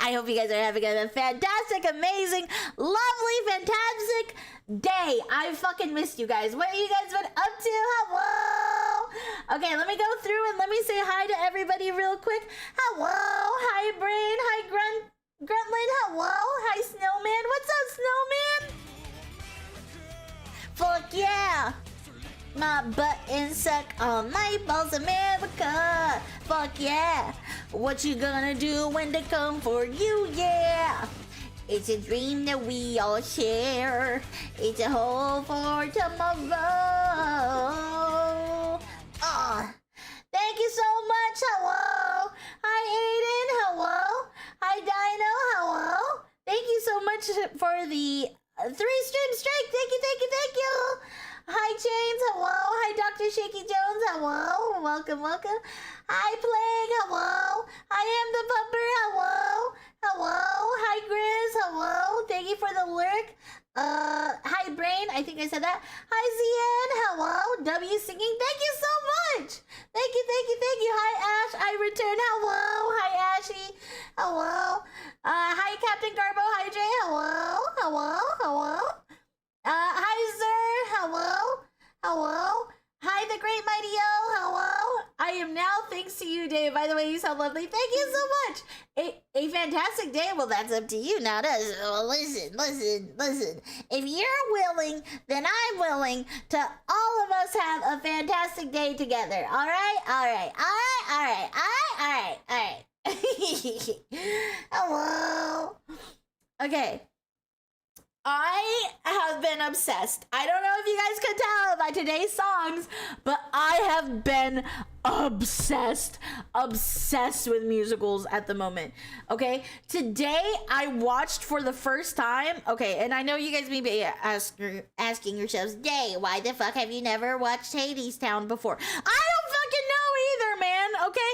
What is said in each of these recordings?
I hope you guys are having a fantastic, amazing, lovely, fantastic day. I fucking missed you guys. What have you guys been up to? Hello. Okay, let me go through and let me say hi to everybody real quick. Hello. Hi, Brain. Hi, Gruntlin. Hello. Hi, Snowman. What's up, Snowman? Fuck yeah. My buttons suck on my balls, America. Fuck yeah. What you gonna do when they come for you? Yeah. It's a dream that we all share. It's a hope for tomorrow. Thank you so much. Hello. Hi, Aiden. Hello. Hi, Dino. Hello. Thank you so much for the 3 stream strike. Thank you, thank you, thank you. Hi, James. Hello. Hi, Dr. Shaky Jones. Hello. Welcome, welcome. Hi, Plague. Hello. I am the Bumper. Hello. Hello. Hi, Grizz. Hello. Thank you for the lurk. Hi, Brain. I think I said that. Hi, ZN. Hello. W singing. Thank you so much. Thank you, thank you, thank you. Hi, Ash. I return. Hello. Hi, Ashy. Hello. Hi, Captain Garbo. Hi, Jay. Hello. Hello. Hello. Hi, Sir. Hello. Hello. Hi, the Great Mighty O. Hello. I am now thanks to you, Dave. By the way, you sound lovely. Thank you so much. A fantastic day. Well, that's up to you, not us. Well, listen. If you're willing, then I'm willing to all of us have a fantastic day together. All right. Hello. Okay. I have been obsessed. I don't know if you guys could tell by today's songs, but I have been obsessed with musicals at the moment. Okay, today I watched for the first time. Okay, and I know you guys may be asking yourselves, Day, why the fuck have you never watched Hades Town before? I don't fucking know either, man. Okay,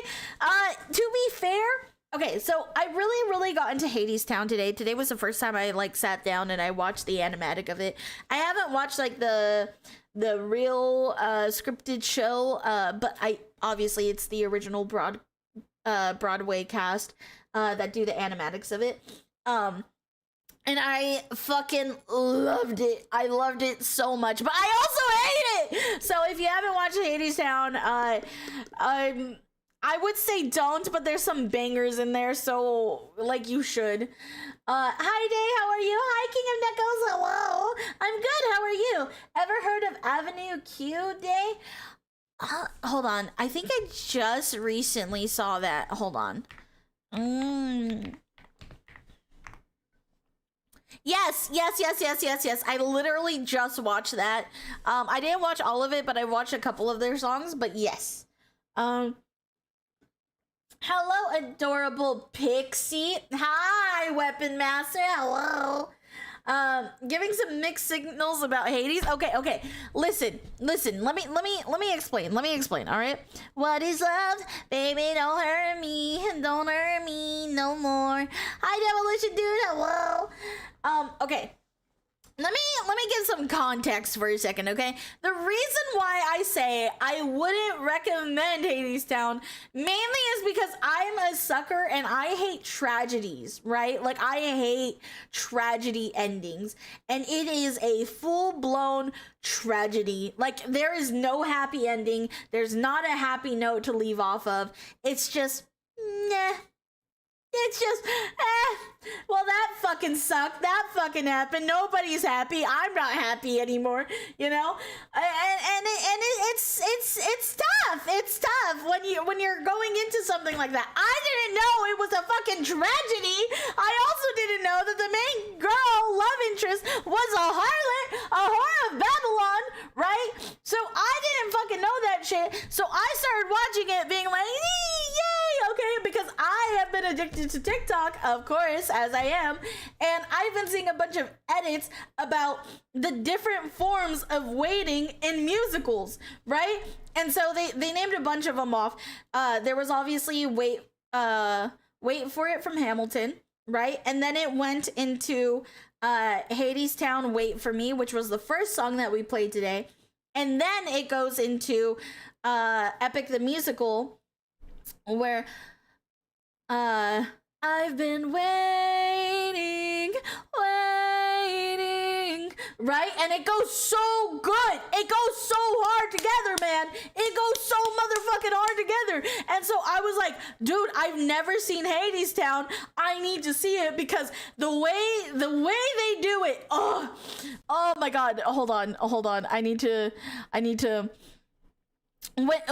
to be fair. Okay, so I really got into Hades Town today. Today was the first time I sat down and I watched the animatic of it. I haven't watched the real scripted show, but I obviously it's the original Broadway cast that do the animatics of it. And I fucking loved it. I loved it so much, but I also hate it. So if you haven't watched Hades Town, I would say don't, but there's some bangers in there, so you should. Hi Day, how are you? Hi King of Neckos, hello. I'm good, how are you? Ever heard of Avenue Q, Day? Hold on, I think I just recently saw that. Hold on. Yes. I literally just watched that. I didn't watch all of it, but I watched a couple of their songs, but yes. Hello, adorable Pixie. Hi, Weapon Master. Hello. Giving some mixed signals about Hades. Okay. Listen. Let me explain. All right. What is love, baby? Don't hurt me. Don't hurt me no more. Hi, Demolition Dude. Hello. Okay. Let me give some context for a second, okay? The reason why I say I wouldn't recommend Hades Town mainly is because I'm a sucker and I hate tragedies, right? I hate tragedy endings, and it is a full-blown tragedy. There is no happy ending. There's not a happy note to leave off of. It's just, nah. It's just, well, that fucking sucked. That fucking happened. Nobody's happy. I'm not happy anymore, you know? And it's tough. It's tough when you're going into something like that. I didn't know it was a fucking tragedy. I also didn't know that the main girl love interest was a harlot, a whore of Babylon, right? So I didn't fucking know that shit. So I started watching it being like, yay, okay, because I have been addicted to TikTok, of course, as I am, and I've been seeing a bunch of edits about the different forms of waiting in musicals, right? And so they named a bunch of them off. There was obviously Wait for It from Hamilton, right? And then it went into Hades Town, Wait for Me, which was the first song that we played today. And then it goes into Epic the Musical, where I've been waiting, waiting, right? And it goes so good. It goes so hard together, man. It goes so motherfucking hard together. And so I was like, dude, I've never seen Hades Town. I need to see it because the way they do it. Oh my God. Hold on. I need to wait.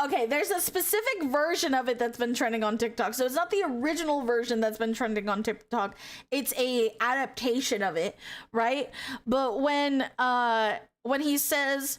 Okay, there's a specific version of it that's been trending on TikTok. So it's not the original version that's been trending on TikTok. It's a adaptation of it, right? But when he says,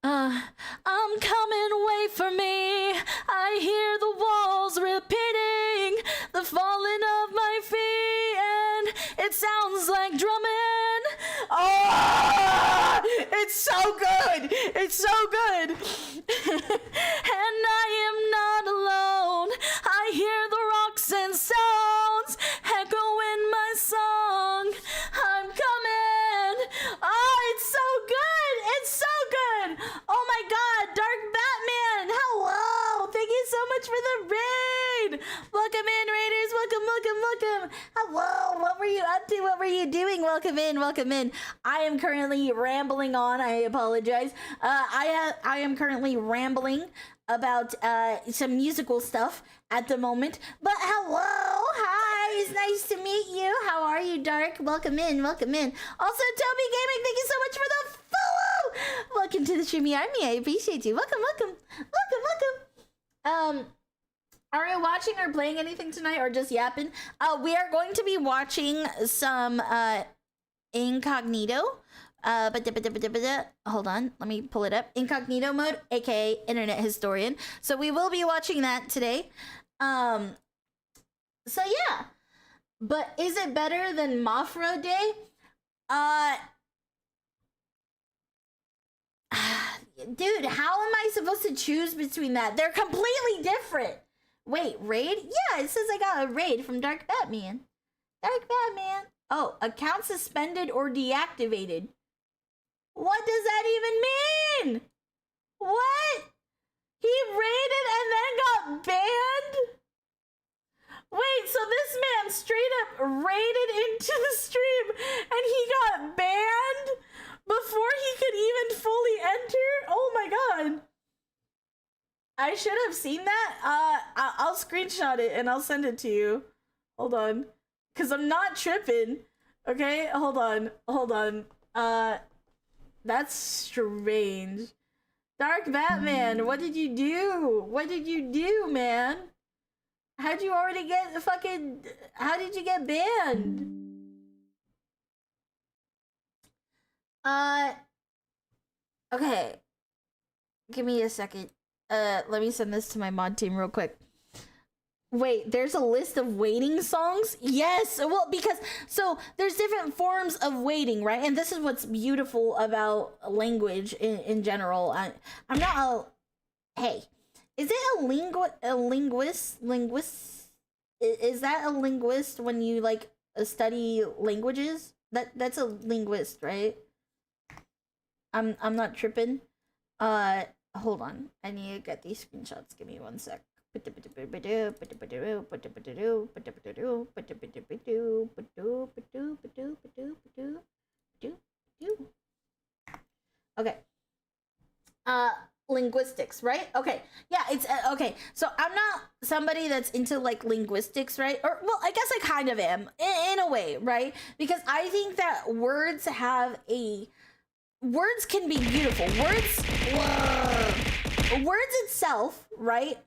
I'm coming, wait for me. I hear the walls repeating the falling of my feet, and it sounds like drumming. Oh, it's so good. It's so good. And I am not alone. I hear the rocks and sounds echo in my song. I'm coming. Oh, it's so good. It's so good. Oh my God, Dark Batman. Hello. Thank you so much for the raid. Welcome in, Raiders. Welcome. Hello. What were you up to? What were you doing? Welcome in. I am currently rambling on. I apologize. I am currently rambling about some musical stuff at the moment. But hello. Hi. It's nice to meet you. How are you, Dark? Welcome in. Also, Toby Gaming, thank you so much for the follow. Welcome to the Streamy Army. I appreciate you. Welcome. Are we watching or playing anything tonight or just yapping? We are going to be watching some Incognito. Hold on, let me pull it up. Incognito mode, aka Internet Historian. So we will be watching that today. So yeah. But is it better than Mafro Day? Dude, how am I supposed to choose between that? They're completely different. Wait, raid? Yeah, it says I got a raid from Dark Batman. Oh, account suspended or deactivated. What does that even mean? What? He raided and then got banned? Wait, so this man straight up raided into the stream and he got banned before he could even fully enter? Oh my God. I should have seen that. I'll screenshot it and I'll send it to you. Hold on. Because I'm not tripping. Okay, hold on. That's strange. Dark Batman, what did you do? Man? How'd you already get how did you get banned? Okay. Give me a second. Let me send this to my mod team real quick. Wait, there's a list of waiting songs? Yes, well, because, so, there's different forms of waiting, right? And this is what's beautiful about language in general. I'm not a, hey, is it a linguist? Is that a linguist when you, like, study languages? That's a linguist, right? I'm not tripping. Hold on, I need to get these screenshots. Give me one sec. Okay. Linguistics, right? Okay. Yeah, it's okay. So I'm not somebody that's into like linguistics, right? Or well, I guess I kind of am in a way, right? Because I think that words can be beautiful. Words itself, right?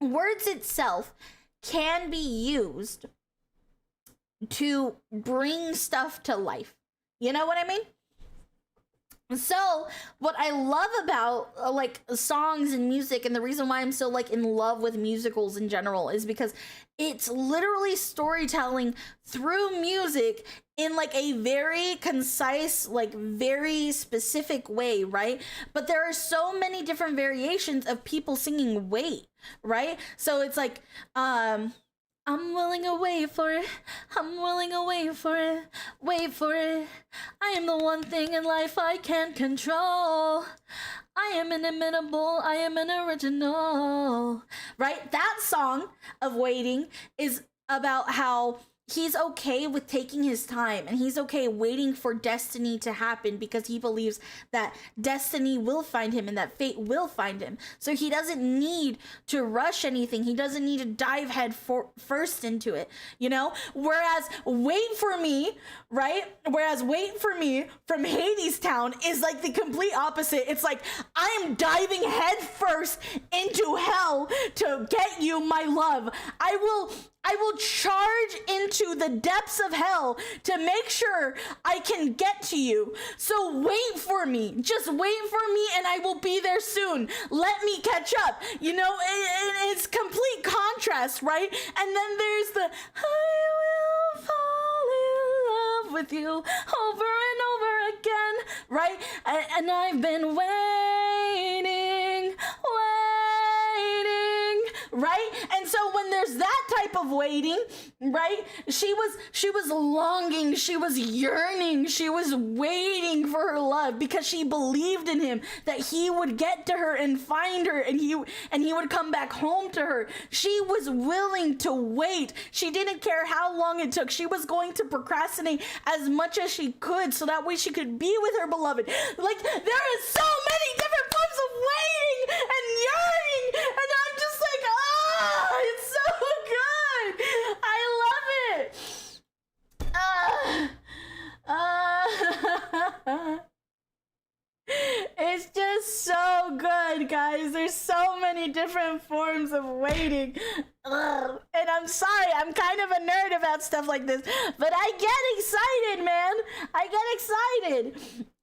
Words itself can be used to bring stuff to life. You know what I mean? So what I love about like songs and music, and the reason why I'm so like in love with musicals in general, is because it's literally storytelling through music in like a very concise, like very specific way, right? But there are so many different variations of people singing wait, right? So it's like I'm willing to wait for it. I'm willing to wait for it. Wait for it. I am the one thing in life I can't control. I am inimitable, I am an original. Right? That song of Waiting is about how he's okay with taking his time and he's okay waiting for destiny to happen because he believes that destiny will find him and that fate will find him. So he doesn't need to rush anything. He doesn't need to dive first into it, you know? Whereas Wait For Me, right? Whereas Wait For Me from Hades Town is like the complete opposite. It's like, I am diving head first into hell to get you, my love. I will charge into the depths of hell to make sure I can get to you. So wait for me. Just wait for me and I will be there soon. Let me catch up. You know, it's complete contrast, right? And then there's the I will fall in love with you over and over again, right? And I've been waiting, right? And so when there's that type of waiting, right? She was longing, she was yearning, she was waiting for her love because she believed in him that he would get to her and find her and he would come back home to her. She was willing to wait. She didn't care how long it took. She was going to procrastinate as much as she could so that way she could be with her beloved. Like, there is so many different forms of waiting and yearning, and I'm just like, it's so good. I love it. It's just so good, guys. There's so many different forms of waiting. And I'm sorry, I'm kind of a nerd about stuff like this, but I get excited, man. I get excited.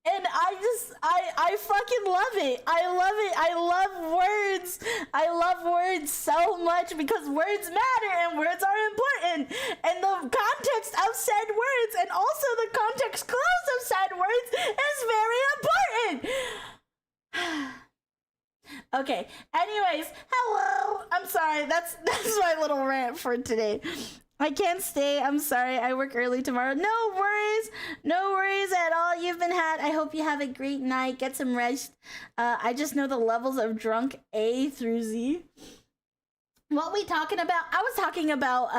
And I fucking love it. I love it. I love words. I love words so much because words matter and words are important. And the context of said words and also the context clues of said words is very important. Okay, anyways, hello. I'm sorry. That's my little rant for today. I can't stay. I'm sorry. I work early tomorrow. No worries. No worries at all. You've been had. I hope you have a great night. Get some rest. I just know the levels of drunk A through Z. What we talking about? I was talking about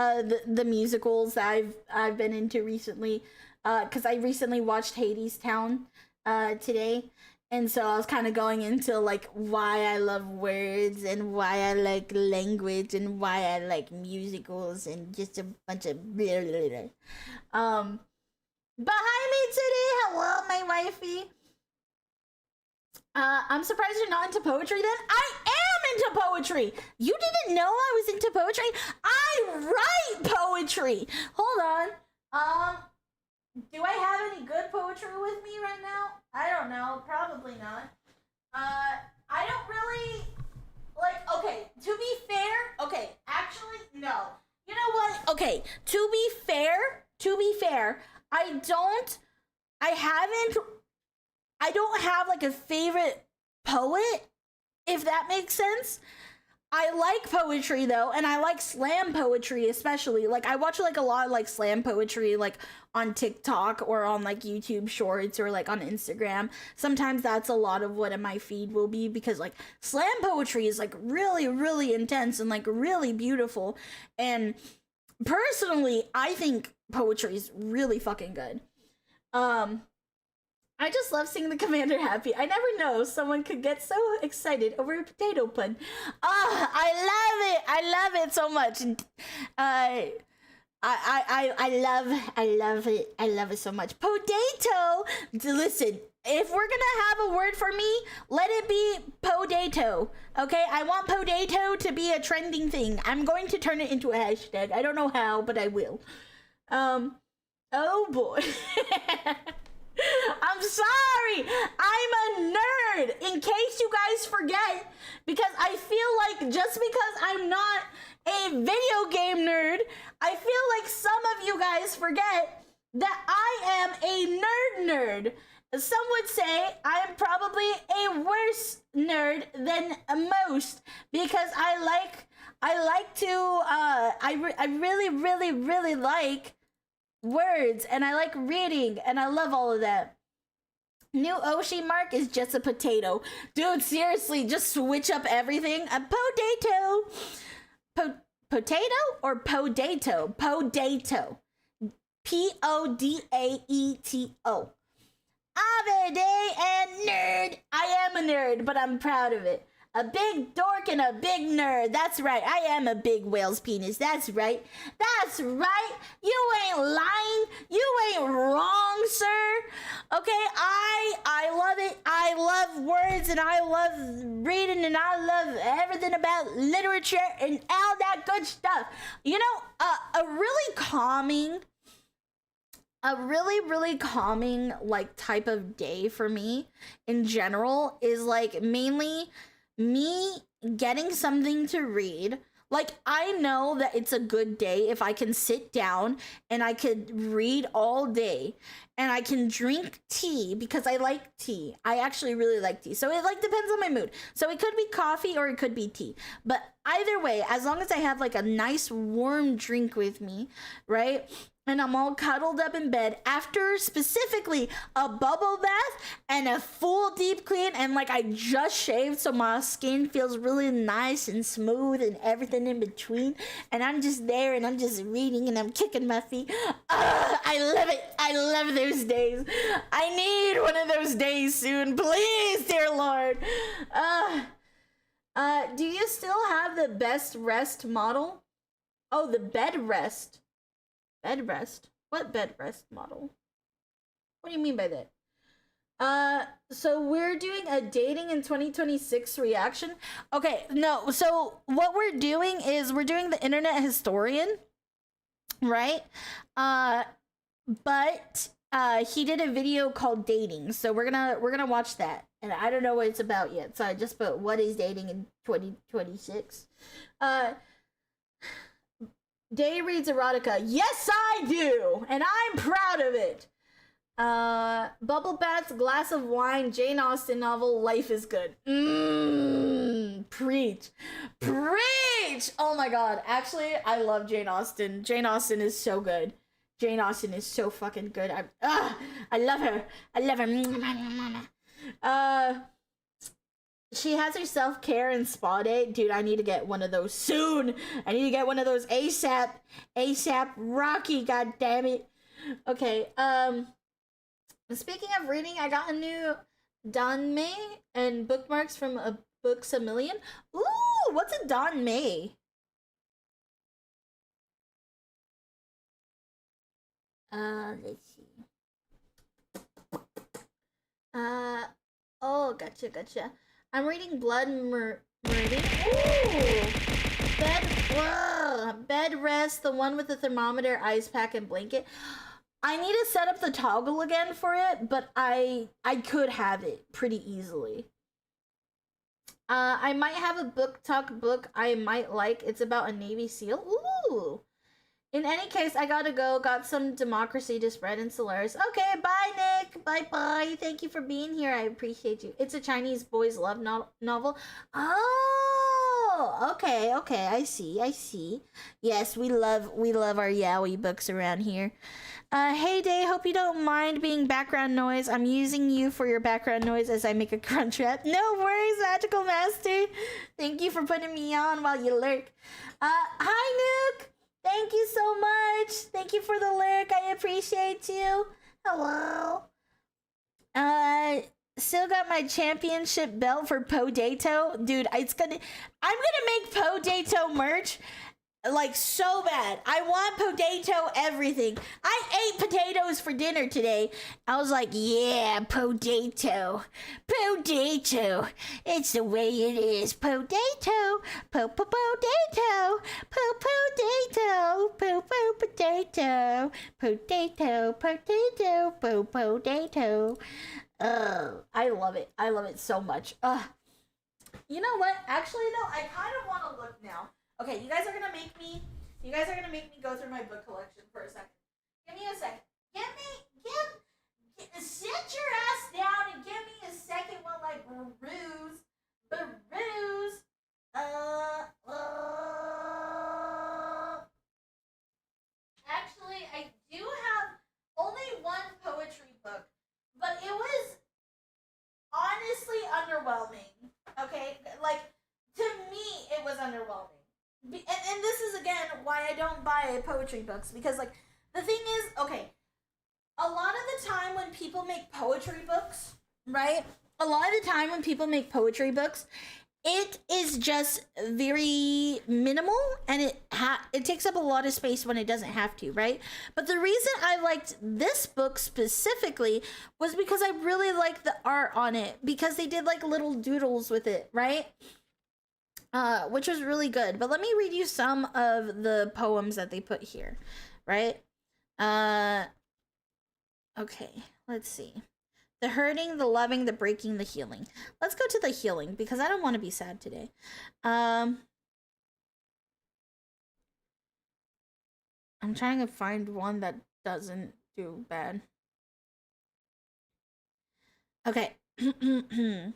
the musicals that I've been into recently. Because I recently watched Hades Town today. And so I was kind of going into like why I love words and why I like language and why I like musicals and just a bunch of blah, blah, blah. Behind me today, hello, my wifey. I'm surprised you're not into poetry then. I am into poetry. You didn't know I was into poetry? I write poetry. Hold on. Do I have any good poetry with me right now? I don't know. Probably not. I don't really, like, okay, to be fair, okay, actually, no. You know what? Okay, to be fair, I don't have, like, a favorite poet, if that makes sense. I like poetry though, and I like slam poetry especially. Like, I watch like a lot of like slam poetry like on TikTok or on like YouTube shorts or like on Instagram. Sometimes that's a lot of what my feed will be because like slam poetry is like really, really intense and like really beautiful. And personally, I think poetry is really fucking good. I just love seeing the commander happy. I never know someone could get so excited over a potato pun. I love it so much. I love it so much. Potato. Listen, if we're gonna have a word for me, let it be potato. Okay, I want potato to be a trending thing. I'm going to turn it into a hashtag. I don't know how, but I will. Oh boy. I'm sorry, I'm a nerd, in case you guys forget, because I feel like just because I'm not a video game nerd, I feel like some of you guys forget that I am a nerd. Some would say I'm probably a worse nerd than most, because I really like words, and I like reading, and I love all of that. New Oshi mark is just a potato. Dude, seriously, just switch up everything. A potato. Potato or podato? Podato. Podaeto. I'm a day and nerd. I am a nerd, but I'm proud of it. A big dork and a big nerd. That's right. I am a big whale's penis. That's right. That's right. You ain't lying. You ain't wrong, sir. Okay, I love it. I love words and I love reading and I love everything about literature and all that good stuff. You know, a really calming like type of day for me in general is like mainly me getting something to read. Like, I know that it's a good day if I can sit down and I could read all day and I can drink tea because I like tea. I actually really like tea. So it like depends on my mood. So it could be coffee or it could be tea. But either way, as long as I have like a nice warm drink with me, right? And I'm all cuddled up in bed after specifically a bubble bath and a full deep clean, and like I just shaved so my skin feels really nice and smooth and everything in between, and I'm just there and I'm just reading and I'm kicking my feet. I love it. I love those days. I need one of those days soon, please, dear Lord. Do you still have the best rest model? Oh, the bed rest. Bed rest? What bed rest model? What do you mean by that? So we're doing a dating in 2026 reaction. Okay, no, so what we're doing is we're doing the internet historian, right? But he did a video called dating, so we're gonna watch that. And I don't know what it's about yet, so I just put what is dating in 2026. Day reads erotica. Yes, I do, and I'm proud of it. Bubble baths, glass of wine, Jane Austen novel, life is good. Preach. Oh my god. Actually, I love Jane Austen. Jane Austen is so good. Jane Austen is so fucking good. I love her. She has her self-care and spa day. Dude, I need to get one of those soon. I need to get one of those ASAP. ASAP Rocky, god damn it. Okay, speaking of reading, I got a new Danmei and bookmarks from a Books a Million. Ooh, what's a Danmei? Let's see. Oh, gotcha. I'm reading Blood Meridian. Ooh! Bed rest, the one with the thermometer, ice pack, and blanket. I need to set up the toggle again for it, but I could have it pretty easily. I might have a book talk book I might like. It's about a Navy SEAL. Ooh! In any case, I gotta go. Got some democracy to spread in Solaris. Okay, bye, Nick. Bye. Thank you for being here. I appreciate you. It's a Chinese boys' love novel. Oh, okay. I see. Yes, we love our yaoi books around here. Hey, Day. Hope you don't mind being background noise. I'm using you for your background noise as I make a crunch wrap. No worries, Magical Master. Thank you for putting me on while you lurk. Hi, Nook. Thank you so much. Thank you for the lurk. I appreciate you. Hello. Still got my championship belt for Podato. Dude, I'm gonna make Podato merch like so bad. I want Podato everything. I ate potatoes for dinner today. I was like, yeah, Podato. It's the way it is. Podato. Podato. Potato. Oh, I love it so much. You know what? Actually, no, I kind of want to look now. Okay, you guys are gonna make me go through my book collection for a second. Give me a second. Sit your ass down and give me a second while I peruse. Actually, I do have only one poetry book, but it was underwhelming. And this is, again, why I don't buy poetry books. Because, like, the thing is, okay, a lot of the time when people make poetry books, right? A lot of the time when people make poetry books, it is just very minimal, and it takes up a lot of space when it doesn't have to, right? But the reason I liked this book specifically was because I really liked the art on it, because they did like little doodles with it, right? Which was really good. But let me read you some of the poems that they put here, right? Okay, let's see. The hurting, the loving, the breaking, the healing. Let's go to the healing, because I don't want to be sad today. I'm trying to find one that doesn't do bad. Okay. I'm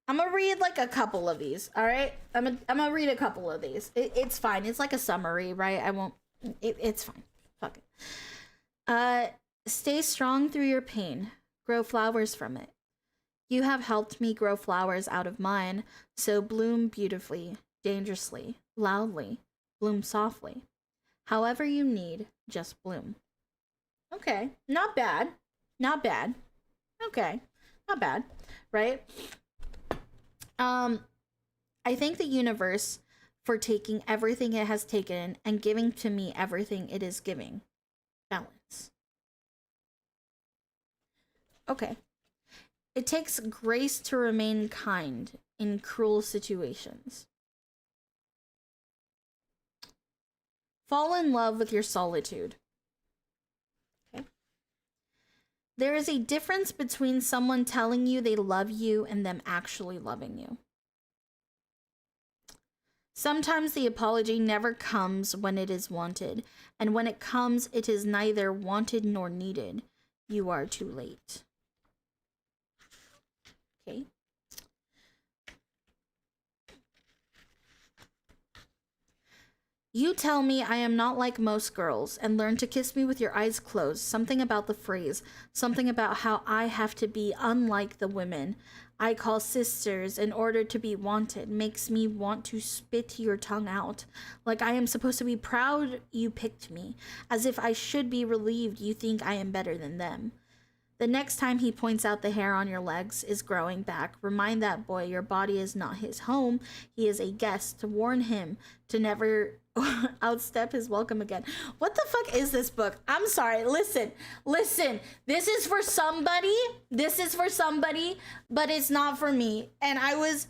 gonna read like a couple of these, all right? I'm gonna read a couple of these. It's fine. It's like a summary, right? I won't... It's fine. Fuck it. Stay strong through your pain. Grow flowers from it. You have helped me grow flowers out of mine, so bloom beautifully, dangerously, loudly, bloom softly. However you need, just bloom. Okay, not bad. Not bad. Okay, not bad, right? I thank the universe for taking everything it has taken and giving to me everything it is giving. Balance. Okay. It takes grace to remain kind in cruel situations. Fall in love with your solitude. Okay. There is a difference between someone telling you they love you and them actually loving you. Sometimes the apology never comes when it is wanted, and when it comes, it is neither wanted nor needed. You are too late. Okay. You tell me I am not like most girls and learn to kiss me with your eyes closed. Something about the phrase, something about how I have to be unlike the women I call sisters in order to be wanted makes me want to spit your tongue out. Like I am supposed to be proud you picked me, as if I should be relieved you think I am better than them. The next time he points out the hair on your legs is growing back, remind that boy your body is not his home. He is a guest. To warn him to never outstep his welcome again. What the fuck is this book? I'm sorry. Listen. This is for somebody. But it's not for me. And I was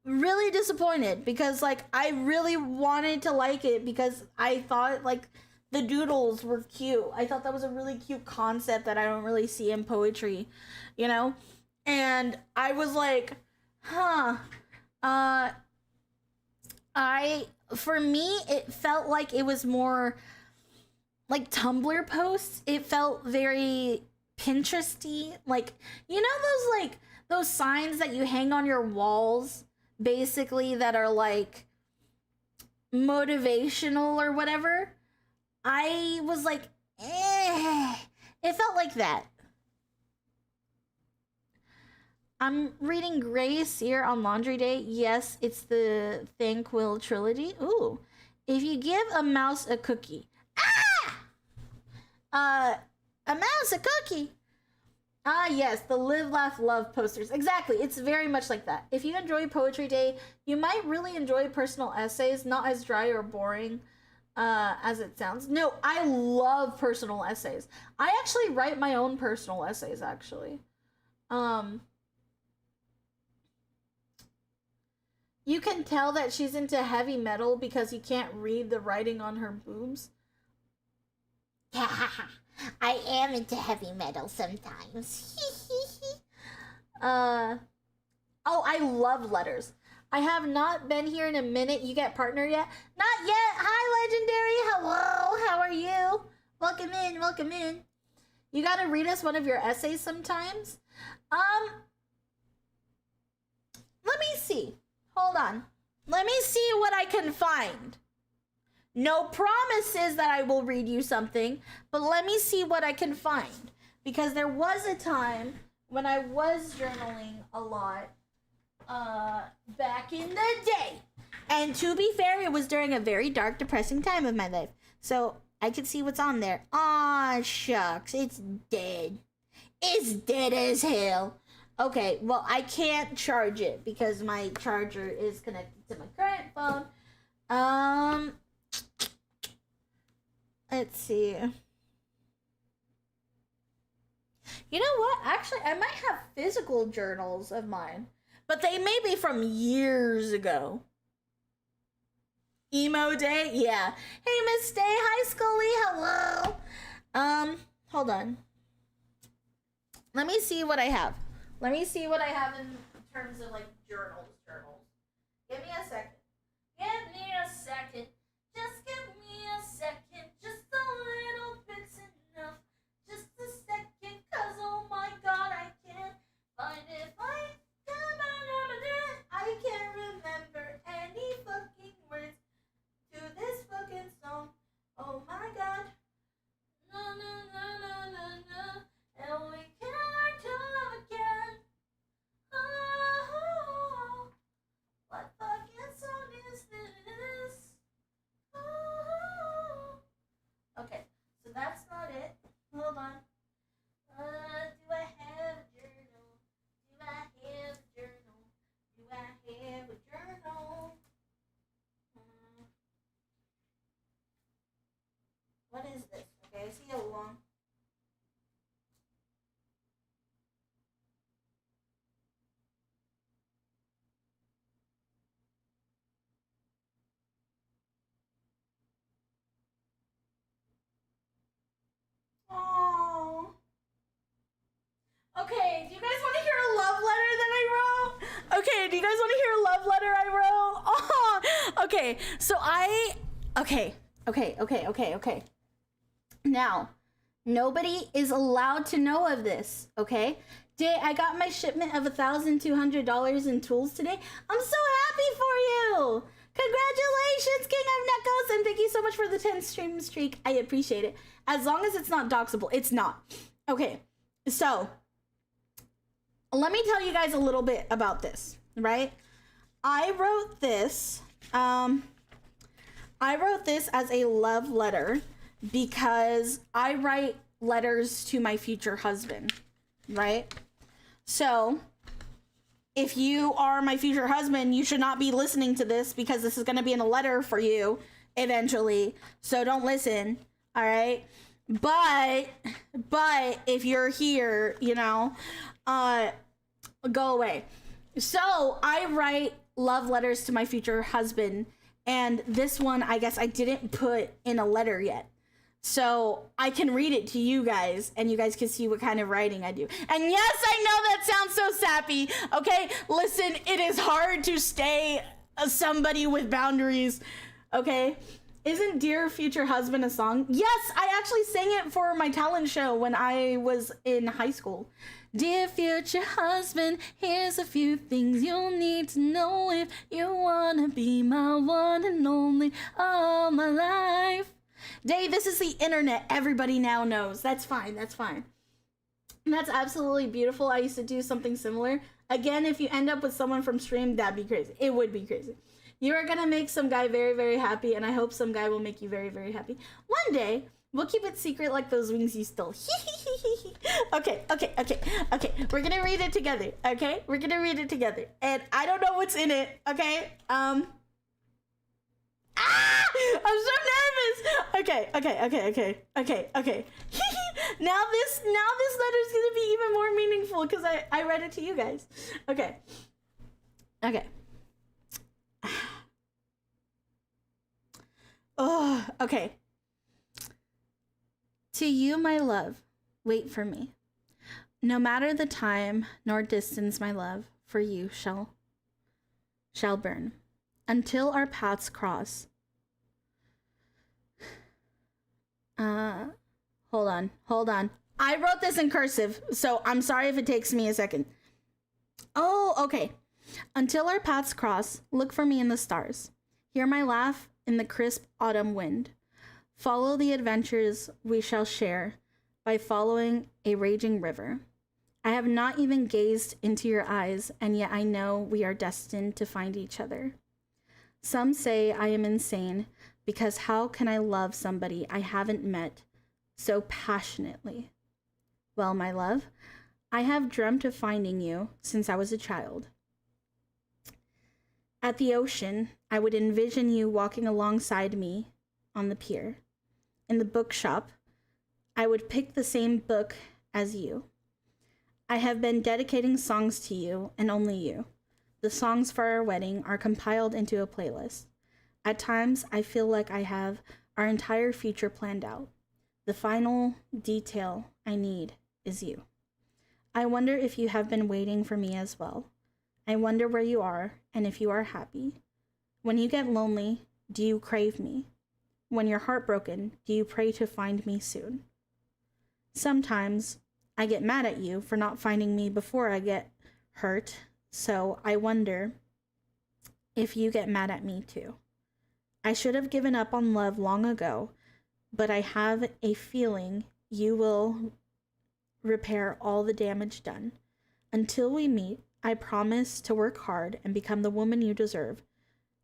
really disappointed because, like, I really wanted to like it because I thought, like, the doodles were cute. I thought that was a really cute concept that I don't really see in poetry, you know? And I was like, for me, it felt like it was more like Tumblr posts. It felt very Pinteresty. Like, you know those signs that you hang on your walls, basically, that are like motivational or whatever? I was like, it felt like that. I'm reading Grace here on Laundry Day. Yes, it's the Thanquil trilogy. Ooh. If you give a mouse a cookie. A mouse a cookie. Ah, yes, the Live, Laugh, Love posters. Exactly, it's very much like that. If you enjoy Poetry Day, you might really enjoy personal essays, not as dry or boring as it sounds. No, I love personal essays. I actually write my own personal essays, actually. You can tell that she's into heavy metal because you can't read the writing on her boobs. I am into heavy metal sometimes. Oh, I love letters. I have not been here in a minute. You get partner yet? Not yet. Hi, Legendary. Hello. How are you? Welcome in. You gotta read us one of your essays sometimes. Let me see. Hold on. Let me see what I can find. No promises that I will read you something, but let me see what I can find. Because there was a time when I was journaling a lot. back in the day. And to be fair, it was during a very dark, depressing time of my life. So I could see what's on there. Aw, shucks, it's dead. It's dead as hell. Okay, well, I can't charge it because my charger is connected to my current phone. Let's see. You know what? Actually, I might have physical journals of mine, but they may be from years ago. Emo day? Yeah. Hey, Miss Day. Hi, Scully. Hello. Hold on. Let me see what I have. Let me see what I have in terms of, like, journals. Give me a second. Give me a second. Just give me a second. Just a little bit's enough. Just a second, cause oh my god, I can't find it. I can't remember any fucking words to this fucking song. Oh my god. No, no, no, no, no, no. And we can learn to love again. Oh, what fucking song is this? Oh. Okay, so that's not it. Hold on. Do I have a journal? Do I have a journal? Do I have a journal? What is this? Okay, I see a long. Oh. Okay, do you guys want to hear a love letter that I wrote? Okay, do you guys want to hear a love letter I wrote? Oh, okay, so okay. Now, nobody is allowed to know of this, okay? I got my shipment of $1,200 in tools today. I'm so happy for you. Congratulations, King of Neckos, and thank you so much for the 10 stream streak. I appreciate it. As long as it's not doxable. It's not. Okay, so let me tell you guys a little bit about this, right? I wrote this as a love letter because I write letters to my future husband, right? So if you are my future husband, you should not be listening to this because this is going to be in a letter for you eventually. So don't listen, all right? But if you're here, you know, go away. So I write love letters to my future husband, and this one I guess I didn't put in a letter yet. So I can read it to you guys, and you guys can see what kind of writing I do. And yes, I know that sounds so sappy. Okay, listen, it is hard to stay somebody with boundaries. Okay, isn't Dear Future Husband a song? Yes, I actually sang it for my talent show when I was in high school. Dear future husband, here's a few things you'll need to know if you wanna be my one and only all my life. Dave, this is the internet. Everybody now knows. That's fine. That's fine. And that's absolutely beautiful. I used to do something similar. Again, if you end up with someone from stream, that'd be crazy. It would be crazy. You are going to make some guy very, very happy, and I hope some guy will make you very, very happy. One day, we'll keep it secret like those wings you stole. Okay. We're going to read it together, okay? We're going to read it together. And I don't know what's in it, okay? I'm so nervous. Okay. Now this letter's gonna be even more meaningful because I read it to you guys. Okay. Oh, okay. To you, my love, wait for me. No matter the time nor distance, my love for you shall burn until our paths cross. Hold on. I wrote this in cursive, so I'm sorry if it takes me a second. Oh, okay. Until our paths cross, look for me in the stars. Hear my laugh in the crisp autumn wind. Follow the adventures we shall share by following a raging river. I have not even gazed into your eyes, and yet I know we are destined to find each other. Some say I am insane, because how can I love somebody I haven't met so passionately? Well, my love, I have dreamt of finding you since I was a child. At the ocean, I would envision you walking alongside me on the pier. In the bookshop, I would pick the same book as you. I have been dedicating songs to you and only you. The songs for our wedding are compiled into a playlist. At times, I feel like I have our entire future planned out. The final detail I need is you. I wonder if you have been waiting for me as well. I wonder where you are and if you are happy. When you get lonely, do you crave me? When you're heartbroken, do you pray to find me soon? Sometimes I get mad at you for not finding me before I get hurt, so I wonder if you get mad at me too. I should have given up on love long ago, but I have a feeling you will repair all the damage done. Until we meet, I promise to work hard and become the woman you deserve.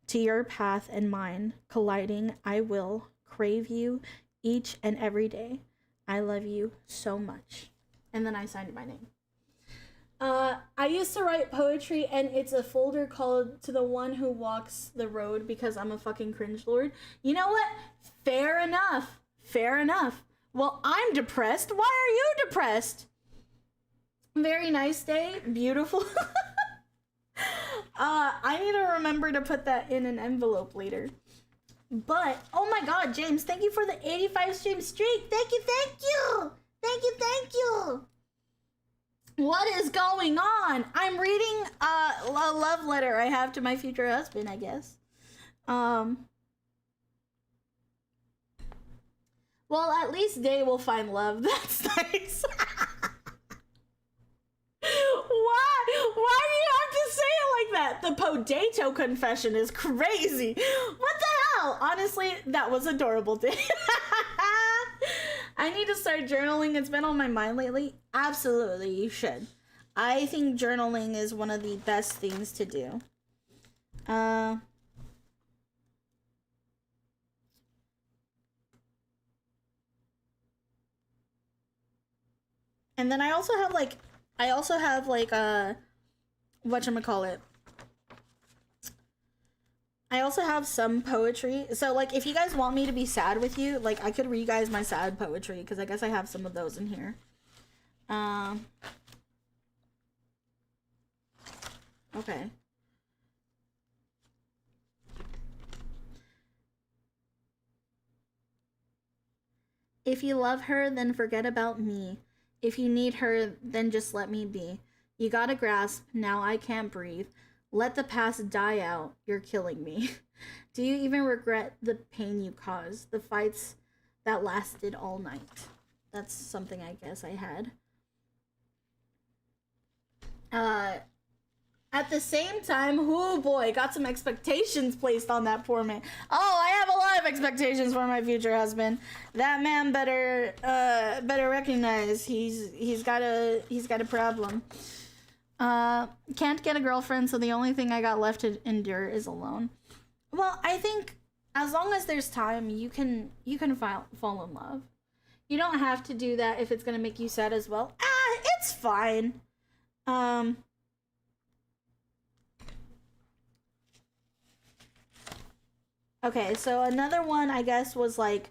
To your path and mine colliding, I will crave you each and every day. I love you so much. And then I signed my name. I used to write poetry, and it's a folder called To the One Who Walks the Road, because I'm a fucking cringe lord. You know what? Fair enough. Fair enough. Well, I'm depressed. Why are you depressed? Very nice day. Beautiful. I need to remember to put that in an envelope later. But, oh my god, James, thank you for the 85 stream streak. Thank you, thank you. Thank you, thank you. What is going on? I'm reading a love letter I have to my future husband, I guess. Well, at least Day will find love. That's nice. Why do you have to say it like that? The potato confession is crazy. What the hell? Honestly, that was adorable, Day. I need to start journaling. It's been on my mind lately. Absolutely, you should. I think journaling is one of the best things to do. And then I also have whatchamacallit. I also have some poetry. So, like, if you guys want me to be sad with you, like, I could read you guys my sad poetry, because I guess I have some of those in here. Okay. If you love her, then forget about me. If you need her, then just let me be. You gotta grasp, now I can't breathe. Let the past die out, you're killing me. Do you even regret the pain you caused? The fights that lasted all night. That's something I guess I had. At the same time, oh boy, got some expectations placed on that poor man. Oh, I have a lot of expectations for my future husband. That man better recognize he's got a problem. Can't get a girlfriend, so the only thing I got left to endure is alone. Well, I think as long as there's time, you can fall in love. You don't have to do that if it's gonna make you sad as well. It's fine. Okay, so another one I guess was like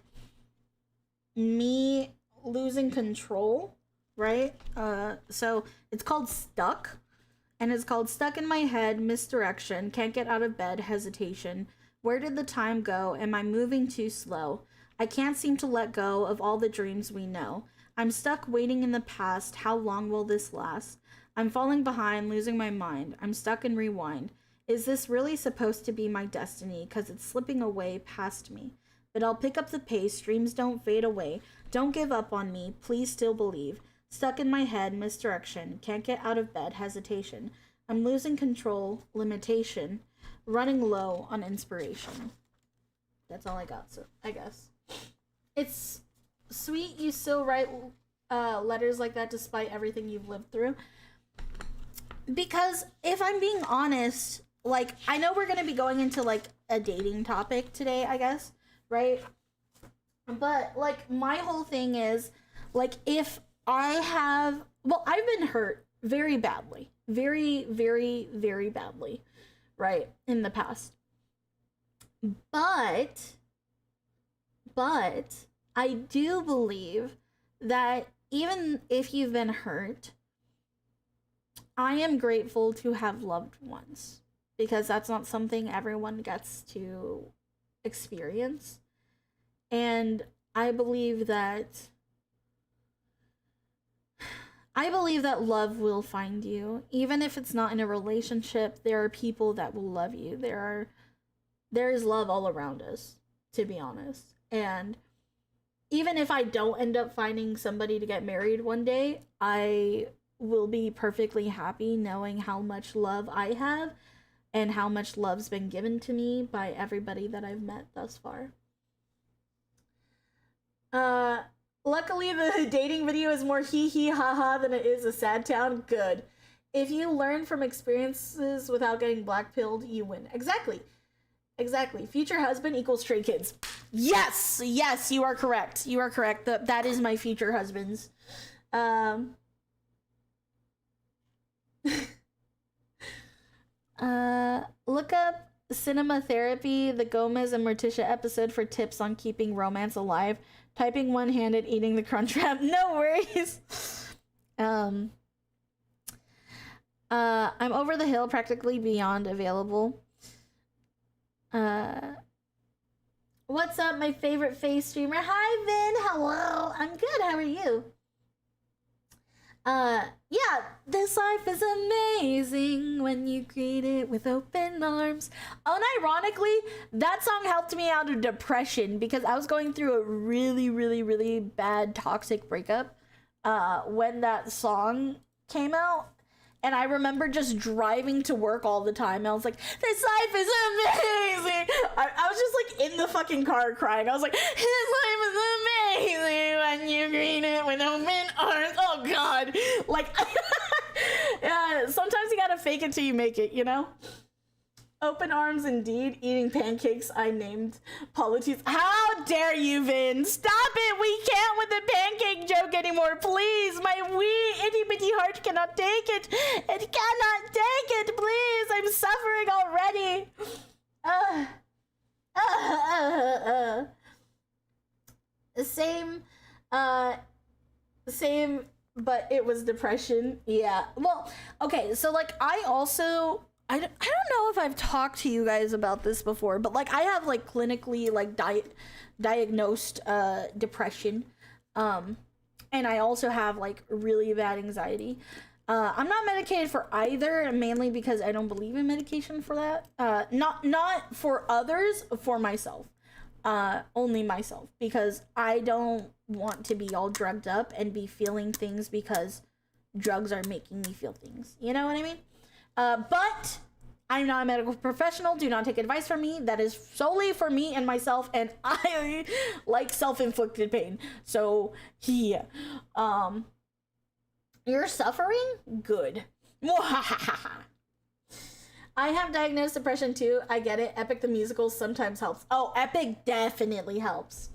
me losing control, right? So it's called Stuck, and it's called Stuck in My Head, Misdirection, Can't Get Out of Bed, Hesitation. Where did the time go? Am I moving too slow? I can't seem to let go of all the dreams we know. I'm stuck waiting in the past. How long will this last? I'm falling behind, losing my mind. I'm stuck in rewind. Is this really supposed to be my destiny? 'Cause it's slipping away past me. But I'll pick up the pace. Dreams don't fade away. Don't give up on me. Please still believe. Stuck in my head, misdirection. Can't get out of bed, hesitation. I'm losing control, limitation. Running low on inspiration. That's all I got, so I guess. It's sweet you still write letters like that despite everything you've lived through. Because if I'm being honest, like, I know we're going to be going into, like, a dating topic today, I guess, right? But, like, my whole thing is, like, if I have, well, I've been hurt very badly, very, very, very badly, right, in the past. But I do believe that even if you've been hurt, I am grateful to have loved ones, because that's not something everyone gets to experience. And I believe that love will find you. Even if it's not in a relationship, there are people that will love you. There is love all around us, to be honest. And even if I don't end up finding somebody to get married one day, I will be perfectly happy knowing how much love I have and how much love's been given to me by everybody that I've met thus far. Luckily the dating video is more hee hee ha ha than it is a sad town. Good. If you learn from experiences without getting blackpilled, you win. Exactly. Future husband equals stray kids. Yes, you are correct. That is my future husband's. Look up Cinema Therapy, the Gomez and Morticia episode for tips on keeping romance alive. Typing one-handed, eating the Crunchwrap. No worries. I'm over the hill, practically beyond available. What's up, my favorite face streamer? Hi, Vin. Hello. I'm good. How are you? Yeah, this life is amazing when you greet it with open arms. Unironically, that song helped me out of depression because I was going through a really, really, really bad toxic breakup when that song came out. And I remember just driving to work all the time. I was like, this life is amazing. I was just like in the fucking car crying. I was like, this life is amazing when you greet it with open arms. Oh God. Like, sometimes you gotta fake it till you make it, you know? Open arms indeed. Eating pancakes I named polities. How dare you, Vin? Stop it! We can't with the pancake joke anymore, please! My wee itty bitty heart cannot take it! It cannot take it, please! I'm suffering already! Same, but it was depression. Yeah. Well, okay, so like I don't know if I've talked to you guys about this before, but like I have like clinically like diagnosed depression, and I also have like really bad anxiety. I'm not medicated for either, mainly because I don't believe in medication for that. Not for others, for myself. Only myself, because I don't want to be all drugged up and be feeling things because drugs are making me feel things. You know what I mean? But I'm not a medical professional. Do not take advice from me. That is solely for me and myself, and I like self-inflicted pain. So, yeah. You're suffering? Good. I have diagnosed depression too. I get it. Epic the musical sometimes helps. Oh, Epic definitely helps.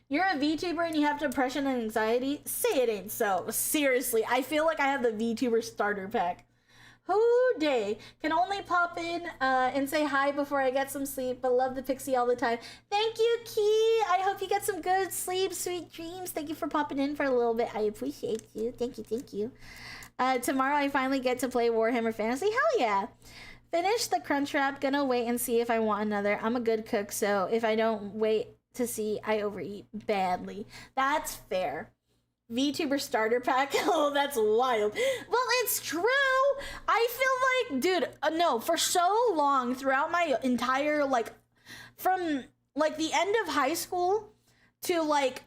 You're a VTuber and you have depression and anxiety? Say it ain't so. Seriously, I feel like I have the VTuber starter pack. Who day can only pop in and say hi before I get some sleep, but love the Pixie all the time. Thank you, Key. I hope you get some good sleep, sweet dreams. Thank you for popping in for a little bit. I appreciate you. Thank you. Tomorrow I finally get to play Warhammer Fantasy. Hell yeah. Finish the Crunchwrap. Gonna wait and see if I want another. I'm a good cook, so if I don't wait to see, I overeat badly. That's fair. VTuber starter pack. Oh, that's wild. Well, it's true. I feel like, dude, no, for so long throughout my entire, like, from, like, the end of high school to, like,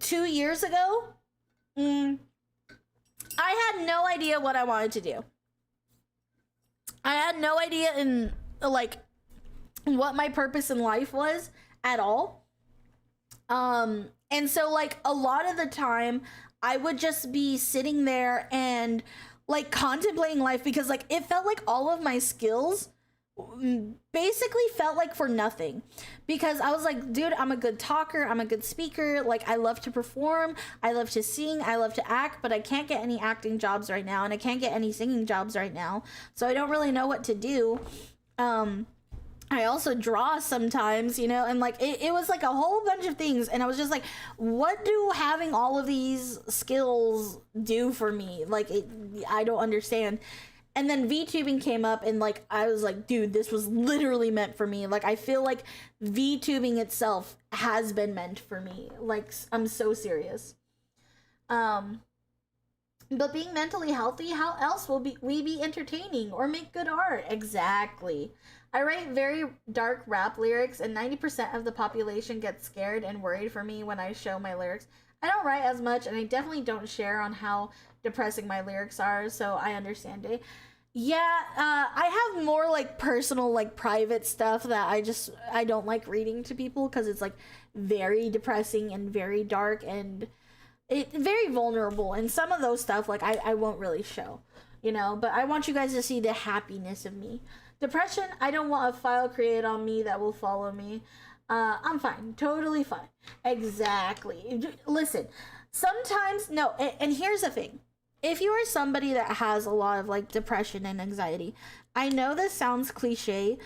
2 years ago, I had no idea what I wanted to do. I had no idea in, like, what my purpose in life was at all. And so, like, a lot of the time, I would just be sitting there and like contemplating life, because like it felt like all of my skills basically felt like for nothing, because I was like, dude, I'm a good talker, I'm a good speaker, like I love to perform, I love to sing, I love to act, but I can't get any acting jobs right now and I can't get any singing jobs right now, so I don't really know what to do. I also draw sometimes, you know, and like it was like a whole bunch of things, and I was just like, what do having all of these skills do for me? Like I don't understand. And then VTubing came up, and like I was like, dude, this was literally meant for me. Like I feel like VTubing itself has been meant for me. Like I'm so serious. But being mentally healthy, how else will we be entertaining or make good art? Exactly. I write very dark rap lyrics, and 90% of the population gets scared and worried for me when I show my lyrics. I don't write as much, and I definitely don't share on how depressing my lyrics are, so I understand it. Yeah, I have more like personal, like private stuff that I don't like reading to people, because it's like very depressing and very dark and it very vulnerable, and some of those stuff like I won't really show, you know, but I want you guys to see the happiness of me. Depression, I don't want a file created on me that will follow me. I'm fine, totally fine. Exactly. Listen, sometimes no, and here's the thing. If you are somebody that has a lot of like depression and anxiety, I know this sounds cliche,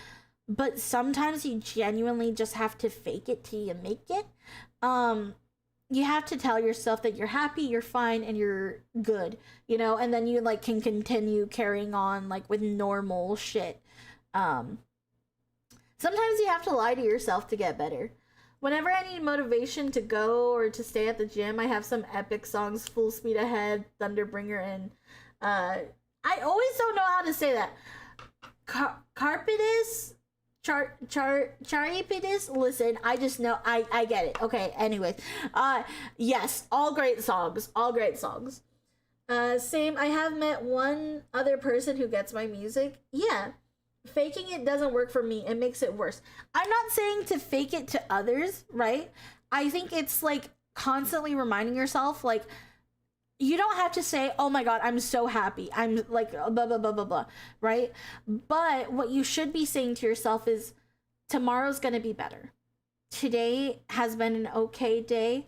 but sometimes you genuinely just have to fake it till you make it. You have to tell yourself that you're happy, you're fine, and you're good, you know, and then you like can continue carrying on like with normal shit. Sometimes you have to lie to yourself to get better. Whenever I need motivation to go or to stay at the gym, I have some epic songs, Full Speed Ahead, Thunderbringer, and I always don't know how to say that. Carpetus? Charipidis? Listen, I just know, I get it. Okay, anyways. Yes, all great songs. All great songs. Same, I have met one other person who gets my music. Yeah. Faking it doesn't work for me. It makes it worse. I'm not saying to fake it to others, right? I think it's like constantly reminding yourself, like, you don't have to say, oh my God, I'm so happy, I'm like blah, blah, blah, blah, blah, right? But what you should be saying to yourself is, tomorrow's gonna be better. Today has been an okay day.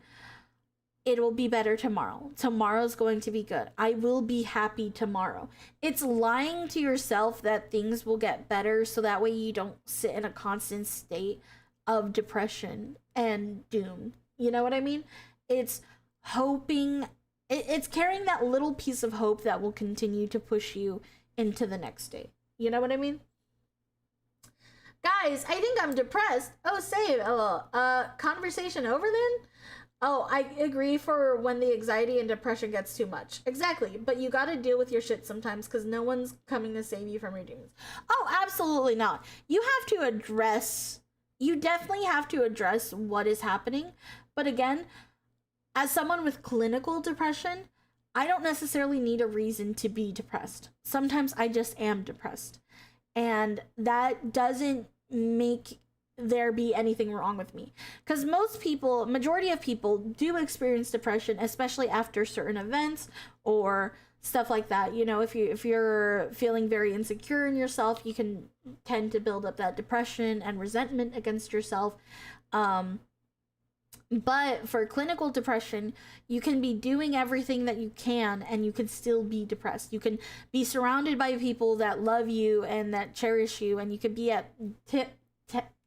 It will be better tomorrow. Tomorrow's going to be good. I will be happy tomorrow. It's lying to yourself that things will get better, so that way you don't sit in a constant state of depression and doom. You know what I mean? It's hoping, it's carrying that little piece of hope that will continue to push you into the next day. You know what I mean? Guys, I think I'm depressed. Oh, save. Conversation over then? Oh, I agree for when the anxiety and depression gets too much. Exactly. But you got to deal with your shit sometimes, because no one's coming to save you from your demons. Oh, absolutely not. You definitely have to address what is happening. But again, as someone with clinical depression, I don't necessarily need a reason to be depressed. Sometimes I just am depressed. And that doesn't make there be anything wrong with me, because majority of people do experience depression, especially after certain events or stuff like that. You know, if you're feeling very insecure in yourself, you can tend to build up that depression and resentment against yourself. But for clinical depression, you can be doing everything that you can and you can still be depressed. You can be surrounded by people that love you and that cherish you, and you could be at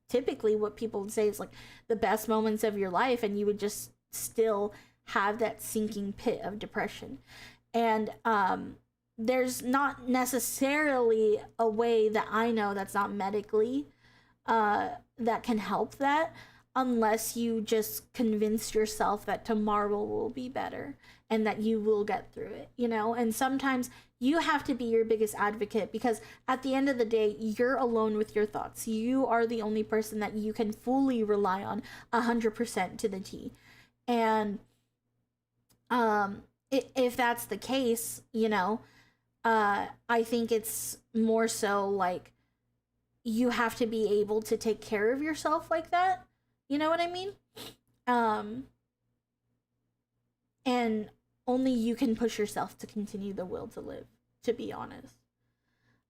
typically what people would say is like the best moments of your life, and you would just still have that sinking pit of depression. And there's not necessarily a way that I know that's not medically that can help that, unless you just convince yourself that tomorrow will be better and that you will get through it, you know? And sometimes you have to be your biggest advocate, because at the end of the day, you're alone with your thoughts. You are the only person that you can fully rely on 100% to the T. And if that's the case, you know, I think it's more so like you have to be able to take care of yourself like that. You know what I mean? And only you can push yourself to continue the will to live, to be honest.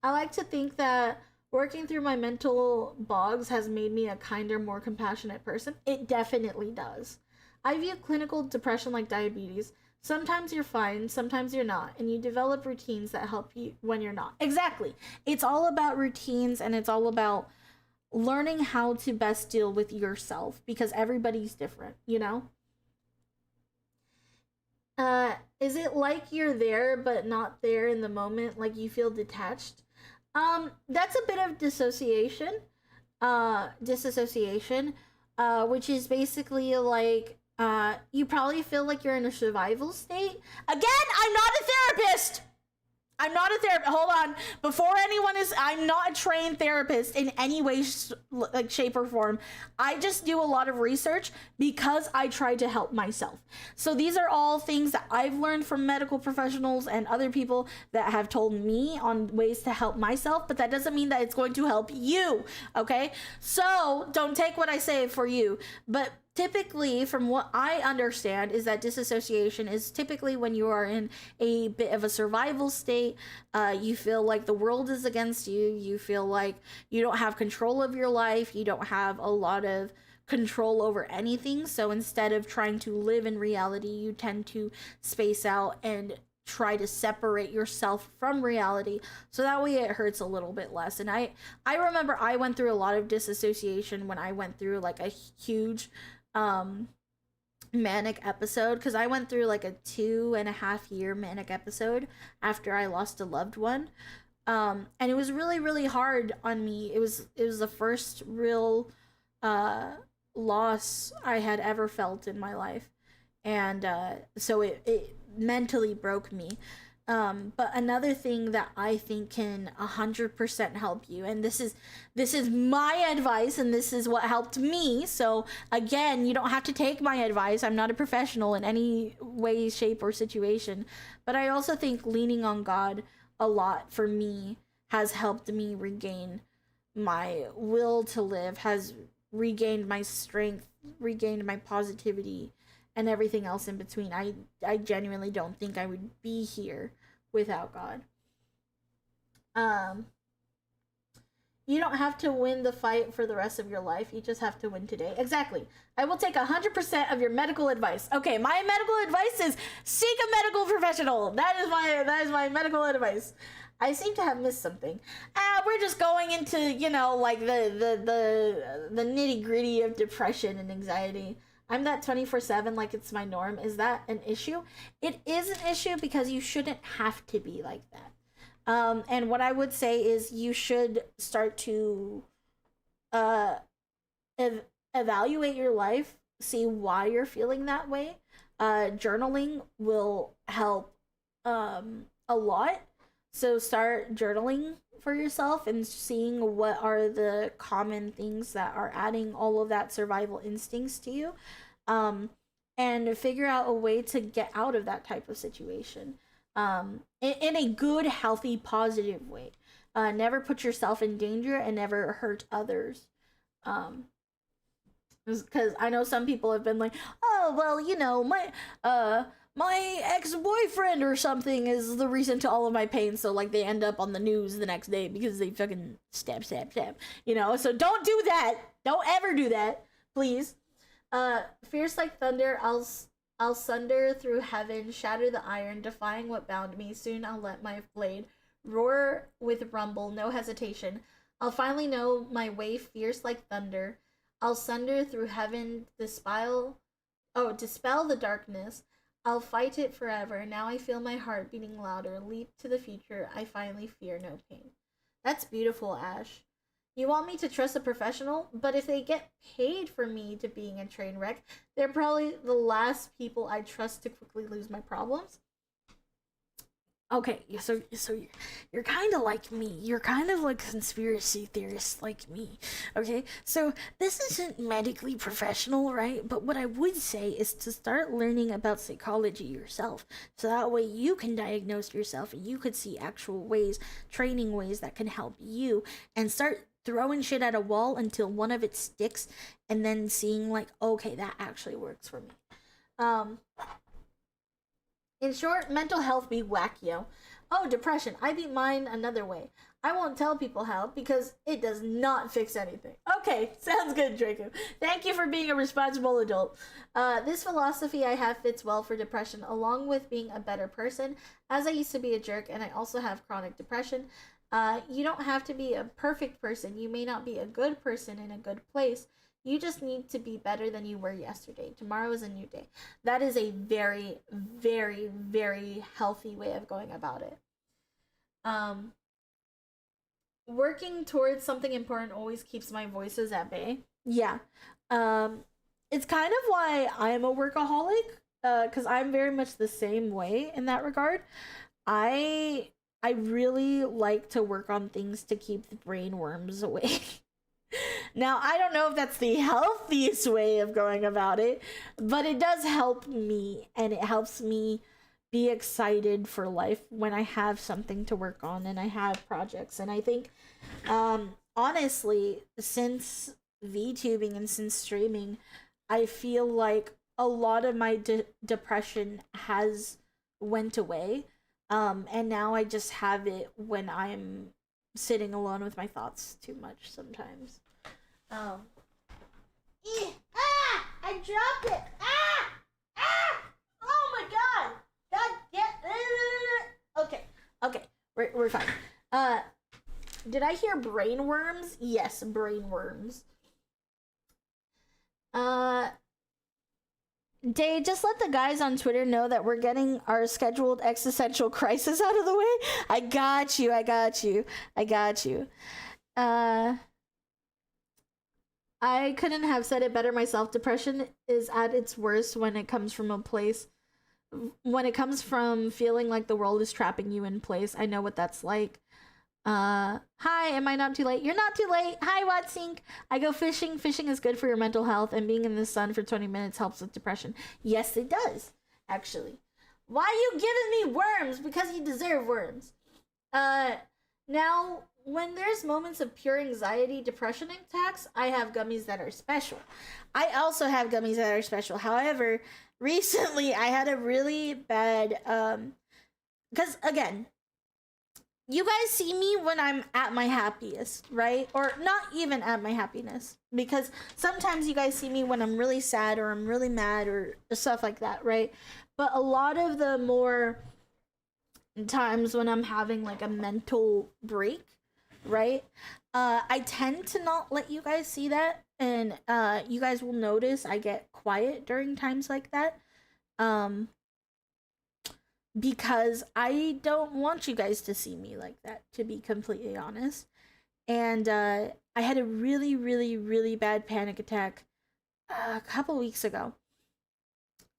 I like to think that working through my mental bogs has made me a kinder, more compassionate person. It definitely does. I view clinical depression like diabetes. Sometimes you're fine, sometimes you're not, and you develop routines that help you when you're not. Exactly. It's all about routines, and it's all about learning how to best deal with yourself, because everybody's different, you know? Is it like you're there but not there in the moment, like you feel detached? That's a bit of disassociation, which is basically like, you probably feel like you're in a survival state. Again, I'm not a therapist. I'm not a therapist. Hold on. Before anyone is, I'm not a trained therapist in any way, like shape or form. I just do a lot of research because I try to help myself. So these are all things that I've learned from medical professionals and other people that have told me on ways to help myself, but that doesn't mean that it's going to help you. Okay. So don't take what I say for you, but typically, from what I understand, is that disassociation is typically when you are in a bit of a survival state. You feel like the world is against you. You feel like you don't have control of your life. You don't have a lot of control over anything. So instead of trying to live in reality, you tend to space out and try to separate yourself from reality, so that way it hurts a little bit less. And I remember I went through a lot of disassociation when I went through like a huge manic episode, because I went through like a 2.5 year manic episode after I lost a loved one, and it was really, really hard on me. It was the first real loss I had ever felt in my life, and so it mentally broke me. But another thing that I think can 100% help you, and this is my advice, and this is what helped me. So again, you don't have to take my advice. I'm not a professional in any way, shape, or situation. But I also think leaning on God a lot for me has helped me regain my will to live, has regained my strength, regained my positivity, and everything else in between. I genuinely don't think I would be here without God. You don't have to win the fight for the rest of your life. You just have to win today. Exactly. I will take 100% of your medical advice. Okay, my medical advice is seek a medical professional. That is my medical advice. I seem to have missed something. We're just going into, like the nitty gritty of depression and anxiety. I'm that 24/7 like it's my norm. Is that an issue? It is an issue because you shouldn't have to be like that. And what I would say is you should start to evaluate your life, see why you're feeling that way. Journaling will help a lot. So start journaling for yourself and seeing what are the common things that are adding all of that survival instincts to you, and figure out a way to get out of that type of situation, in a good, healthy, positive way. Never put yourself in danger and never hurt others. Because I know some people have been like, oh, well, my ex-boyfriend or something is the reason to all of my pain, so like they end up on the news the next day because they fucking stab, so don't do that. Don't ever do that, please. Fierce like thunder, I'll sunder through heaven, shatter the iron, defying what bound me. Soon I'll let my blade roar with rumble, no hesitation. I'll finally know my way, fierce like thunder. I'll sunder through heaven, dispel the darkness. I'll fight it forever. Now I feel my heart beating louder. Leap to the future. I finally fear no pain. That's beautiful, Ash. You want me to trust a professional, but if they get paid for me to being a train wreck, they're probably the last people I trust to quickly lose my problems. Okay, so you're kind of like me. You're kind of like a conspiracy theorist like me. Okay, so this isn't medically professional, right? But what I would say is to start learning about psychology yourself, so that way you can diagnose yourself and you could see actual ways, training ways that can help you, and start throwing shit at a wall until one of it sticks, and then seeing like, okay, that actually works for me. In short, mental health be whack, yo. Oh, depression. I beat mine another way. I won't tell people how because it does not fix anything. Okay, sounds good, Draco. Thank you for being a responsible adult. This philosophy I have fits well for depression, along with being a better person, as I used to be a jerk and I also have chronic depression. You don't have to be a perfect person. You may not be a good person in a good place. You just need to be better than you were yesterday. Tomorrow is a new day. That is a very, very, very healthy way of going about it. Um, Working towards something important always keeps my voices at bay. Yeah. Um, it's kind of why I'm a workaholic, because I'm very much the same way in that regard. I I really like to work on things to keep the brain worms away. Now, I don't know if that's the healthiest way of going about it, but it does help me and it helps me be excited for life when I have something to work on and I have projects. And I think, honestly, since VTubing and since streaming, I feel like a lot of my depression has went away. And now I just have it when I'm sitting alone with my thoughts too much sometimes. Um. I dropped it. Oh my god. God, yeah. Okay. Okay. We're fine. Did I hear brain worms? Yes, brain worms. Day, just let the guys on Twitter know that we're getting our scheduled existential crisis out of the way. I got you. I got you. I got you. I couldn't have said it better myself. Depression is at its worst when it comes from when it comes from feeling like the world is trapping you in place. I know what that's like. Hi, am I not too late? You're not too late. Hi, Watsink. I go fishing. Fishing is good for your mental health, and being in the sun for 20 minutes helps with depression. Yes, it does, actually. Why are you giving me worms? Because you deserve worms. Now, when there's moments of pure anxiety, depression attacks, I have gummies that are special. I also have gummies that are special. However, recently I had a really bad, because again, you guys see me when I'm at my happiest, right? Or not even at my happiness. Because sometimes you guys see me when I'm really sad or I'm really mad or stuff like that, right? But a lot of the more times when I'm having like a mental break, right? I tend to not let you guys see that. And you guys will notice I get quiet during times like that. Because I don't want you guys to see me like that, to be completely honest. And I had a really, really, really bad panic attack a couple weeks ago.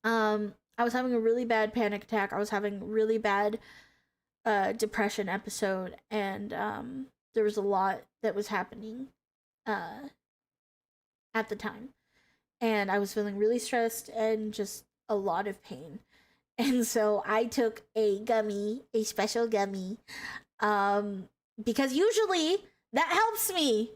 I was having a really bad panic attack. I was having really bad depression episode, and there was a lot that was happening at the time. And I was feeling really stressed and just a lot of pain. And so I took a gummy, a special gummy, because usually that helps me.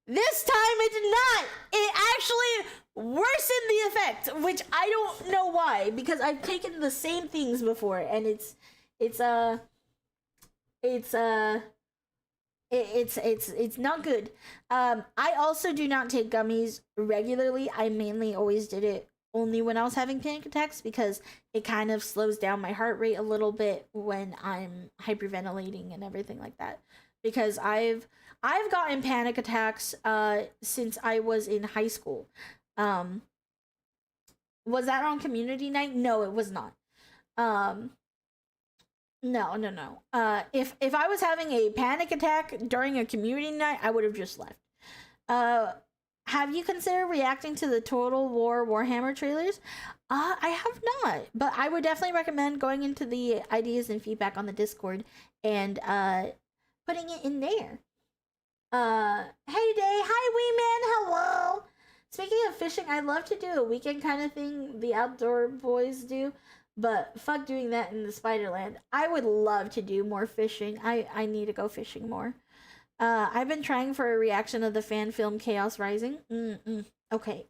This time it did not. It actually worsened the effect, which I don't know why, because I've taken the same things before, and it's not good. I also do not take gummies regularly. I mainly always did it only when I was having panic attacks because it kind of slows down my heart rate a little bit when I'm hyperventilating and everything like that. Because I've gotten panic attacks since I was in high school. Was that on community night? No, it was not. No. If I was having a panic attack during a community night, I would have just left. Have you considered reacting to the Total War Warhammer trailers? I have not, but I would definitely recommend going into the ideas and feedback on the Discord and putting it in there. Hey Day, hi Wee Man, hello. Speaking of fishing, I'd love to do a weekend kind of thing the outdoor boys do, but fuck doing that in the Spiderland. I would love to do more fishing. I need to go fishing more. I've been trying for a reaction of the fan film Chaos Rising. Okay.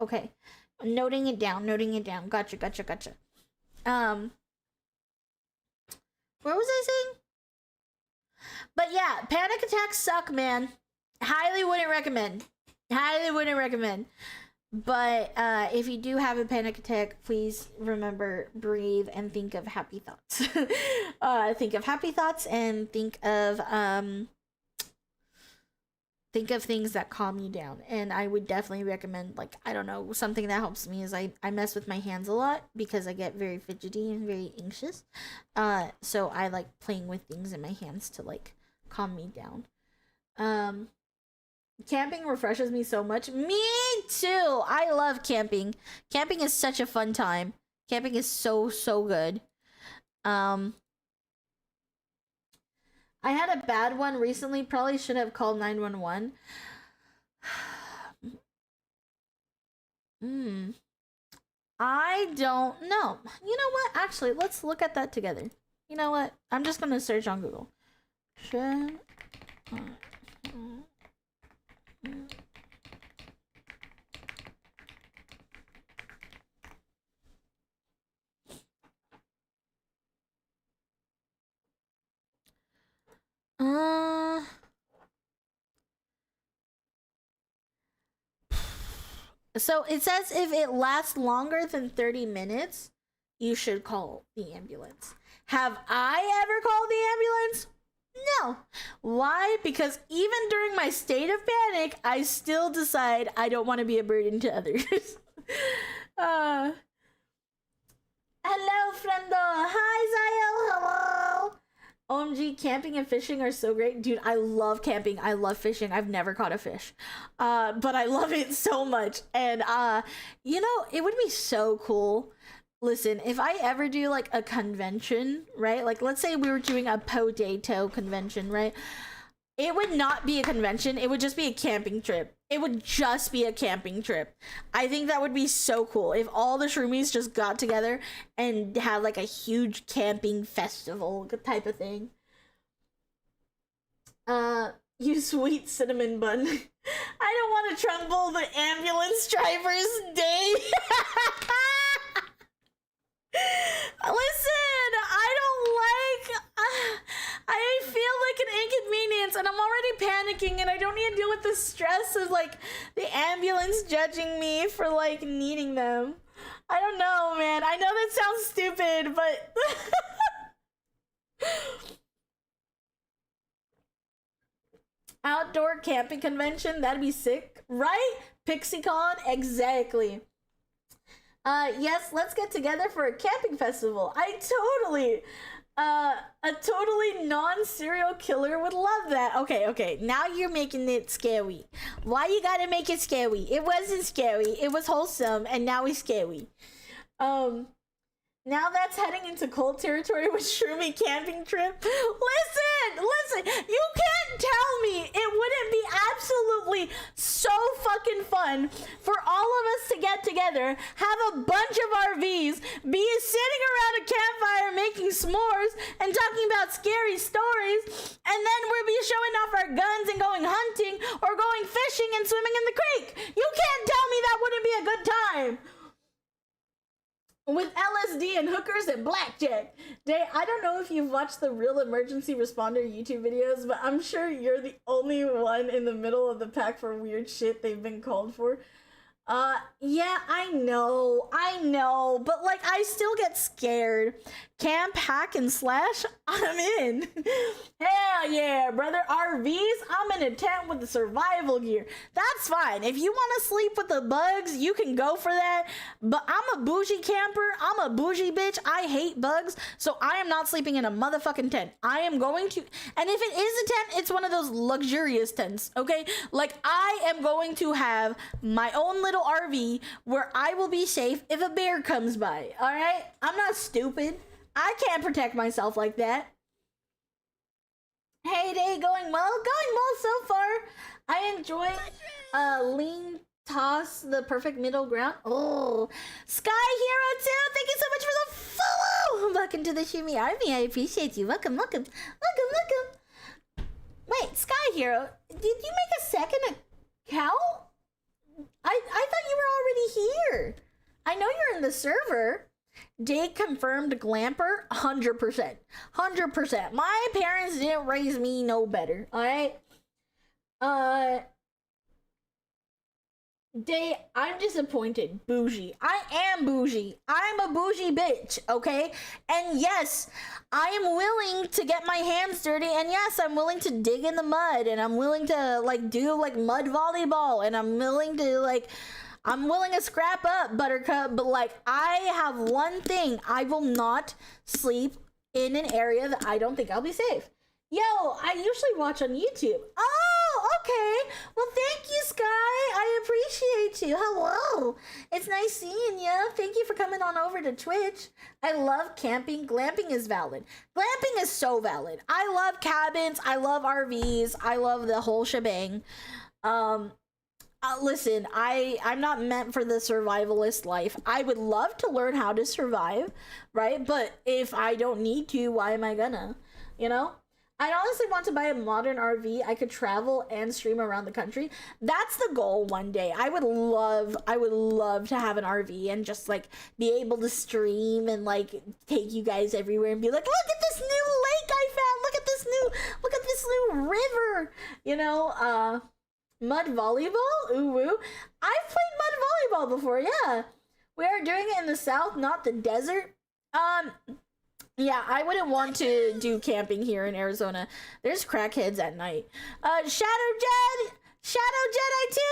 Noting it down. Gotcha. What was I saying? But yeah, panic attacks suck, man. Highly wouldn't recommend. Highly wouldn't recommend. But if you do have a panic attack, please remember, breathe and think of happy thoughts. Think of happy thoughts and think of things that calm you down. And I would definitely recommend, like, I don't know, something that helps me is I mess with my hands a lot because I get very fidgety and very anxious. So I like playing with things in my hands to like calm me down. Camping refreshes me so much. Me too. I love camping. Camping is such a fun time. Camping is so good. I had a bad one recently. Probably should have called 911. I don't know. You know what? Actually, let's look at that together. You know what? I'm just gonna search on Google. So it says if it lasts longer than 30 minutes, you should call the ambulance. Have I ever called the ambulance? No. Why? Because even during my state of panic, I still decide I don't want to be a burden to others. Hello, friendo. Hi, Zayo. Hello. OMG, camping and fishing are so great. Dude, I love camping. I love fishing. I've never caught a fish. But I love it so much. And, you know, it would be so cool. Listen, if I ever do like a convention, right? Like, let's say we were doing a potato convention, right? It would not be a convention. It would just be a camping trip. It would just be a camping trip. I think that would be so cool if all the shroomies just got together and had like a huge camping festival type of thing. You sweet cinnamon bun. I don't want to trumble the ambulance driver's day. Listen, I feel like an inconvenience and I'm already panicking and I don't need to deal with the stress of like the ambulance judging me for like needing them. I don't know, man. I know that sounds stupid, but outdoor camping convention, that'd be sick, right? PixieCon, exactly. Yes, let's get together for a camping festival. A totally non-serial killer would love that. Okay, now you're making it scary. Why you gotta make it scary? It wasn't scary, it was wholesome, and now it's scary. Now that's heading into cold territory with Shroomy camping trip. Listen, you can't tell me it wouldn't be absolutely so fucking fun for all of us to get together, have a bunch of RVs, be sitting around a campfire making s'mores and talking about scary stories, and then we'll be showing off our guns and going hunting or going fishing and swimming in the creek. You can't tell me that wouldn't be a good time. With LSD and hookers and blackjack. I don't know if you've watched the Real Emergency Responder YouTube videos, but I'm sure you're the only one in the middle of the pack for weird shit they've been called for. Yeah, I know, but like, I still get scared. Camp, hack, and slash, I'm in. Hell yeah, brother. RVs, I'm in a tent with the survival gear. That's fine. If you want to sleep with the bugs, you can go for that. But I'm a bougie camper. I'm a bougie bitch. I hate bugs, so I am not sleeping in a motherfucking tent. I am going to, and if it is a tent, it's one of those luxurious tents, okay? Like, I am going to have my own little RV where I will be safe if a bear comes by, all right? I'm not stupid. I can't protect myself like that. Hey, day going well? Going well so far. I enjoy lean toss, the perfect middle ground. Oh, Sky Hero 2, thank you so much for the follow. Welcome to the Shimmy Army. I appreciate you. Welcome. Wait, Sky Hero, did you make a second account? I thought you were already here. I know you're in the server. Day confirmed glamper, 100%. 100%. My parents didn't raise me no better, alright? Day, I'm disappointed. Bougie. I am bougie. I'm a bougie bitch, okay? And yes, I am willing to get my hands dirty, and yes, I'm willing to dig in the mud, and I'm willing to, like, do, like, mud volleyball, and I'm willing to scrap up, Buttercup, but, like, I have one thing. I will not sleep in an area that I don't think I'll be safe. Yo, I usually watch on YouTube. Oh, okay. Well, thank you, Sky. I appreciate you. Hello. It's nice seeing you. Thank you for coming on over to Twitch. I love camping. Glamping is valid. Glamping is so valid. I love cabins. I love RVs. I love the whole shebang. Listen, I'm not meant for the survivalist life. I would love to learn how to survive, right? But if I don't need to, why am I gonna? You know? I honestly want to buy a modern RV. I could travel and stream around the country. That's the goal one day. I would love to have an RV and just like be able to stream and like take you guys everywhere and be like, look at this new lake I found. Look at this new river. You know, mud volleyball? Ooh woo. I've played mud volleyball before, yeah. We are doing it in the south, not the desert. Yeah, I wouldn't want to do camping here in Arizona. There's crackheads at night. Shadow Jedi 2,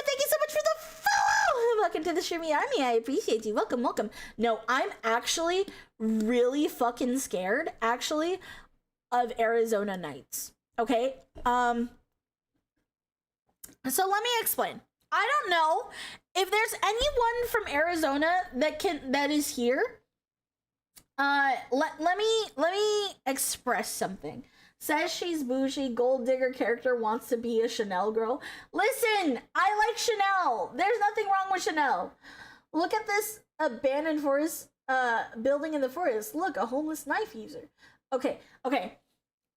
thank you so much for the follow! Welcome to the Shimmy Army, I appreciate you. Welcome, welcome. No, I'm actually really fucking scared, actually, of Arizona nights. Okay? So let me explain. I don't know if there's anyone from Arizona that is here. Let me express something. Says she's bougie, gold digger character wants to be a Chanel girl. Listen, I like Chanel. There's nothing wrong with Chanel. Look at this abandoned forest building in the forest. Look, a homeless knife user. Okay.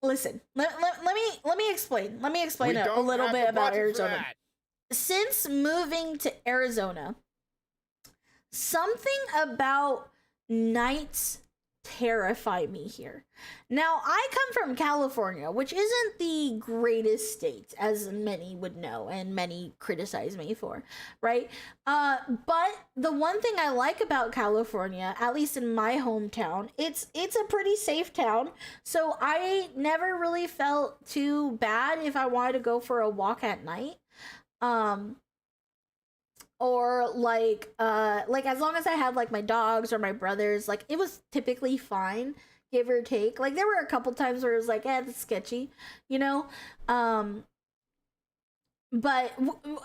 Listen, let me explain. Let me explain a little bit about Arizona. Since moving to Arizona, something about nights terrify me here. Now, I come from California, which isn't the greatest state, as many would know and many criticize me for, right? But the one thing I like about California, at least in my hometown, it's a pretty safe town, so I never really felt too bad if I wanted to go for a walk at night. Or like as long as I had like my dogs or my brothers, like it was typically fine, give or take. Like there were a couple times where it was like, it's sketchy, you know. But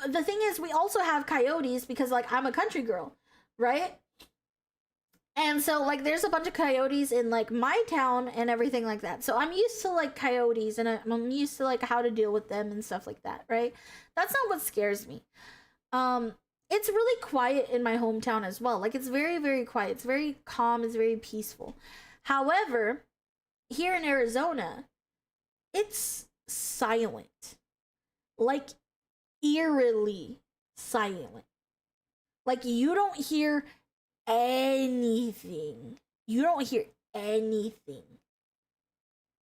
the thing is, we also have coyotes because like I'm a country girl, right? And so like there's a bunch of coyotes in like my town and everything like that. So I'm used to like coyotes and I'm used to like how to deal with them and stuff like that, right? That's not what scares me. It's really quiet in my hometown as well. Like, it's very, very quiet. It's very calm. It's very peaceful. However, here in Arizona, it's silent. Like, eerily silent. Like, you don't hear anything. You don't hear anything.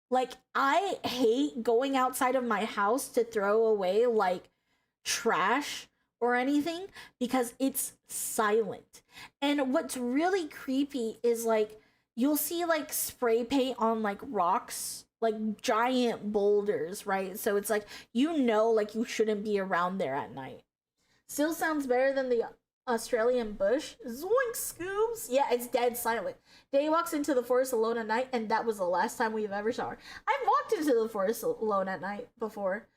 Like, I hate going outside of my house to throw away, like, trash or anything because it's silent. And what's really creepy is like you'll see like spray paint on like rocks, like giant boulders, right? So it's like like you shouldn't be around there at night. Still sounds better than the Australian bush. Zoink scoops. Yeah, it's dead silent. Day walks into the forest alone at night, and that was the last time we've ever saw her. I've walked into the forest alone at night before.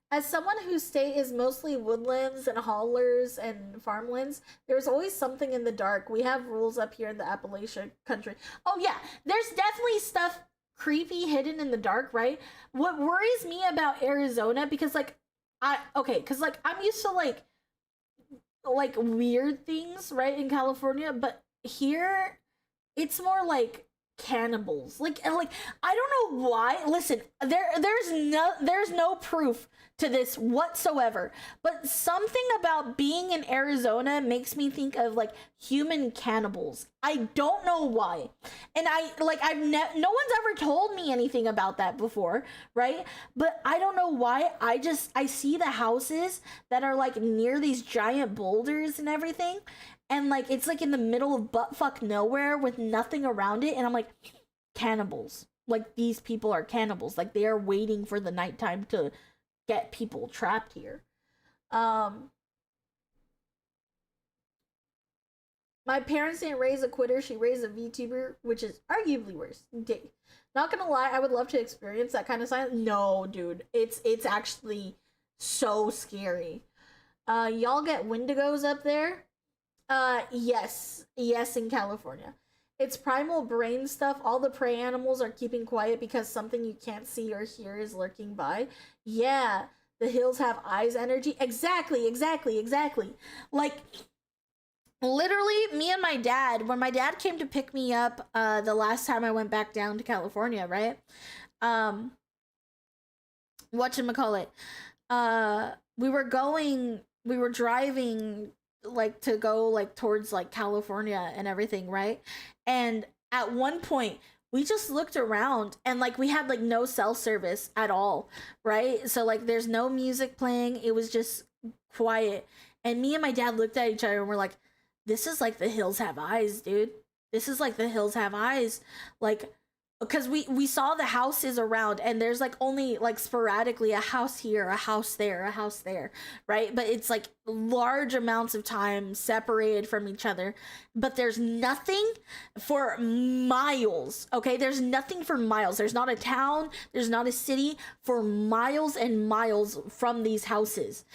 As someone whose state is mostly woodlands and haulers and farmlands, there's always something in the dark. We have rules up here in the Appalachian country. Oh yeah, there's definitely stuff creepy hidden in the dark, right? What worries me about Arizona, because I'm used to like weird things, right, in California, but here it's more like cannibals. Like I don't know why. Listen, there's no proof to this whatsoever. But something about being in Arizona makes me think of like human cannibals. I don't know why. And no one's ever told me anything about that before, right? But I don't know why. I see the houses that are like near these giant boulders and everything. And like it's like in the middle of buttfuck nowhere with nothing around it. And I'm like, cannibals. Like these people are cannibals. Like they are waiting for the nighttime to get people trapped here. My parents didn't raise a quitter, she raised a VTuber, which is arguably worse. Not gonna lie, I would love to experience that kind of science. No, dude, it's actually so scary. Y'all get wendigos up there? Yes, in California. It's primal brain stuff. All the prey animals are keeping quiet because something you can't see or hear is lurking by. Yeah, the hills have eyes energy. Exactly. Like, literally, me and my dad, when my dad came to pick me up the last time I went back down to California, right? Whatchamacallit? We were driving like to go like towards like California and everything, right? And at one point we just looked around and like we had like no cell service at all, right? So like there's no music playing, it was just quiet. And me and my dad looked at each other and we're like, this is like the hills have eyes, dude. This is like the hills have eyes. Like, because we saw the houses around and there's like only like sporadically a house here, a house there, a house there, right? But it's like large amounts of time separated from each other, but there's nothing for miles. Okay, there's nothing for miles. There's not a town, there's not a city for miles and miles from these houses.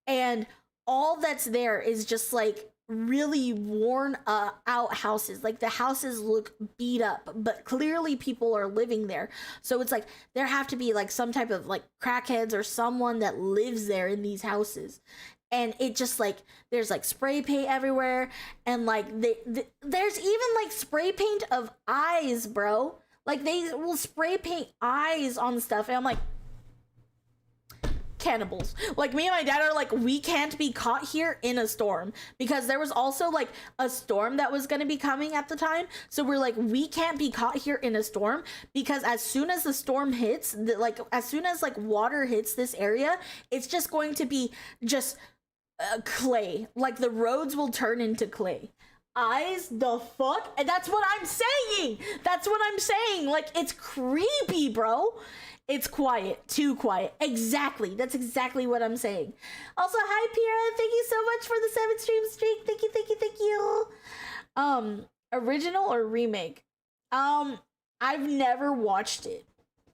And all that's there is just like really worn out houses. Like the houses look beat up, but clearly people are living there. So it's like there have to be like some type of like crackheads or someone that lives there in these houses. And it just like there's like spray paint everywhere, and like there's even like spray paint of eyes, bro. Like they will spray paint eyes on stuff, and I'm like, cannibals. Like me and my dad are like, we can't be caught here in a storm, because there was also like a storm that was going to be coming at the time. So we're like, we can't be caught here in a storm, because as soon as the storm hits, like as soon as like water hits this area, it's just going to be just clay. Like the roads will turn into clay. Eyes, the fuck? And that's what I'm saying. Like, it's creepy, bro. It's quiet, too quiet. Exactly. That's exactly what I'm saying. Also, hi Pira, thank you so much for the 7 stream streak. Thank you. Original or remake? I've never watched it.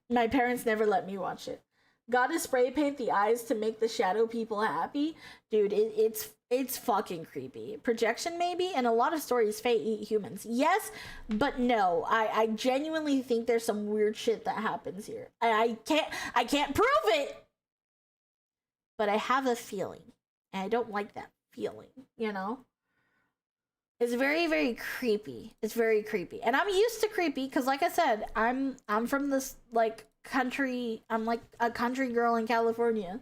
My parents never let me watch it. Gotta spray paint the eyes to make the shadow people happy. Dude, it's fucking creepy. Projection maybe, and a lot of stories Fae eat humans. Yes, but no. I genuinely think there's some weird shit that happens here. I can't prove it, but I have a feeling, and I don't like that feeling, you know? It's very, very creepy. It's very creepy. And I'm used to creepy, because like I said, I'm from this like country. I'm like a country girl in California.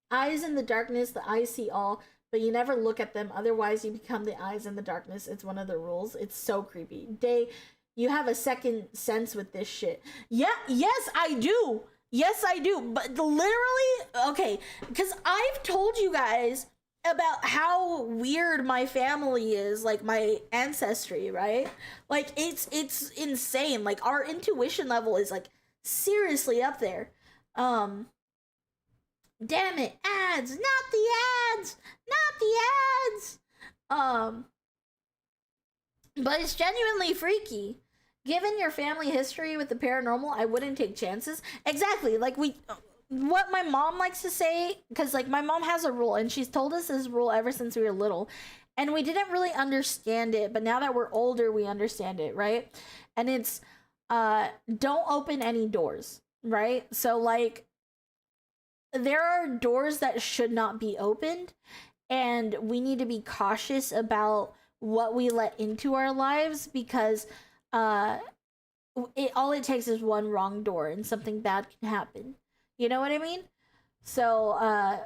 Eyes in the darkness, the eyes see all, but you never look at them, otherwise you become the eyes in the darkness. It's one of the rules. It's so creepy. Day, you have a second sense with this shit. Yeah, yes I do. But literally, okay, because I've told you guys about how weird my family is, like my ancestry, right? Like it's insane. Like our intuition level is like seriously up there. Damn it, ads, not the ads. But it's genuinely freaky. Given your family history with the paranormal, I wouldn't take chances. Exactly, like what my mom likes to say, because like my mom has a rule, and she's told us this rule ever since we were little, and we didn't really understand it, but now that we're older, we understand it, right? And it's don't open any doors, right? So like there are doors that should not be opened, and we need to be cautious about what we let into our lives, because all it takes is one wrong door and something bad can happen. You know what I mean? So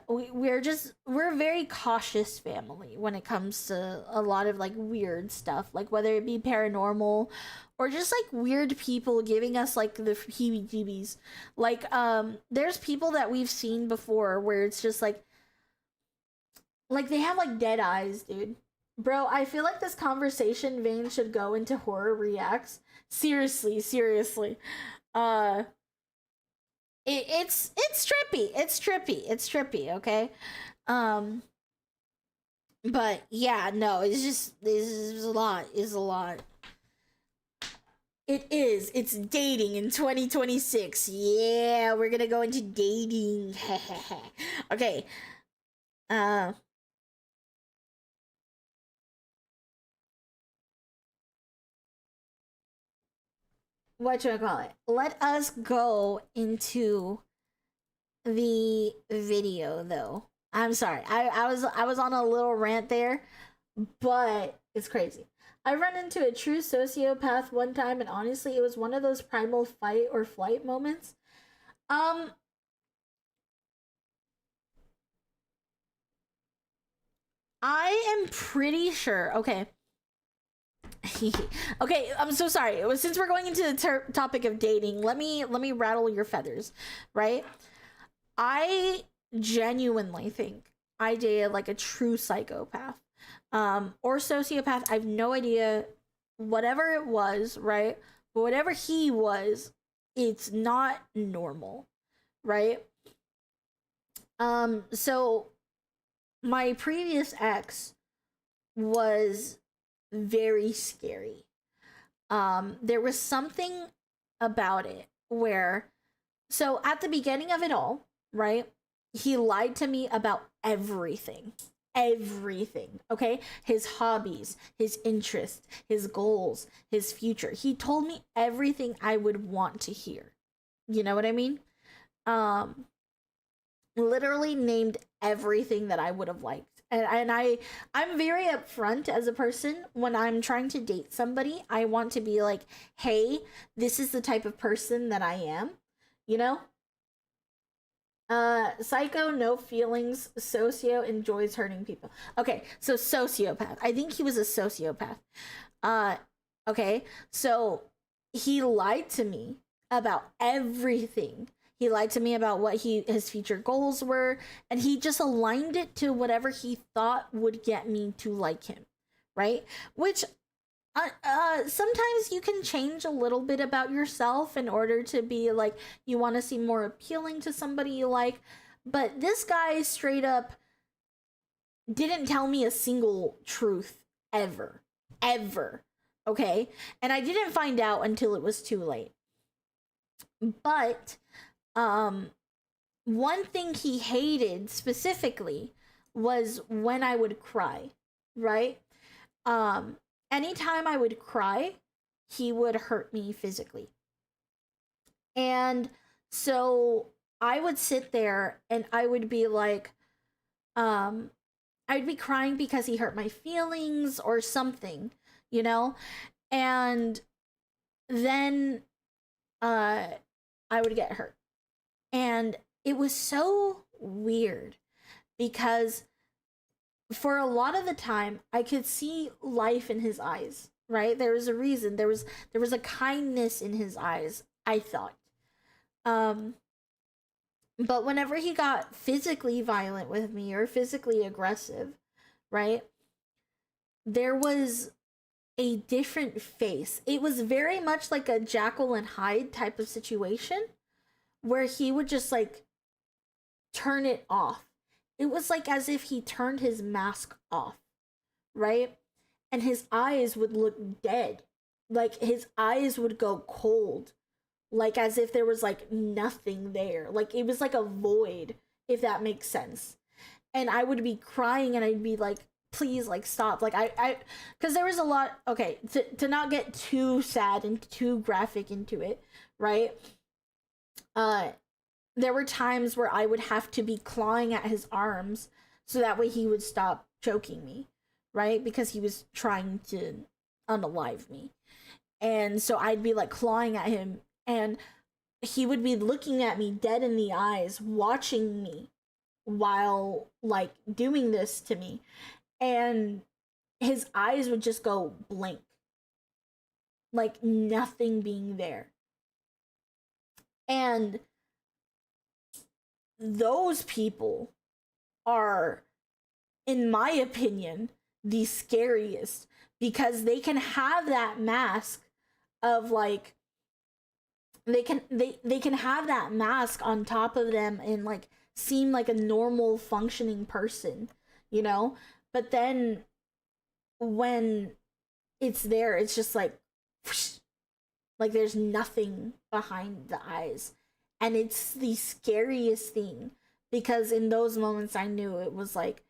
we're a very cautious family when it comes to a lot of like weird stuff, like whether it be paranormal or just like weird people giving us like the heebie-jeebies. Like there's people that we've seen before where it's just like they have like dead eyes, dude. Bro, I feel like this conversation vein should go into horror reacts. Seriously, seriously. Uh it's trippy. It's trippy, okay? Um but yeah, no, it's just this is a lot. Is a lot. It is. It's dating in 2026. Yeah, we're going to go into dating. Okay. Uh what should I call it? Let us go into the video though. I'm sorry. I was on a little rant there, but it's crazy. I ran into a true sociopath one time, and honestly, it was one of those primal fight or flight moments. Um, I am pretty sure. Okay. Okay, I'm so sorry. Since we're going into the topic of dating, let me rattle your feathers, right? I genuinely think I dated like a true psychopath, or sociopath. I have no idea. Whatever it was, right? But whatever he was, it's not normal, right? So my previous ex was very scary. There was something about it where, so at the beginning of it all, right? He lied to me about everything. Everything, okay? His hobbies, his interests, his goals, his future. He told me everything I would want to hear. You know what I mean? Um, Literally named everything that I would have liked. I'm very upfront as a person when I'm trying to date somebody. I want to be like, "Hey, this is the type of person that I am." You know? Psycho, no feelings, socio enjoys hurting people. Okay, so sociopath. I think he was a sociopath. Uh okay. So he lied to me about everything. He lied to me about what his future goals were, and he just aligned it to whatever he thought would get me to like him, right? Which sometimes you can change a little bit about yourself in order to be like you want to seem more appealing to somebody you like. But this guy straight up didn't tell me a single truth ever, ever. Okay, and I didn't find out until it was too late. But um one thing he hated specifically was when I would cry, right? Um Anytime I would cry, he would hurt me physically. And so I would sit there and I would be like, um I'd be crying because he hurt my feelings or something, you know? And then uh I would get hurt. And it was so weird because for a lot of the time I could see life in his eyes, right? There was a reason. There was a kindness in his eyes, I thought. Um but whenever he got physically violent with me or physically aggressive, right? There was a different face. It was very much like a Jekyll and Hyde type of situation where he would just like turn it off. It was like as if he turned his mask off, right? And his eyes would look dead. Like his eyes would go cold, like as if there was like nothing there. Like it was like a void, if that makes sense. And I would be crying and I'd be like, please, like, stop. Like, because there was a lot, okay, to not get too sad and too graphic into it, right? Uh, there were times where I would have to be clawing at his arms so that way he would stop choking me, right? Because he was trying to unalive me. And so I'd be like clawing at him, and he would be looking at me dead in the eyes, watching me while like doing this to me, and his eyes would just go blank, like nothing being there. And those people are, in my opinion, the scariest, because they can have that mask of like, they can have that mask on top of them and like seem like a normal functioning person, you know? But then when it's there, it's just like whoosh, like there's nothing behind the eyes. And it's the scariest thing, because in those moments I knew it was like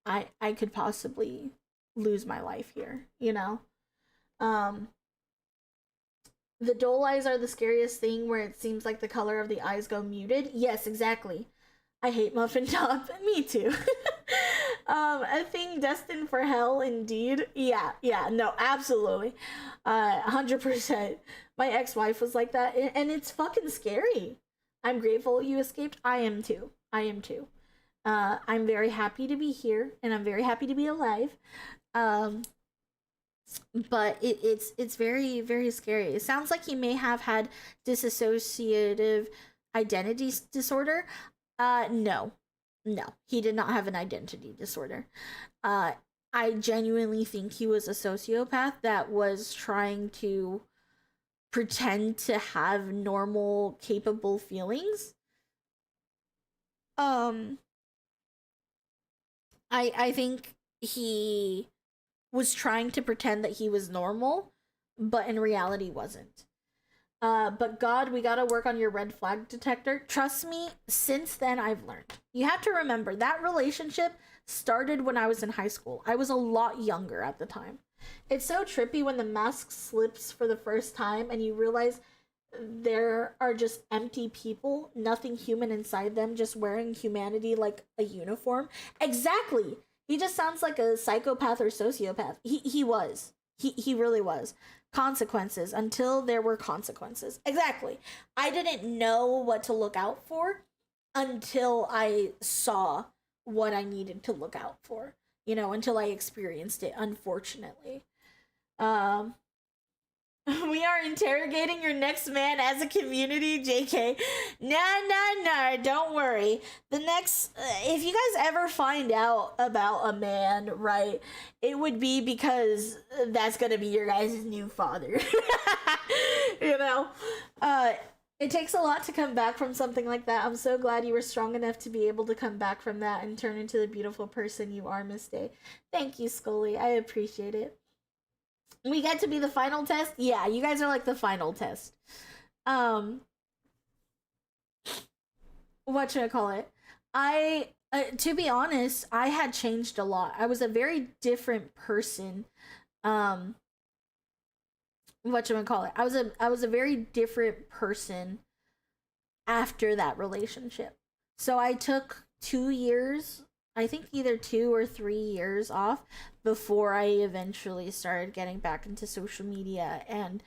I could possibly lose my life here, you know? The doll eyes are the scariest thing, where it seems like the color of the eyes go muted. Yes, exactly. I hate Muffin Top. Me too. A thing destined for hell, indeed. Yeah, no, absolutely. 100%. My ex-wife was like that, and it's fucking scary. I'm grateful you escaped. I am too. I'm very happy to be here, and I'm very happy to be alive. But it's very, very scary. It sounds like he may have had dissociative identity disorder. No, he did not have an identity disorder. I genuinely think he was a sociopath that was trying to pretend to have normal, capable feelings. I think he was trying to pretend that he was normal, but in reality wasn't. But God, we gotta work on your red flag detector. Trust me, since then I've learned. You have to remember, that relationship started when I was in high school. I was a lot younger at the time. It's so trippy when the mask slips for the first time and you realize there are just empty people, nothing human inside them, just wearing humanity like a uniform. Exactly. He just sounds like a psychopath or sociopath. He was. He really was. Consequences until there were consequences. Exactly. I didn't know what to look out for until I saw what I needed to look out for. You know, until I experienced it, unfortunately. We are interrogating your next man as a community, JK. No, don't worry. The next, if you guys ever find out about a man, right, it would be because that's gonna be your guys' new father. You know? It takes a lot to come back from something like that. I'm so glad you were strong enough to be able to come back from that and turn into the beautiful person you are, Miss Day. Thank you, Scully. I appreciate it. We get to be the final test? Yeah, you guys are like the final test. What should I call it? To be honest, I had changed a lot. I was a very different person. What should I call it? I was a very different person after that relationship. So I took 2 years, I think either 2 or 3 years off, before I eventually started getting back into social media, and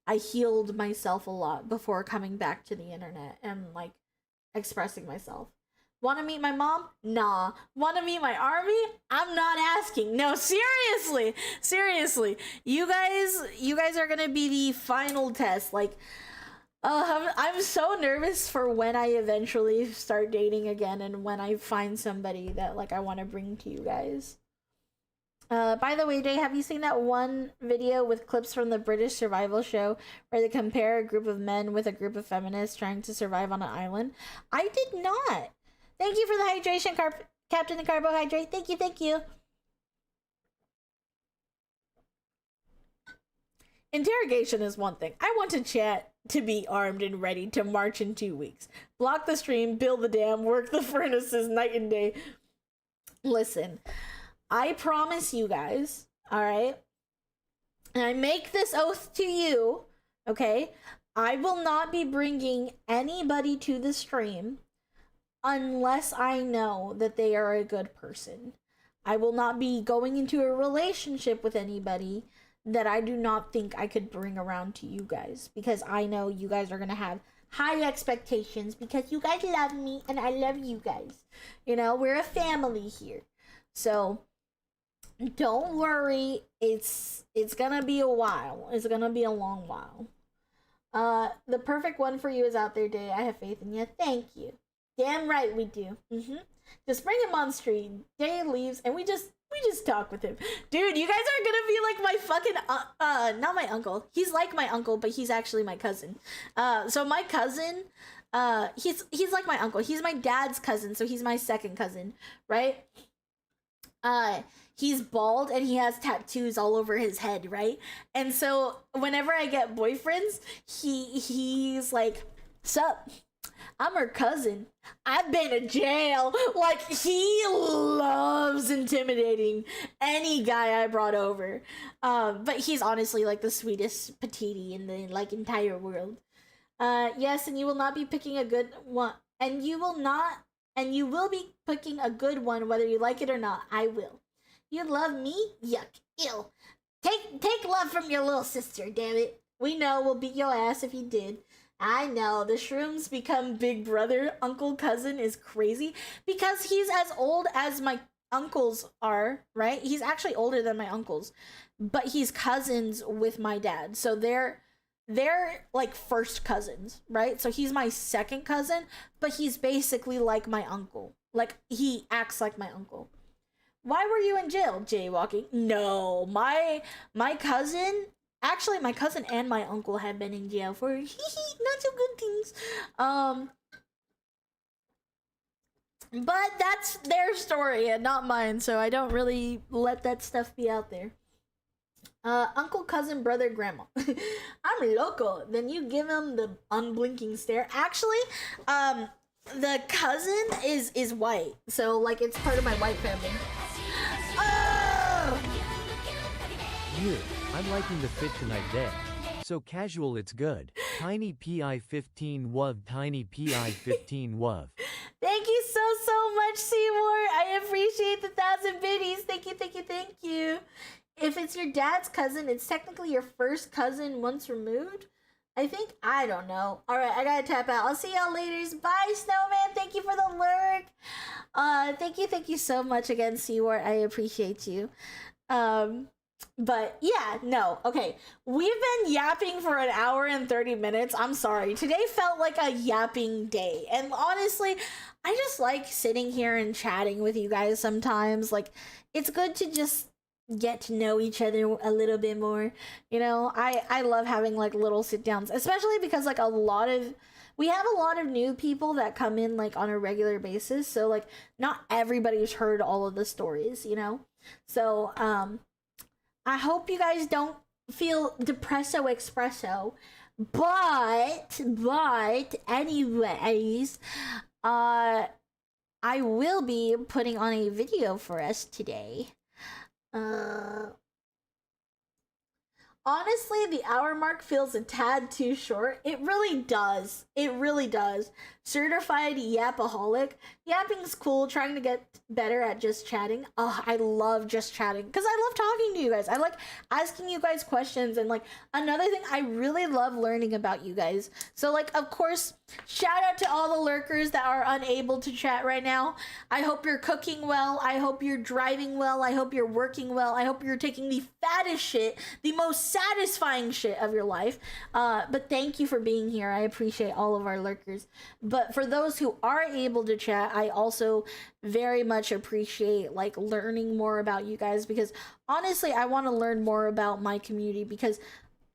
I healed myself a lot before coming back to the internet and like expressing myself. Want to meet my mom? Nah. Want to meet my army? I'm not asking. No, seriously. You guys are going to be the final test. Like, I'm so nervous for when I eventually start dating again and when I find somebody that like I want to bring to you guys. By the way, Jay, have you seen that one video with clips from the British survival show where they compare a group of men with a group of feminists trying to survive on an island? I did not. Thank you for the hydration, Captain the Carbohydrate. Thank you. Interrogation is one thing. I want to chat to be armed and ready to march in 2 weeks. Block the stream, build the dam, work the furnaces night and day. Listen, I promise you guys, alright? And I make this oath to you, okay? I will not be bringing anybody to the stream unless I know that they are a good person. I will not be going into a relationship with anybody that I do not think I could bring around to you guys, because I know you guys are going to have high expectations because you guys love me and I love you guys. You know, we're a family here. So don't worry, it's gonna be a while. It's gonna be a long while. The perfect one for you is out there, Day. I have faith in you. Thank you. Damn right we do. Just bring him on stream. Day leaves and we just talk with him. Dude, you guys are gonna be like my fucking not my uncle. He's like my uncle, but he's actually my cousin. So my cousin, he's like my uncle. He's my dad's cousin, so he's my second cousin, right? He's bald and he has tattoos all over his head, right? And so whenever I get boyfriends, he's like, "Sup? I'm her cousin. I've been to jail." Like, he loves intimidating any guy I brought over. But he's honestly like the sweetest patootie in the like entire world. Yes, and you will not be picking a good one. And you will be picking a good one whether you like it or not. I will. You love me? Yuck. Ew. Take love from your little sister, damn it. We know we'll beat your ass if you did. I know, the shrooms become big brother, uncle, cousin is crazy because he's as old as my uncles are, right? He's actually older than my uncles, but he's cousins with my dad. So they're like first cousins, right? So he's my second cousin, but he's basically like my uncle. Like, he acts like my uncle. Why were you in jail? Jaywalking? No, my cousin... Actually, my cousin and my uncle have been in jail for not so good things. But that's their story and not mine, so I don't really let that stuff be out there. Uncle, cousin, brother, grandma. I'm loco. Then you give him the unblinking stare. Actually, the cousin is white, so like it's part of my white family. Oh! Here, I'm liking the fit tonight there. So casual it's good. Tiny PI 15 WUV, Tiny PI 15 WUV. Thank you so much, Seymour. I appreciate the 1,000 biddies. Thank you. If it's your dad's cousin, it's technically your first cousin once removed. I don't know. Alright, I gotta tap out. I'll see y'all later. Bye, Snowman. Thank you for the lurk. Thank you so much again, Seymour. I appreciate you. But yeah, no, okay. We've been yapping for an hour and 30 minutes. I'm sorry. Today felt like a yapping day. And honestly, I just like sitting here and chatting with you guys sometimes. Like, it's good to just get to know each other a little bit more. You know, I love having like little sit downs, especially because like we have a lot of new people that come in like on a regular basis. So like not everybody's heard all of the stories, you know? So, I hope you guys don't feel depresso espresso, but anyways, I will be putting on a video for us today. Honestly, the hour mark feels a tad too short. It really does. Certified yapaholic. Yapping's cool, trying to get better at just chatting. Oh, I love just chatting because I love talking to you guys. I like asking you guys questions, and like another thing, I really love learning about you guys. So like, of course, shout out to all the lurkers that are unable to chat right now. I hope you're cooking well. I hope you're driving well. I hope you're working well. I hope you're taking the fattest shit, the most satisfying shit of your life. But thank you for being here. I appreciate all of our lurkers. But for those who are able to chat, I also very much appreciate like learning more about you guys, because honestly, I want to learn more about my community, because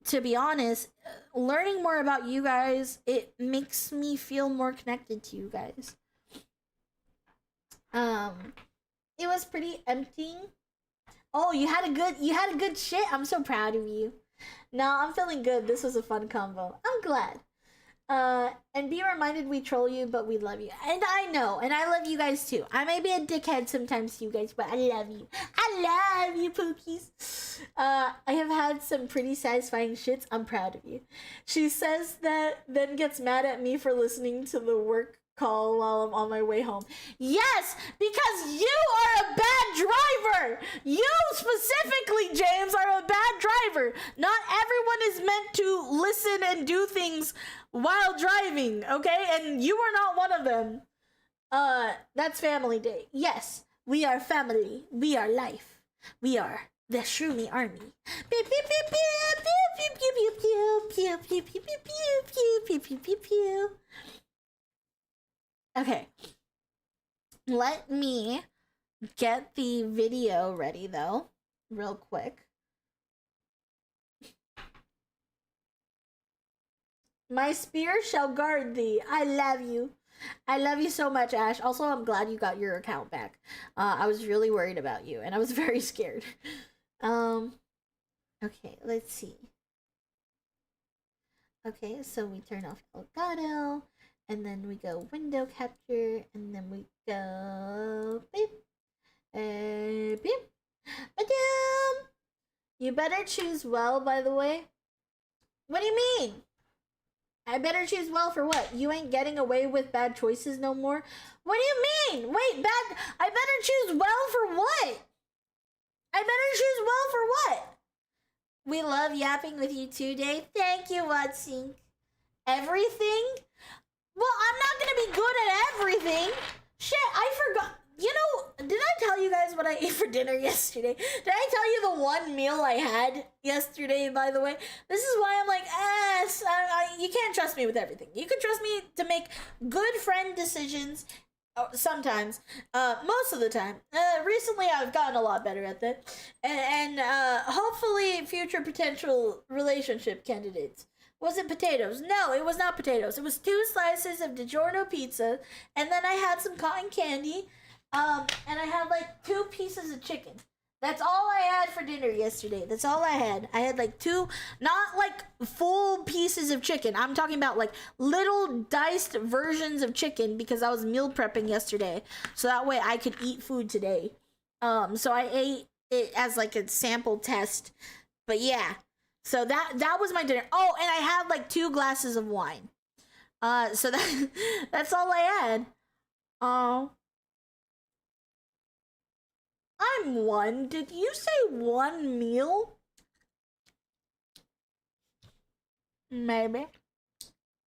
to be honest, learning more about you guys, it makes me feel more connected to you guys. It was pretty emptying. Oh, you had a good shit. I'm so proud of you. No, I'm feeling good. This was a fun combo. I'm glad. And be reminded we troll you, but we love you. And I know, and I love you guys too. I may be a dickhead sometimes to you guys, but I love you. I love you, pookies. I have had some pretty satisfying shits. I'm proud of you. She says that, then gets mad at me for listening to the work call while I'm on my way home. Yes, because you are a bad driver. You specifically, James, are a bad driver. Not everyone is meant to listen and do things while driving, okay? And you are not one of them. That's Family Day. Yes, we are family. We are life. We are the Shroomy Army. Pew pew pew pew pew pew pew pew pew pew pew pew pew pew pew pew. Okay. Let me get the video ready though, real quick. My spear shall guard thee. I love you. I love you so much, Ash. Also, I'm glad you got your account back. I was really worried about you, and I was very scared. Okay, let's see. Okay, so we turn off Elgato, and then we go window capture, and then we go beep, beep, ba-doom. You better choose well, by the way. What do you mean? I better choose well for what? You ain't getting away with bad choices no more? What do you mean? Wait, bad... I better choose well for what? I better choose well for what? We love yapping with you too, Dave. Thank you, Watsink. Everything? Well, I'm not gonna be good at everything. Shit, I forgot. You know, did I tell you guys what I ate for dinner yesterday? Did I tell you the one meal I had yesterday, by the way? This is why I'm like, you can't trust me with everything. You can trust me to make good friend decisions sometimes, most of the time. Recently, I've gotten a lot better at that. And hopefully future potential relationship candidates. Was it potatoes? No, it was not potatoes. It was 2 slices of DiGiorno pizza, and then I had some cotton candy. And I had like 2 pieces of chicken. That's all I had for dinner yesterday. That's all I had. I had like 2, not like full pieces of chicken. I'm talking about like little diced versions of chicken because I was meal prepping yesterday. So that way I could eat food today. So I ate it as like a sample test. But yeah. So that was my dinner. Oh, and I had like 2 glasses of wine. So that's all I had. I'm 1. Did you say 1 meal? Maybe.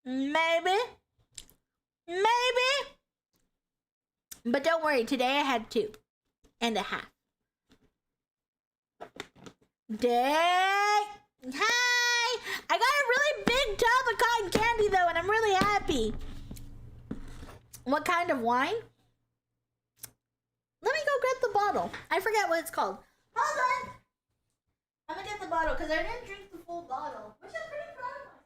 Maybe. Maybe. But don't worry, today I had 2.5. Dang. Hi! I got a really big tub of cotton candy though, and I'm really happy. What kind of wine? Let me go get the bottle. I forget what it's called. Hold on. I'm gonna get the bottle because I didn't drink the full bottle, which I'm pretty proud of myself.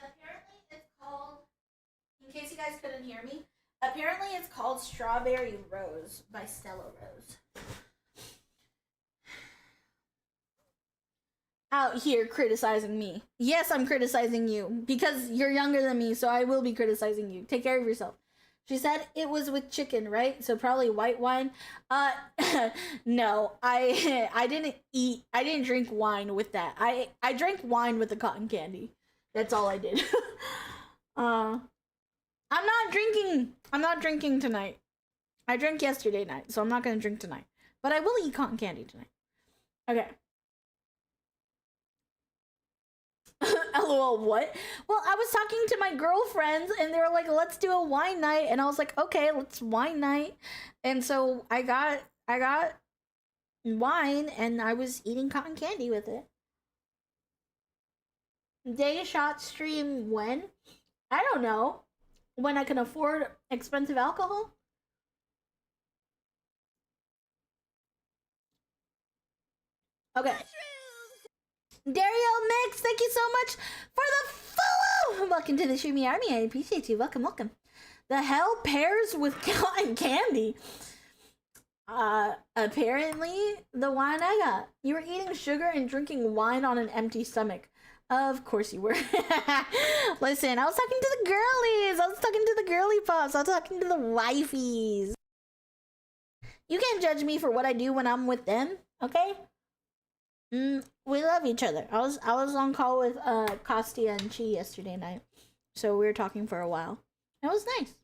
Apparently it's called, in case you guys couldn't hear me, apparently it's called Strawberry Rose by Stella Rose. Out here criticizing me. Yes, I'm criticizing you because you're younger than me, so I will be criticizing you. Take care of yourself. She said it was with chicken, right? So probably white wine. No, I didn't drink wine with that. I drank wine with the cotton candy. That's all I did. I'm not drinking tonight. I drank yesterday night, so I'm not gonna drink tonight. But I will eat cotton candy tonight. Okay. LOL, what? Well, I was talking to my girlfriends and they were like, let's do a wine night. And I was like, okay, let's wine night. And so I got wine and I was eating cotton candy with it. Day shot stream when? I don't know. When I can afford expensive alcohol? Okay. Dario Mix, thank you so much for the follow! Welcome to the Shroomy Army. I appreciate you. Welcome, welcome. The hell pairs with cotton candy? Apparently, the wine I got. You were eating sugar and drinking wine on an empty stomach. Of course you were. Listen, I was talking to the girlies. I was talking to the girly pops. I was talking to the wifeys. You can't judge me for what I do when I'm with them, okay? We love each other. I was on call with Kostya and Chi yesterday night, so we were talking for a while. It was nice.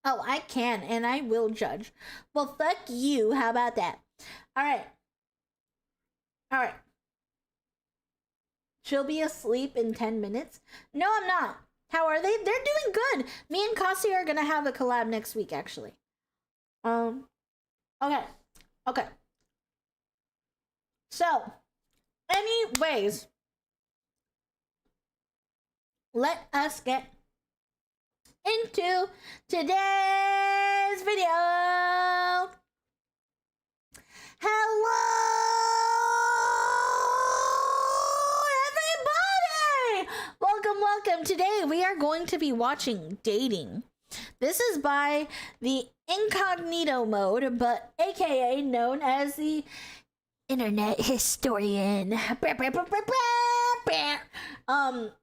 Oh, I can and I will judge. Well, fuck you. How about that? All right. She'll be asleep in 10 minutes. No, I'm not. How are they? They're doing good. Me and Kostya are gonna have a collab next week, actually. Okay. So, anyways, let us get into today's video. Hello, everybody! Welcome. Today we are going to be watching Dating. This is by the incognito mode, but aka known as the internet historian.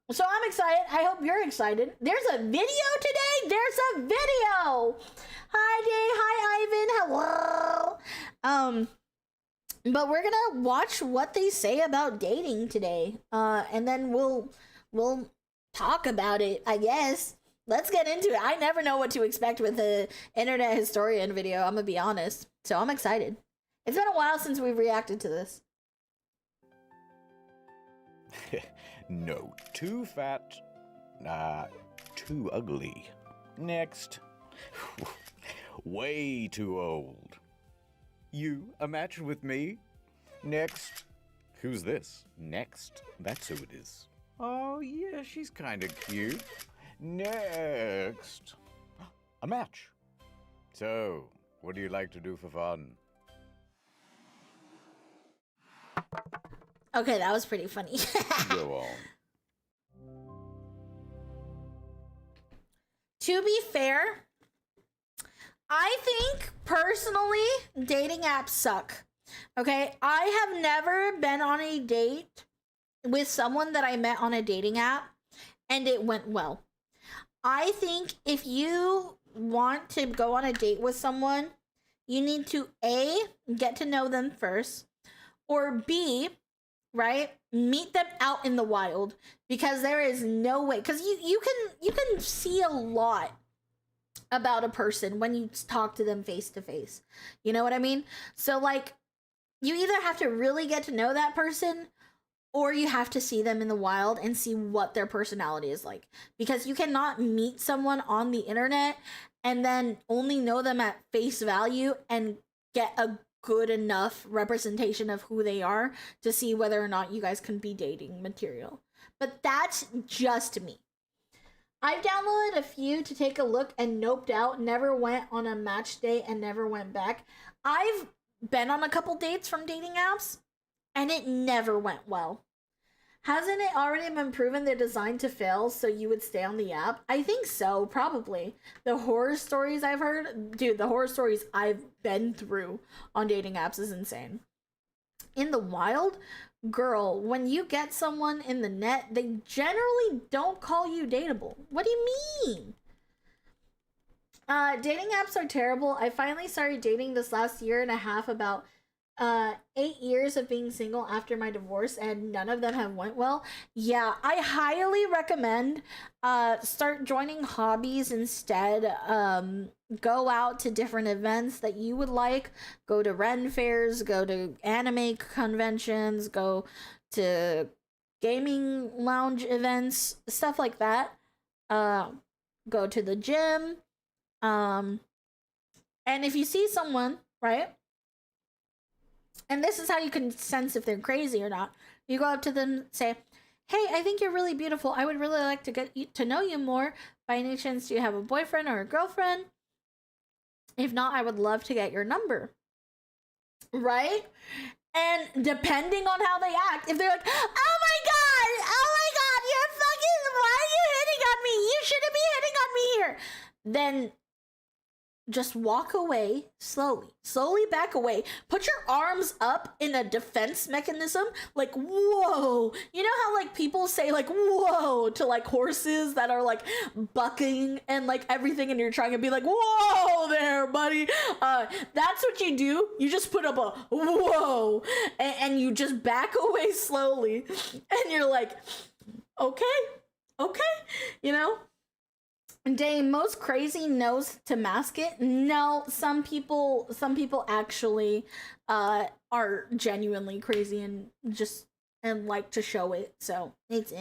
So I'm excited. I hope you're excited. There's a video today. Hi, Day. Hi, Ivan. Hello. But we're gonna watch what they say about dating today. And then we'll talk about it, I guess. Let's get into it. I never know what to expect with the internet historian video, I'm gonna be honest. So I'm excited. It's been a while since we've reacted to this. No, too fat. Too ugly. Next. Way too old. You a match with me? Next. Who's this? Next. That's who it is. Oh, yeah, she's kind of cute. Next. A match. So, what do you like to do for fun? Okay, that was pretty funny. Go on. To be fair, I think personally dating apps suck. Okay, I have never been on a date with someone that I met on a dating app and it went well. I think if you want to go on a date with someone, you need to A, get to know them first, or B, right, meet them out in the wild, because there is no way, because you can see a lot about a person when you talk to them face to face. You know what I mean? So like, you either have to really get to know that person, or you have to see them in the wild and see what their personality is like, because you cannot meet someone on the internet and then only know them at face value and get a good enough representation of who they are to see whether or not you guys can be dating material. But that's just me. I've downloaded a few to take a look and noped out, never went on a match date and never went back. I've been on a couple dates from dating apps and it never went well. Hasn't it already been proven they're designed to fail so you would stay on the app? I think so, probably. The horror stories I've heard, dude, the horror stories I've been through on dating apps is insane. In the wild, girl, when you get someone in the net, they generally don't call you dateable. What do you mean? Dating apps are terrible. I finally started dating this last year and a half, about 8 years of being single after my divorce, and none of them have went well. Yeah, I highly recommend start joining hobbies instead. Go out to different events that you would like. Go to Ren fairs, go to anime conventions, go to gaming lounge events, stuff like that. Go to the gym. And if you see someone, right? And this is how you can sense if they're crazy or not. You go up to them, say, "Hey, I think you're really beautiful. I would really like to get to know you more. By any chance, do you have a boyfriend or a girlfriend? If not, I would love to get your number." Right? And depending on how they act, if they're like, "Oh my god, you're fucking, why are you hitting on me? You shouldn't be hitting on me here." Then just walk away slowly back away, put your arms up in a defense mechanism, like whoa. You know how like people say like whoa to like horses that are like bucking and like everything, and you're trying to be like whoa there buddy. That's what you do. You just put up a whoa, and you just back away slowly, and you're like okay, you know. Dang, most crazy knows to mask it. No, some people actually are genuinely crazy and like to show it. So it's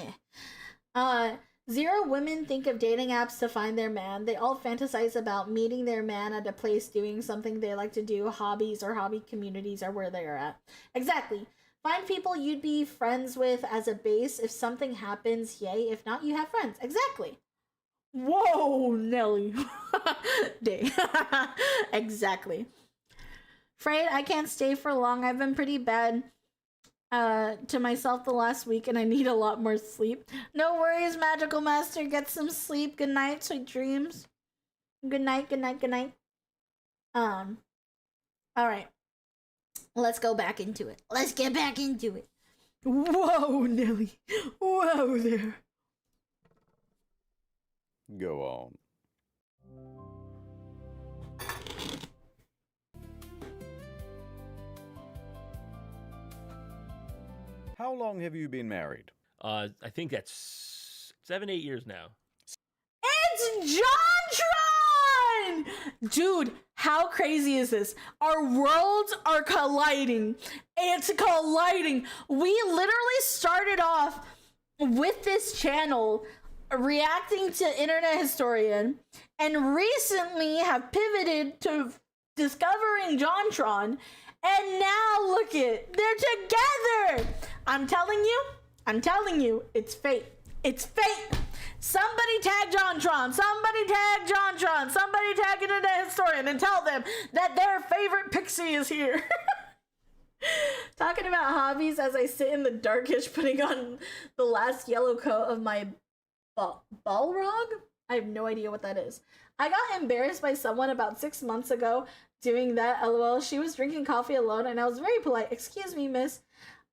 0 women think of dating apps to find their man. They all fantasize about meeting their man at a place doing something they like to do. Hobbies or hobby communities are where they are at. Exactly. Find people you'd be friends with as a base. If something happens, yay. If not, you have friends. Exactly. Whoa, Nelly. Dang. Exactly. Afraid I can't stay for long. I've been pretty bad to myself the last week, and I need a lot more sleep. No worries, Magical Master. Get some sleep. Good night, sweet dreams. Good night, good night, good night. All right. Let's go back into it. Let's get back into it. Whoa, Nelly. Whoa there. Go on. How long have you been married? I think that's 7-8 years now. It's JonTron! Dude, how crazy is this? Our worlds are colliding. It's colliding. We literally started off with this channel reacting to Internet Historian, and recently have pivoted to discovering JonTron, and now look it, they're together. I'm telling you, it's fate. It's fate. Somebody tag JonTron. Somebody tag Internet Historian and tell them that their favorite pixie is here. Talking about hobbies as I sit in the darkish putting on the last yellow coat of my Balrog? I have no idea what that is. I got embarrassed by someone about 6 months ago doing that. LOL. She was drinking coffee alone, and I was very polite. Excuse me, miss.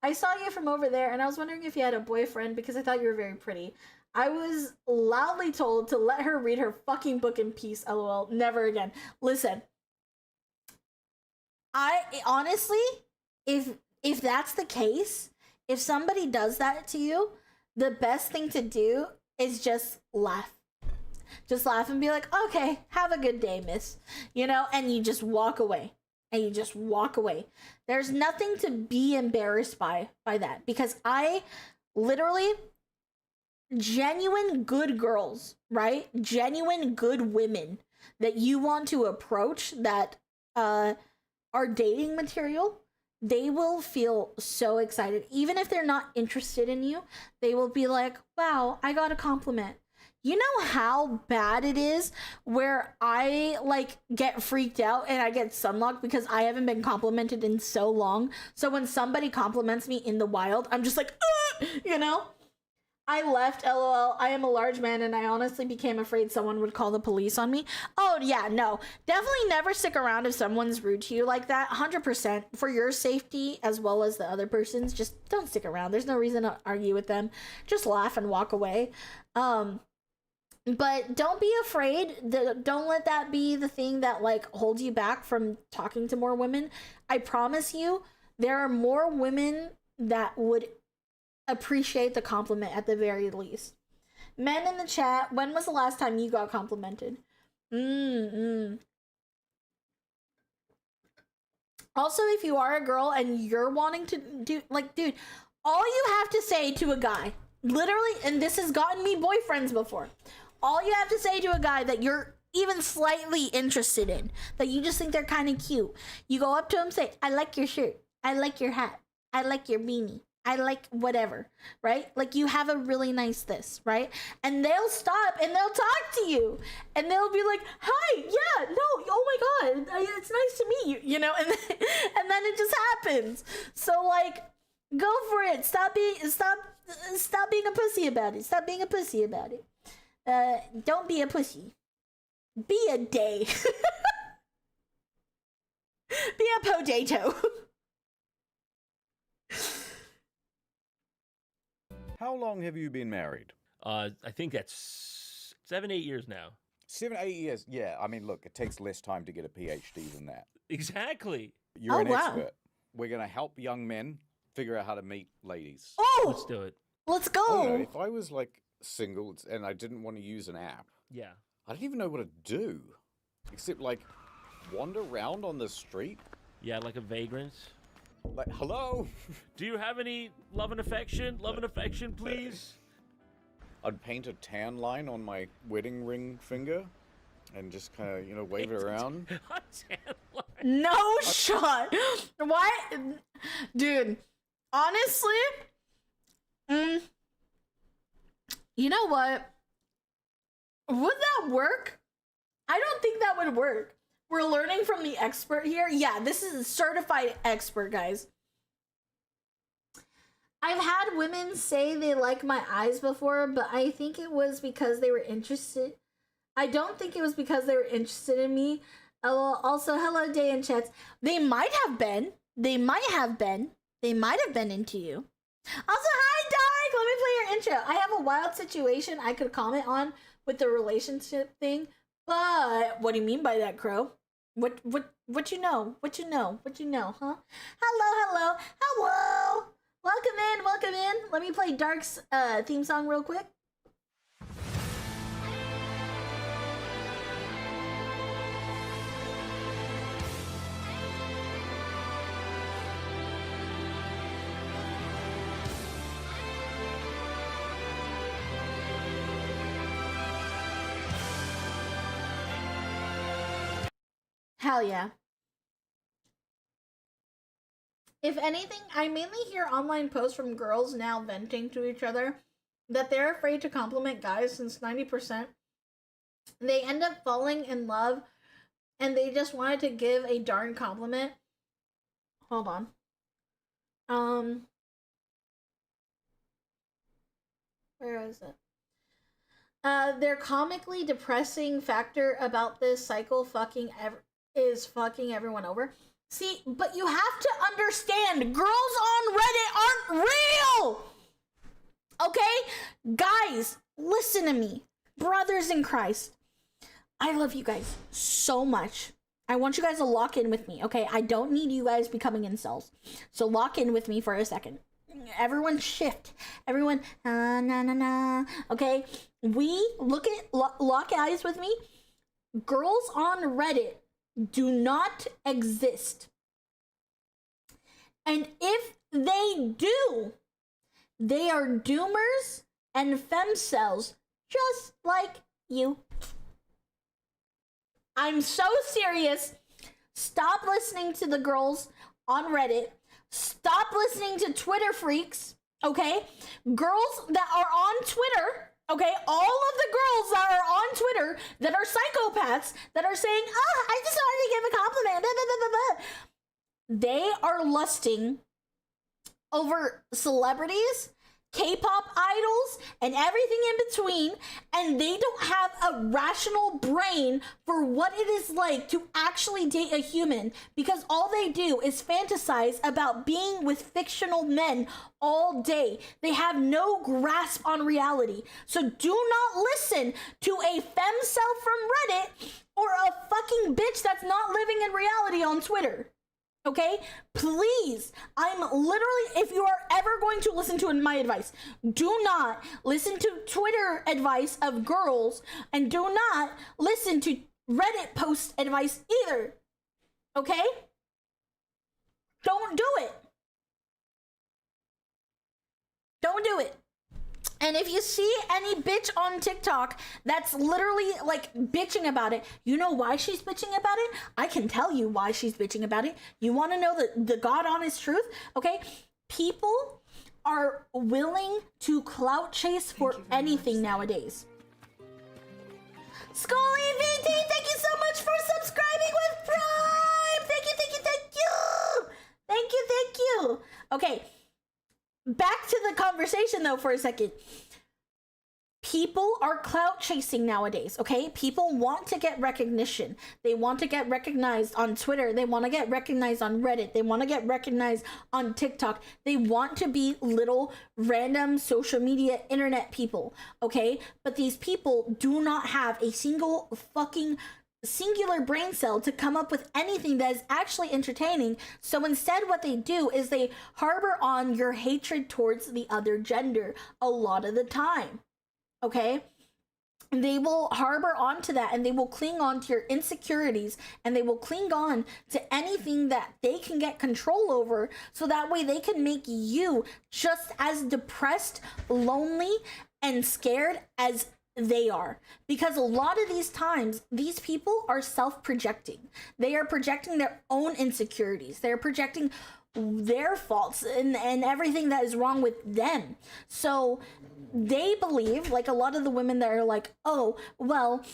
I saw you from over there, and I was wondering if you had a boyfriend because I thought you were very pretty. I was loudly told to let her read her fucking book in peace. LOL. Never again. Listen. I honestly, if that's the case, if somebody does that to you, the best thing to do is just laugh. Just laugh and be like, okay, have a good day, miss. You know, and you just walk away. There's nothing to be embarrassed by that. Because I literally, genuine good girls, right? Genuine good women that you want to approach that are dating material, they will feel so excited. Even if they're not interested in you, they will be like, wow, I got a compliment. You know how bad it is where I like get freaked out and I get sunlocked because I haven't been complimented in so long. So when somebody compliments me in the wild, I'm just like, you know? I left, LOL. I am a large man and I honestly became afraid someone would call the police on me. Oh yeah, no. Definitely never stick around if someone's rude to you like that. 100%. For your safety as well as the other person's, just don't stick around. There's no reason to argue with them. Just laugh and walk away. But don't be afraid. Don't let that be the thing that like holds you back from talking to more women. I promise you, there are more women that would appreciate the compliment at the very least. Men in the chat, when was the last time you got complimented? Also, if you are a girl and you're wanting to do, like, dude, all you have to say to a guy, literally, and this has gotten me boyfriends before, all you have to say to a guy that you're even slightly interested in, that you just think they're kind of cute, you go up to him, say, I like your shirt, I like your hat, I like your beanie, I like whatever, right? Like, you have a really nice this, right? And they'll stop and they'll talk to you and they'll be like, hi, yeah, no, oh my God, it's nice to meet you, you know? And then it just happens. So like, go for it. Stop being a pussy about it. Stop being a pussy about it. Don't be a pussy. Be a day. Be a potato. How long have you been married? I think that's 7, 8 years now. 7, 8 years. Yeah, I mean, look, it takes less time to get a PhD than that. Exactly. You're Oh, an wow. expert. We're going to help young men figure out how to meet ladies. Let's Oh, do it. let's I don't know, go. if I was like single and I didn't want to use an app, Yeah. I don't even know what to do. Except like wander around on the street. Yeah, like a vagrant. Like, hello? Do you have any love and affection? Love and affection, please. I'd paint a tan line on my wedding ring finger and just kind of, wave it around. A tan line. No shot. Why? Dude, honestly, you know what? Would that work? I don't think that would work. We're learning from the expert here. Yeah, this is a certified expert, guys. I've had women say they like my eyes before, but I think it was because they were interested. I don't think it was because they were interested in me. Also, hello, Day and Chats. They might have been. They might have been. They might have been into you. Also, hi, Dark. Let me play your intro. I have a wild situation I could comment on with the relationship thing, but what do you mean by that, Crow? What you know? What you know? What you know, huh? Hello. Welcome in. Let me play Dark's theme song real quick. Hell yeah. If anything, I mainly hear online posts from girls now venting to each other that they're afraid to compliment guys since 90% they end up falling in love and they just wanted to give a darn compliment. Hold on. Where is it? Their comically depressing factor about this cycle is fucking everyone over. See, but you have to understand, girls on Reddit aren't real! Okay? Guys, listen to me. Brothers in Christ. I love you guys so much. I want you guys to lock in with me, okay? I don't need you guys becoming incels. So lock in with me for a second. Everyone shift. Everyone, na. Okay? We lock eyes with me. Girls on Reddit do not exist. And if they do, they are doomers and femcels just like you. I'm so serious. Stop listening to the girls on Reddit. Stop listening to Twitter freaks, okay? Girls that are on Twitter, okay? All of the girls that are on Twitter that are psychopaths that are saying, oh, I just wanted to give a compliment, blah, blah, blah, blah. They are lusting over celebrities, K-pop idols, and everything in between, and they don't have a rational brain for what it is like to actually date a human, because all they do is fantasize about being with fictional men all day. They have no grasp on reality. So do not listen to a femcel from Reddit or a fucking bitch that's not living in reality on Twitter. Okay, please, I'm literally, if you are ever going to listen to my advice, do not listen to Twitter advice of girls, and do not listen to Reddit post advice either. Okay? Don't do it. Don't do it. And if you see any bitch on TikTok that's literally like bitching about it, you know why she's bitching about it? I can tell you why she's bitching about it. You want to know the God honest truth? Okay? People are willing to clout chase for anything nowadays. Scully VT, thank you so much for subscribing with Prime. Thank you. Okay. Back to the conversation though for a second. People are clout chasing nowadays, okay? People want to get recognition. They want to get recognized on Twitter. They want to get recognized on Reddit. They want to get recognized on TikTok. They want to be little random social media internet people, okay? But these people do not have a single fucking singular brain cell to come up with anything that is actually entertaining. So instead what they do is they harbor on your hatred towards the other gender a lot of the time. Okay? They will harbor onto that, and they will cling on to your insecurities, and they will cling on to anything that they can get control over, so that way they can make you just as depressed, lonely, and scared as they are. Because a lot of these times, these people are self-projecting. They are projecting their own insecurities. They're projecting their faults and everything that is wrong with them. So they believe, like a lot of the women that are like, oh, well,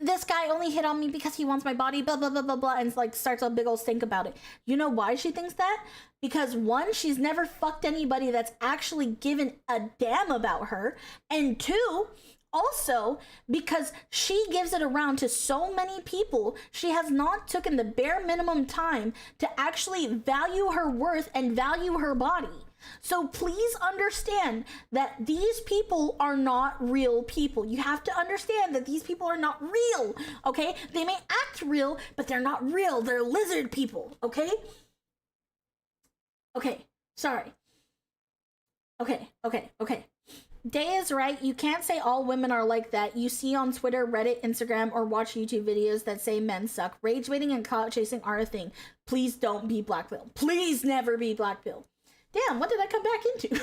this guy only hit on me because he wants my body, blah, blah, blah, blah, blah, and like starts a big old stink about it. You know why she thinks that? Because one, she's never fucked anybody that's actually given a damn about her. And two, also, because she gives it around to so many people, she has not taken the bare minimum time to actually value her worth and value her body. So please understand that these people are not real people. You have to understand that these people are not real, okay? They may act real, but they're not real. They're lizard people, okay? Okay, sorry. Okay. Day is right. You can't say all women are like that. You see on Twitter, Reddit, Instagram, or watch YouTube videos that say men suck. Rage baiting and clout chasing are a thing. Please don't be black pill. Please never be black pill. Damn, what did I come back into?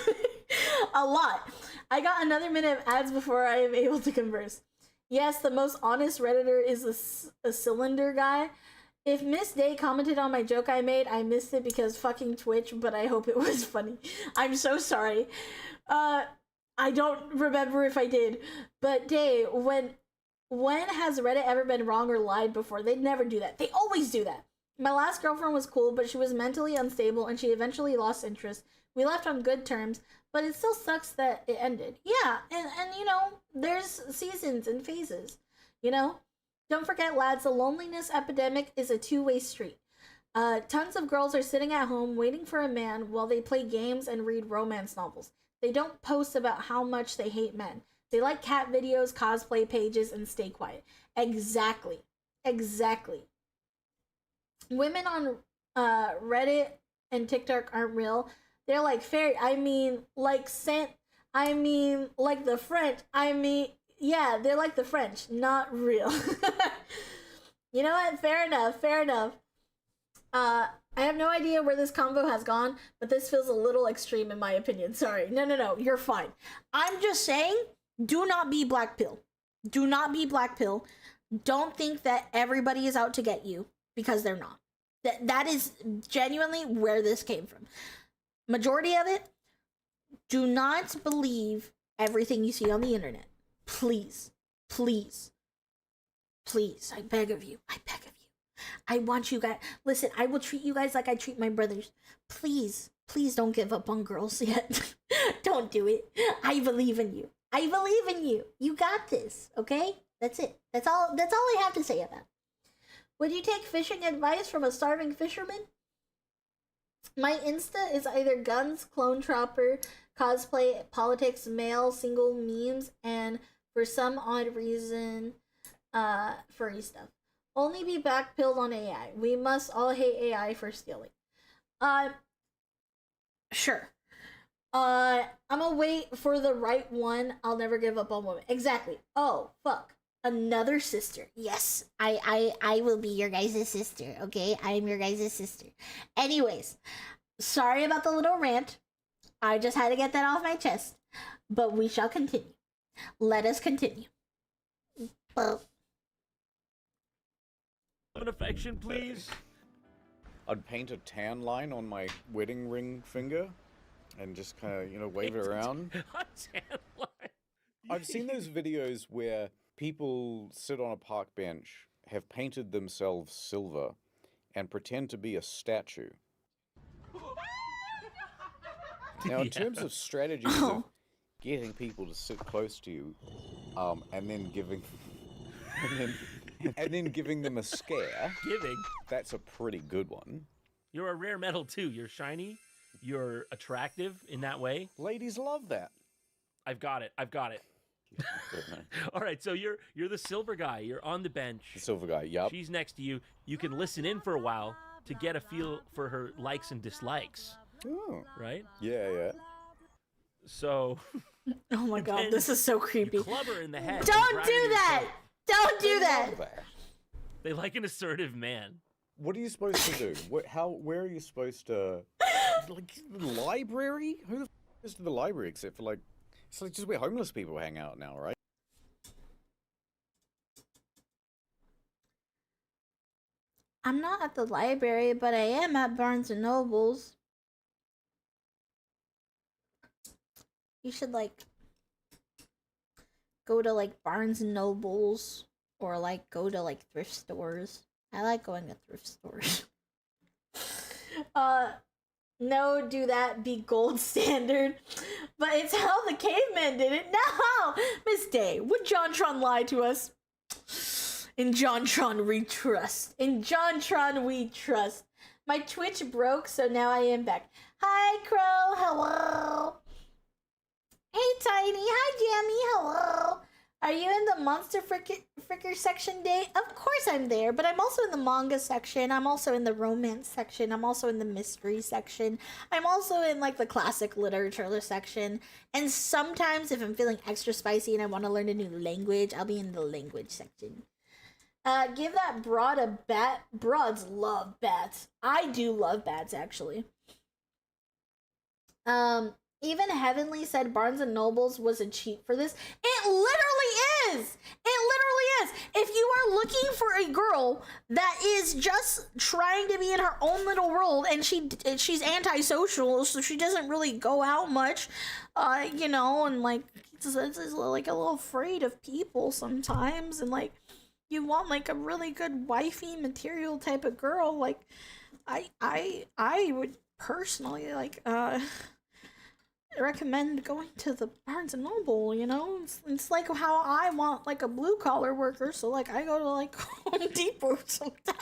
A lot. I got another minute of ads before I am able to converse. Yes, the most honest Redditor is a cylinder guy. If Miss Day commented on my joke I made, I missed it because fucking Twitch, but I hope it was funny. I'm so sorry. I don't remember if I did, but Day, when has Reddit ever been wrong or lied before? They'd never do that. They always do that. My last girlfriend was cool, but she was mentally unstable and she eventually lost interest. We left on good terms, but it still sucks that it ended. Yeah, and you know, there's seasons and phases, you know? Don't forget, lads, the loneliness epidemic is a two-way street. Tons of girls are sitting at home waiting for a man while they play games and read romance novels. They don't post about how much they hate men. They like cat videos, cosplay pages, and stay quiet. Exactly. Women on Reddit and TikTok aren't real. They're like fairy. I mean, like the French. Yeah, they're like the French. Not real. You know what? Fair enough. I have no idea where this convo has gone, but this feels a little extreme in my opinion. Sorry. No, you're fine. I'm just saying, do not be black pill. Do not be black pill. Don't think that everybody is out to get you, because they're not. That is genuinely where this came from. Majority of it, do not believe everything you see on the internet. Please, I beg of you. I want you guys, listen, I will treat you guys like I treat my brothers. Please don't give up on girls yet. Don't do it. I believe in you. You got this, okay? That's it. That's all I have to say about it. Would you take fishing advice from a starving fisherman? My Insta is either guns, clone trapper, cosplay, politics, male, single memes, and for some odd reason, furry stuff. Only be backpilled on AI. We must all hate AI for stealing. Sure. I'm gonna wait for the right one. I'll never give up on women. Exactly. Oh, fuck. Another sister. Yes, I will be your guys' sister, okay? I am your guys' sister. Anyways, sorry about the little rant. I just had to get that off my chest. But we shall continue. Let us continue. An affection, please. I'd paint a tan line on my wedding ring finger and just kind of, wave it around. A tan line. I've seen those videos where people sit on a park bench, have painted themselves silver, and pretend to be a statue. Now, in terms of strategies of getting people to sit close to you, and then giving, and then giving them a scare. Giving. That's a pretty good one. You're a rare metal too. You're shiny. You're attractive in that way. Ladies love that. I've got it. All right, so you're the silver guy. You're on the bench. The silver guy, yup. She's next to you. You can listen in for a while to get a feel for her likes and dislikes, Oh. right? Yeah. So Oh my god, then this is so creepy. you club her in the head. Don't and do grab that! yourself. Don't do that! Love that. They like an assertive man. What are you supposed to do? Where are you supposed to? Like the library? Who the goes to the library except for it's like just where homeless people hang out now, right? I'm not at the library, but I am at Barnes and Nobles. You should go to Barnes and Nobles or go to thrift stores. I like going to thrift stores. No, do that, be gold standard. But it's how the cavemen did it. No! Miss Day, would JonTron lie to us? In JonTron we trust. In JonTron we trust. My Twitch broke, so now I am back. Hi, Crow. Hello. Hey, Tiny. Hi, Jammy. Hello. Are you in the Monster Fricker section, Day? Of course I'm there, but I'm also in the manga section. I'm also in the romance section. I'm also in the mystery section. I'm also in the classic literature section. And sometimes if I'm feeling extra spicy and I want to learn a new language, I'll be in the language section. Give that broad a bat. Broads love bats. I do love bats, actually. Even Heavenly said Barnes and Nobles was a cheat for this. It literally is! It literally is! If you are looking for a girl that is just trying to be in her own little world and she's antisocial, so she doesn't really go out much, and it's a little afraid of people sometimes, and you want a really good wifey material type of girl, I would personally recommend going to the Barnes and Noble. It's like how I want a blue collar worker, so I go to Home Depot sometimes.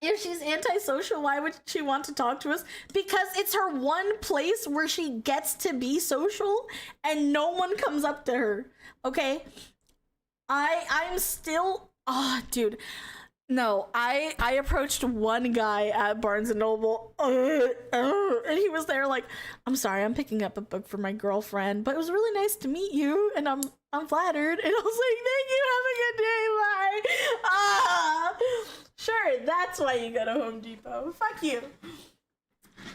If she's antisocial, why would she want to talk to us? Because it's her one place where she gets to be social and no one comes up to her. Okay? I'm still... Oh, dude. No, I approached one guy at Barnes and Noble, and he was there I'm sorry, I'm picking up a book for my girlfriend, but it was really nice to meet you, and I'm flattered. And I was like, thank you, have a good day, bye. Sure, that's why you go to Home Depot. Fuck you.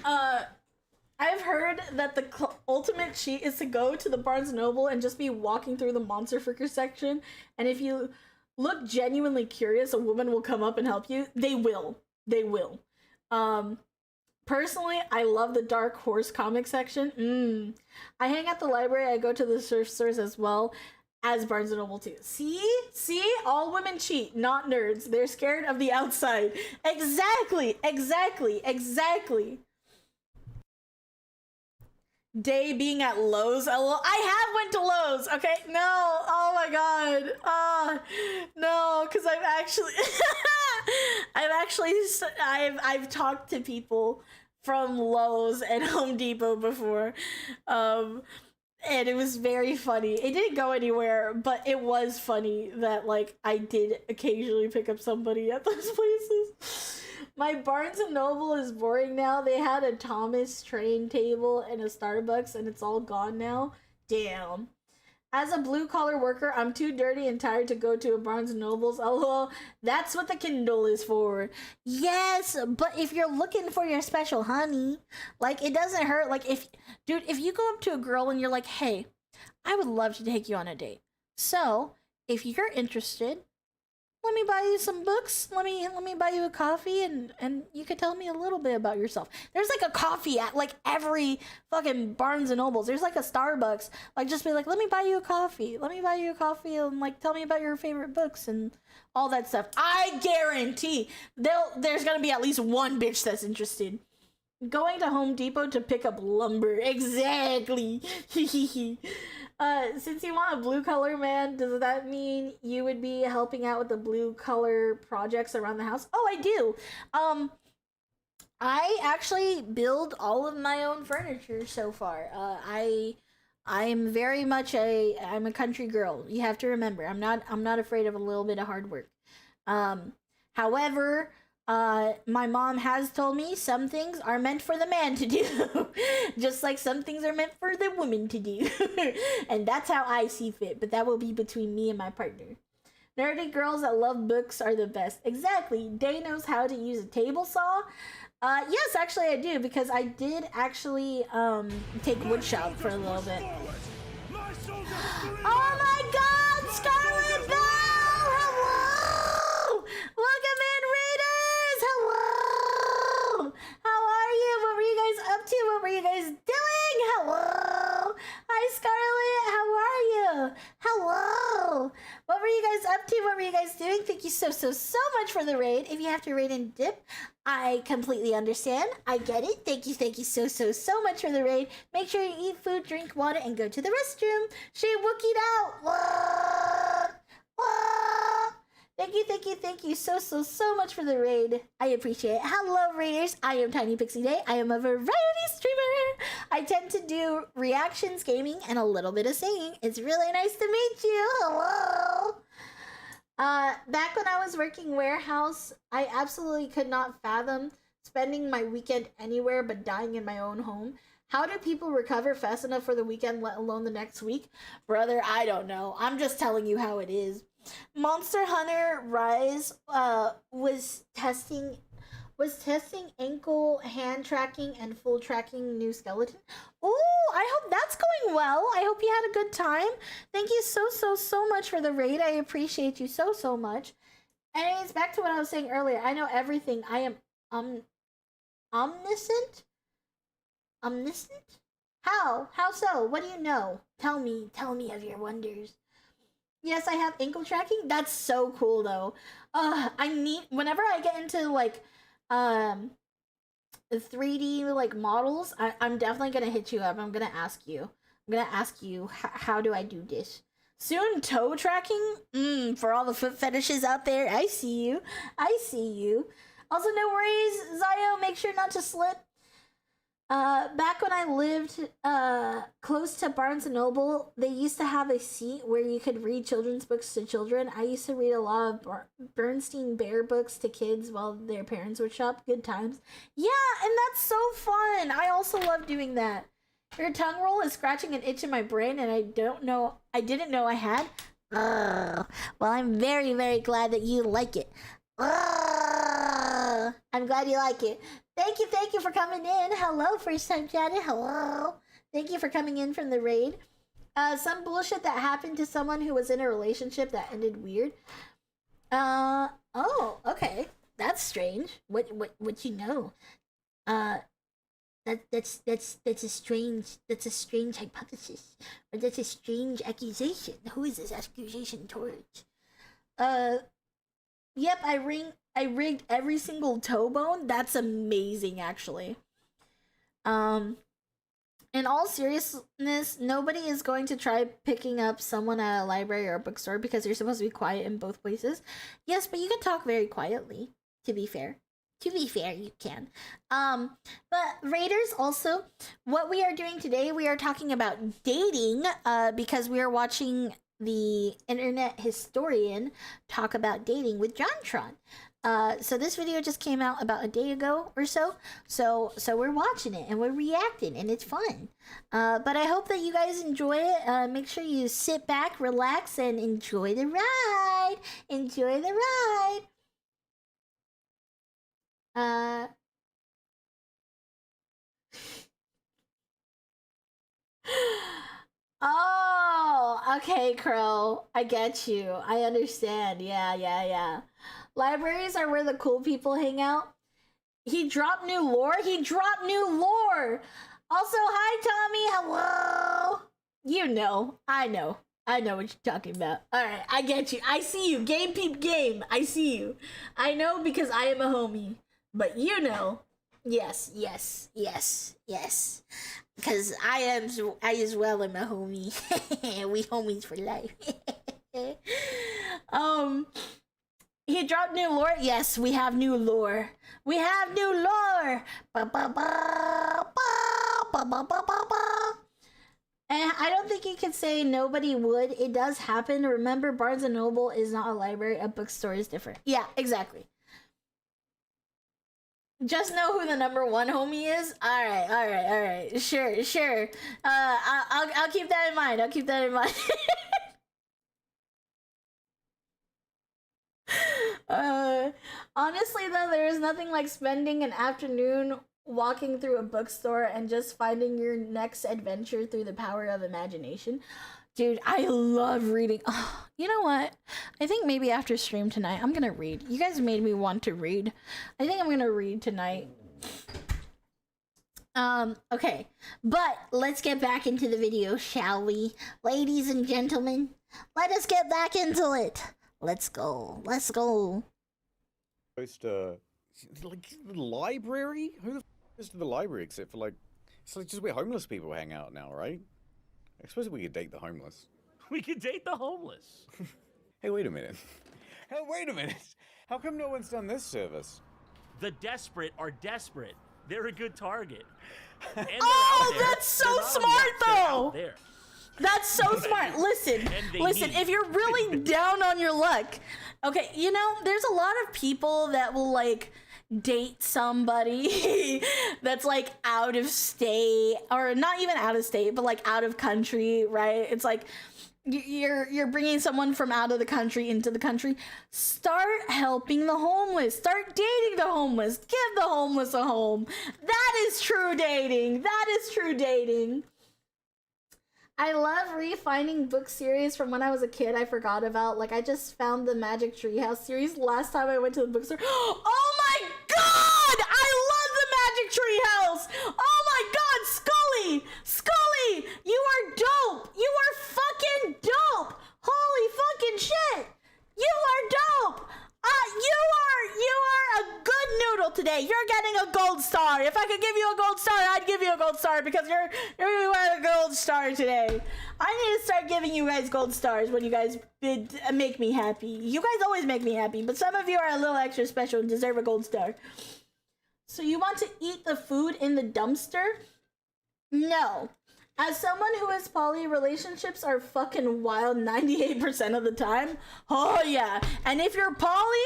I've heard that the ultimate cheat is to go to the Barnes & Noble and just be walking through the Monster Fricker section, and if you look genuinely curious, a woman will come up and help you. They will. Personally, I love the Dark Horse comic section. I hang at the library. I go to the thrift stores as well as Barnes & Noble too. See? All women cheat, not nerds. They're scared of the outside. Exactly. Day being at Lowe's. I have went to Lowe's. Okay, no. Oh my god. No, because I've talked to people from Lowe's and Home Depot before, and it was very funny. It didn't go anywhere, but it was funny that I did occasionally pick up somebody at those places. My Barnes & Noble is boring now. They had a Thomas Train table and a Starbucks, and it's all gone now. Damn. As a blue-collar worker, I'm too dirty and tired to go to a Barnes & Noble's. LOL. That's what the Kindle is for. Yes, but if you're looking for your special honey, it doesn't hurt. If you go up to a girl and you're like, hey, I would love to take you on a date. So, if you're interested, let me buy you some books. Let me buy you a coffee, and you could tell me a little bit about yourself. There's like a coffee at like every fucking Barnes and Nobles. There's like a Starbucks. Like, just be like, let me buy you a coffee. Let me buy you a coffee, and like tell me about your favorite books and all that stuff. I guarantee there's gonna be at least one bitch that's interested. Going to Home Depot to pick up lumber. Exactly. Since you want a blue collar man, does that mean you would be helping out with the blue color projects around the house? Oh, I do. I actually build all of my own furniture so far. I'm very much I'm a country girl. You have to remember, I'm not afraid of a little bit of hard work. However, my mom has told me some things are meant for the man to do, just like some things are meant for the woman to do. And that's how I see fit, but that will be between me and my partner. Nerdy girls that love books are the best. Exactly. Day knows how to use a table saw. Yes, actually I do, because I did actually take woodshop for a little bit. Oh my god, Scarlet Bell! Hello! Welcome in, readers! Hello! How are you? What were you guys up to? What were you guys doing? Hello! Hi, Scarlet! How are you? Hello! What were you guys up to? What were you guys doing? Thank you so much for the raid. If you have to raid and dip, I completely understand. I get it. Thank you so much for the raid. Make sure you eat food, drink water, and go to the restroom. She wookied out. Wah! Wah! Thank you so much for the raid. I appreciate it. Hello, raiders. I am Tiny Pixie Day. I am a variety streamer. I tend to do reactions, gaming, and a little bit of singing. It's really nice to meet you. Hello. Back when I was working warehouse, I absolutely could not fathom spending my weekend anywhere but dying in my own home. How do people recover fast enough for the weekend, let alone the next week? Brother, I don't know. I'm just telling you how it is. Monster Hunter Rise was testing ankle, hand tracking, and full tracking new skeleton. Oh, I hope that's going well. I hope you had a good time. Thank you so much for the raid. I appreciate you so much. Anyways, back to what I was saying earlier. I know everything. I am omniscient? Omniscient? How? How so? What do you know? Tell me of your wonders. Yes, I have ankle tracking. That's so cool though. Whenever I get into like 3D like models, I'm definitely gonna hit you up. I'm gonna ask you how do I do this. Soon toe tracking? For all the foot fetishes out there, I see you. Also, no worries, Zio, make sure not to slip. Back when I lived close to Barnes and Noble, they used to have a seat where you could read children's books to children. I used to read a lot of Bernstein Bear books to kids while their parents would shop. Good times. Yeah, and that's so fun. I also love doing that. Your tongue roll is scratching an itch in my brain, and I didn't know I had. Ugh. Well, I'm very glad that you like it. Ugh. I'm glad you like it. Thank you for coming in. Hello, first time chatting. Hello. Thank you for coming in from the raid. Some bullshit that happened to someone who was in a relationship that ended weird. Oh, okay. That's strange. What you know? That's a strange hypothesis. Or that's a strange accusation. Who is this accusation towards? Yep, I rigged every single toe bone. That's amazing, actually. In all seriousness, nobody is going to try picking up someone at a library or a bookstore because you're supposed to be quiet in both places. Yes, but you can talk very quietly, to be fair. You can. But Raiders, also, what we are doing today, we are talking about dating, because we are watching the internet historian talk about dating with JonTron. So this video just came out about a day ago or so. So we're watching it and we're reacting and it's fun. But I hope that you guys enjoy it. Make sure you sit back, relax, and enjoy the ride. Enjoy the ride. Oh, Okay, Crow. I get you. I understand. Yeah. Libraries are where the cool people hang out. He dropped new lore? He dropped new lore! Also, hi, Tommy. Hello. You know. I know what you're talking about. Alright, I get you. I see you. Game peep game. I see you. I know because I am a homie. But you know. Yes. Because I as well am a homie. We homies for life. He dropped new lore? Yes, we have new lore. We have new lore! And I don't think you can say nobody would. It does happen. Remember, Barnes & Noble is not a library. A bookstore is different. Yeah, exactly. Just know who the number one homie is? Alright. Sure. I'll keep that in mind. Honestly though, there is nothing like spending an afternoon walking through a bookstore and just finding your next adventure through the power of imagination. Dude, I love reading. Oh, you know what? I think maybe after stream tonight, I'm gonna read. You guys made me want to read. I think I'm gonna read tonight. Okay. But let's get back into the video, shall we? Ladies and gentlemen, let us get back into it. Let's go. Supposed to, like, the library? Who the f goes to the library except for, like, it's like just where homeless people hang out now, right? I suppose we could date the homeless. We could date the homeless. Hey, wait a minute. How come no one's done this service? The desperate are desperate. They're a good target. And they're Oh, out there. that's so They're not on the smart, app, they're though. out there. That's so smart. Listen, if you're really down on your luck, okay, you know, there's a lot of people that will, like, date somebody that's, like, out of state, or not even out of state, but, like, out of country, right? It's like, you're bringing someone from out of the country into the country. Start helping the homeless. Start dating the homeless. Give the homeless a home. That is true dating. I love re-finding book series from when I was a kid I forgot about. Like, I just found the Magic Treehouse series last time I went to the bookstore. Oh my god! I love the Magic Treehouse! Oh my god, Scully! You are dope! You are fucking dope! Holy fucking shit! You are dope! You are a good noodle today. You're getting a gold star. If I could give you a gold star, I'd give you a gold star because you are a gold star today. I need to start giving you guys gold stars when you guys make me happy. You guys always make me happy, but some of you are a little extra special and deserve a gold star. So you want to eat the food in the dumpster? No. As someone who is poly, relationships are fucking wild 98% of the time. Oh yeah. And if you're poly,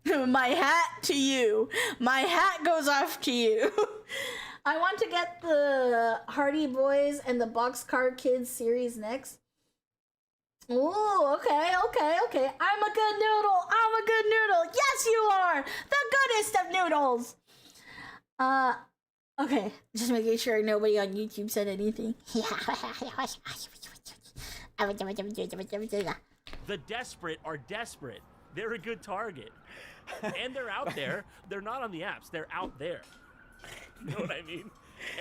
my hat to you. My hat goes off to you. I want to get the Hardy Boys and the Boxcar Kids series next. Ooh, okay. I'm a good noodle. Yes, you are. The goodest of noodles. Okay, just making sure nobody on YouTube said anything. The desperate are desperate. They're a good target. And they're out there. They're not on the apps. They're out there. You know what I mean?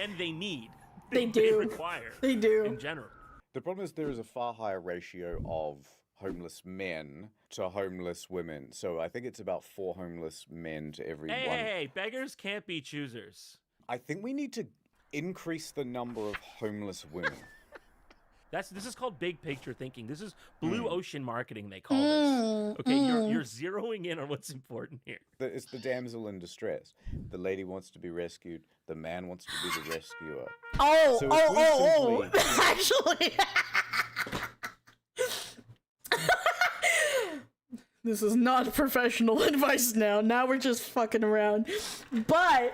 And they need. They do. Require. They do. In general. The problem is there is a far higher ratio of homeless men to homeless women. So I think it's about 4 homeless men to every one. Hey, beggars can't be choosers. I think we need to increase the number of homeless women. This is called big picture thinking. This is blue ocean marketing, they call this. Okay, you're zeroing in on what's important here. It's the damsel in distress. The lady wants to be rescued. The man wants to be the rescuer. Actually. This is not professional advice now. Now we're just fucking around. But,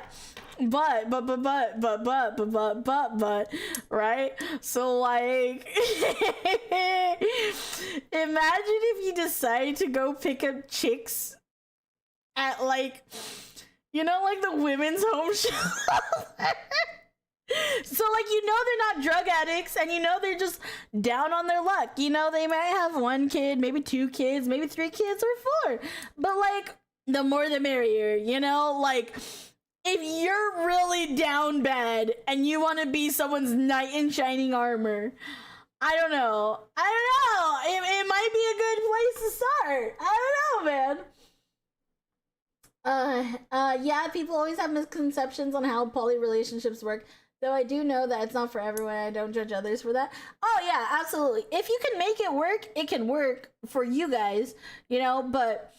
right? So, like, imagine if you decide to go pick up chicks at, like, you know, like the women's home shelter. So, like, you know they're not drug addicts, and you know they're just down on their luck. You know, they might have 1 kid, maybe 2 kids, maybe 3 kids or 4. But, like, the more the merrier, you know? Like, if you're really down bad and you want to be someone's knight in shining armor, I don't know. It might be a good place to start. I don't know, man. Yeah, people always have misconceptions on how poly relationships work. Though I do know that it's not for everyone. I don't judge others for that. Oh yeah, absolutely. If you can make it work, it can work for you guys, you know, but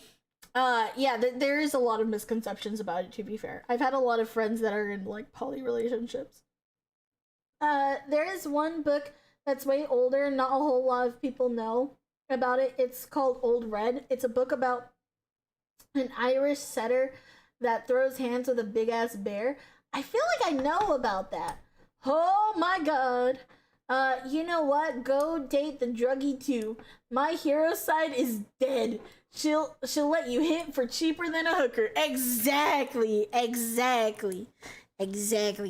yeah, there is a lot of misconceptions about it, to be fair. I've had a lot of friends that are in like poly relationships. There is one book that's way older, not a whole lot of people know about it. It's called Old Red. It's a book about an Irish setter that throws hands with a big ass bear. I feel like I know about that. Oh my god. You know what? Go date the druggie too. My hero side is dead. She'll let you hit for cheaper than a hooker. Exactly.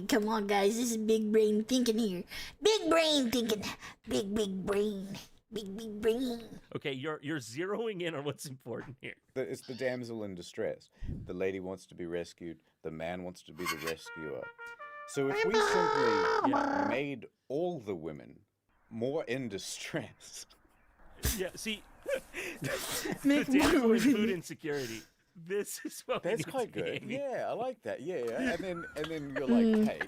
Come on, guys. This is big brain thinking here. Big brain thinking. Big brain. Big brain. Okay, you're zeroing in on what's important here. It's the damsel in distress. The lady wants to be rescued. The man wants to be the rescuer. So if we simply made all the women more in distress. Yeah, see, Make the damsel more in food insecurity. This is what we That's need quite to be good. aiming. Yeah, I like that. Yeah. And then you're like, hey.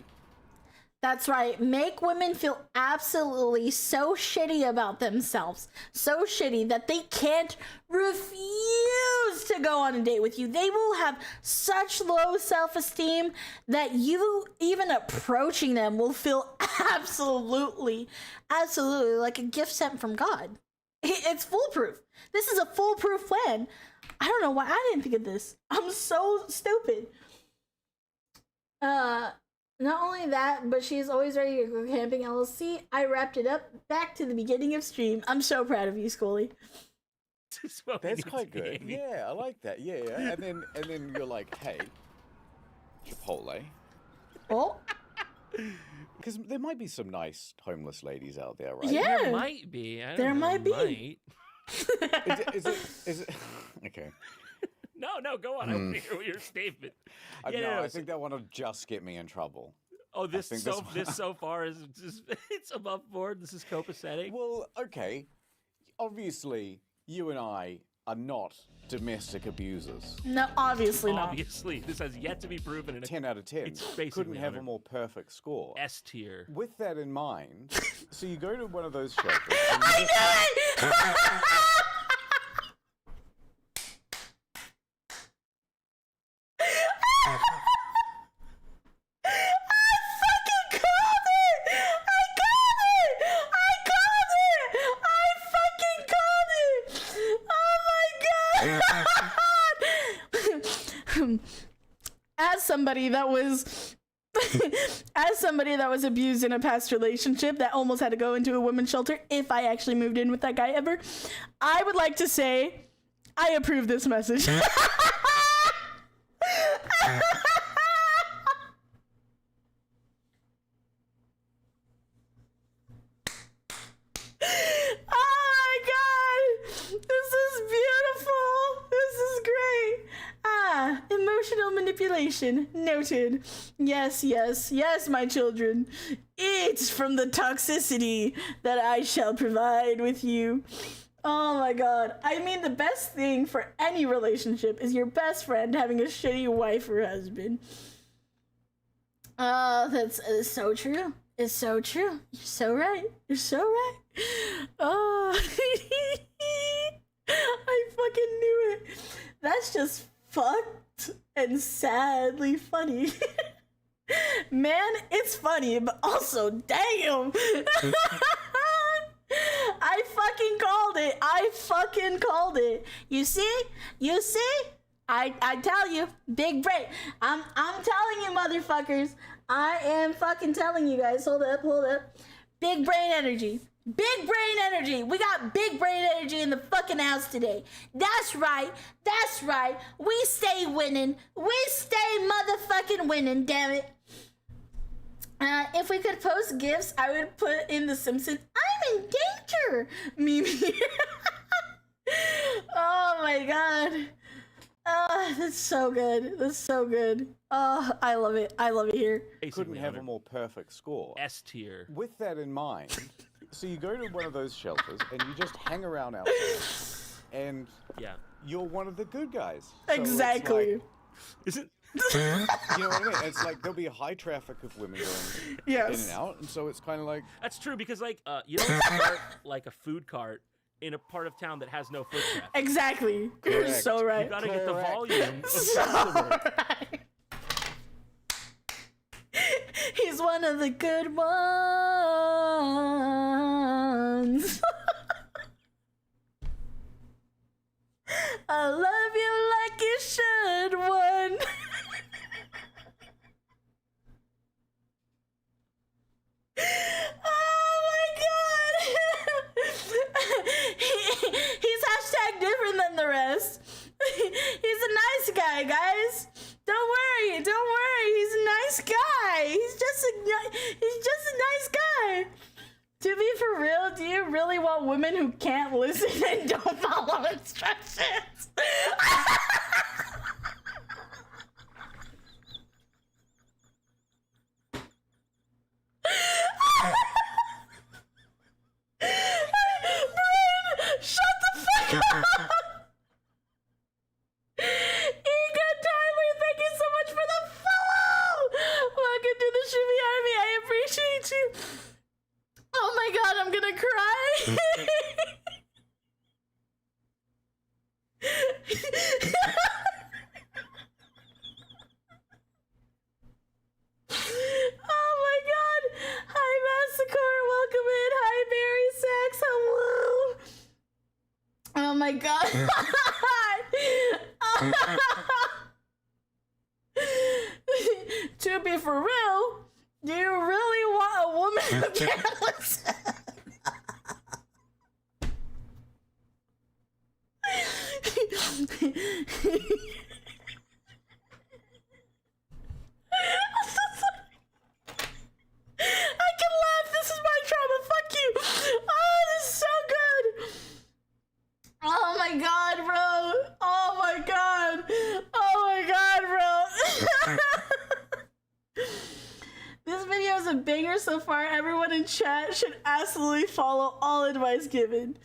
That's right. Make women feel absolutely so shitty about themselves. So shitty that they can't refuse to go on a date with you. They will have such low self-esteem that you even approaching them will feel absolutely like a gift sent from God. It's foolproof. This is a foolproof plan. I don't know why I didn't think of this. I'm so stupid. Not only that, but she's always ready to go camping LLC. I wrapped it up back to the beginning of stream. I'm so proud of you, Scully. This is what we That's need quite to be good. aiming. Yeah, I like that. Yeah. And then you're like, hey, Chipotle. Oh, Because there might be some nice homeless ladies out there, right? yeah. There might be. I don't There know, might be. Might. Is it? Okay. No, go on. I want to hear your statement. No, I think that one will just get me in trouble. Oh, this think so this this so far is just it's above board. This is copacetic. Well, okay. Obviously, you and I are not domestic abusers. No, obviously not. Obviously, this has yet to be proven in a 10 out of 10. It's basically Couldn't have a 100. more perfect score. S tier. With that in mind, so you go to one of those shelters. And I you knew it! As somebody that was abused in a past relationship that almost had to go into a women's shelter if I actually moved in with that guy ever, I would like to say I approve this message. Oh my god! This is beautiful! This is great! Emotional manipulation. Noted. Yes, my children. Eat from the toxicity that I shall provide with you. Oh my god. I mean, the best thing for any relationship is your best friend having a shitty wife or husband. That's so true. It's so true. You're so right. Oh, I fucking knew it. That's just fucked and sadly funny. Man, it's funny, but also damn. I fucking called it. You see? I tell you, big brain. I'm telling you, motherfuckers. I am fucking telling you guys. Hold up. Big brain energy. We got big brain energy in the fucking house today. That's right. We stay winning. We stay motherfucking winning, damn it. If we could post gifs, I would put in the Simpsons "I'm in danger" meme. Oh my god. That's so good. That's so good. Oh, I love it. I love it here. Couldn't Basically have a on more perfect score. S tier. With that in mind, so you go to one of those shelters and you just hang around outside, and Yeah. you're one of the good guys. So it's Exactly. like, Is it? you know what I mean? It's like there'll be a high traffic of women going in Yes. and out, and so it's kind of like, That's true because like you don't start like a food cart in a part of town that has no foot traffic. Exactly. You're Correct. You so right. gotta get the Correct. volume of So customer. right. He's one of the good ones. I love you like you should, one. Oh my god! He's hashtag different than the rest. He's a nice guy, guys. Don't worry, don't worry. He's a nice guy. He's just a nice guy. To be for real, do you really want women who can't listen and don't follow instructions? Brian, shut the fuck up! Ego Tyler, thank you so much for the follow! Welcome to the Shimmy Army, I appreciate you. Oh my god, I'm gonna cry. Oh my god. Hi Massacre, welcome in. Hi Mary Sachs, hello. Oh my god. To be for real, do you really want a woman who can't listen? I can laugh. This is my trauma. Fuck you. Oh, this is so good. Oh my god, bro. Oh my god. Oh my god, bro. This video is a banger so far. Everyone in chat should absolutely follow all advice given.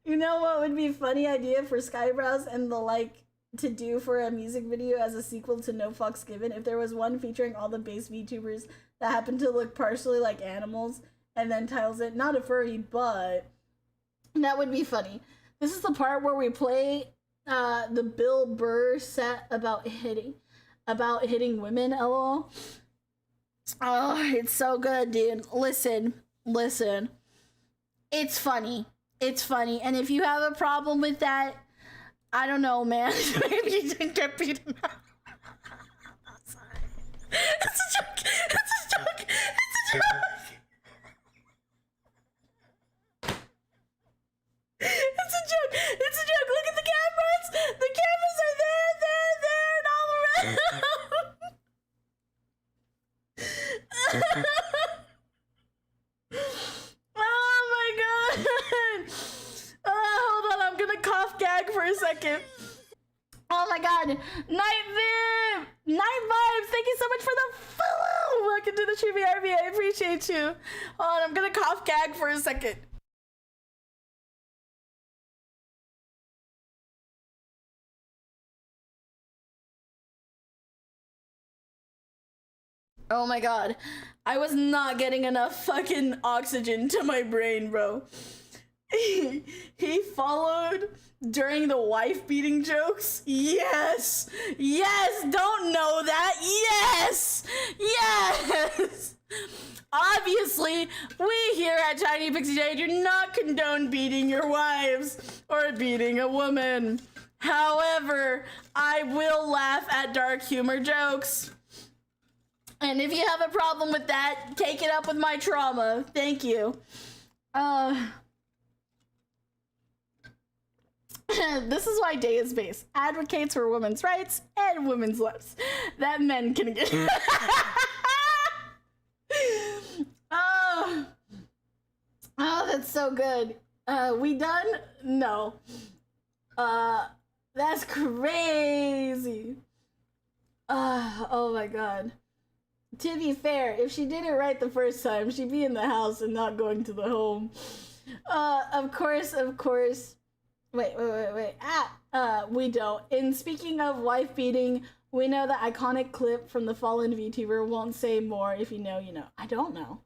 You know what would be a funny idea for Skybrows and the like to do for a music video as a sequel to No Fucks Given? If there was one featuring all the base VTubers that happen to look partially like animals and then titles it not a furry, but that would be funny. This is the part where we play the Bill Burr set about hitting women, lol. Oh, it's so good, dude. Listen. It's funny. It's funny. And if you have a problem with that, I don't know, man. Maybe you didn't get beaten up. Sorry. It's a joke. It's a joke. It's a joke. It's a joke. It's a joke. Look at the cameras. The cameras are there, and all around. Oh my god. Hold on. I'm gonna cough gag for a second. Oh my god. Night Vibes. Thank you so much for the follow. Welcome to the Trivia RV. I appreciate you. Hold on. I'm gonna cough gag for a second. Oh my god. I was not getting enough fucking oxygen to my brain, bro. He followed during the wife beating jokes? Yes! Yes! Don't know that! Yes! Yes! Obviously, we here at Tiny Pixie Day do not condone beating your wives or beating a woman. However, I will laugh at dark humor jokes. And if you have a problem with that, take it up with my trauma. Thank you. This is why Day is Base advocates for women's rights and women's lips that men can get. Oh, that's so good. We done? No. That's crazy. Oh my god. To be fair, if she did it right the first time, she'd be in the house and not going to the home. Of course. Wait. We don't. And speaking of wife beating, we know the iconic clip from the fallen VTuber. Won't say more. If you know, you know. I don't know.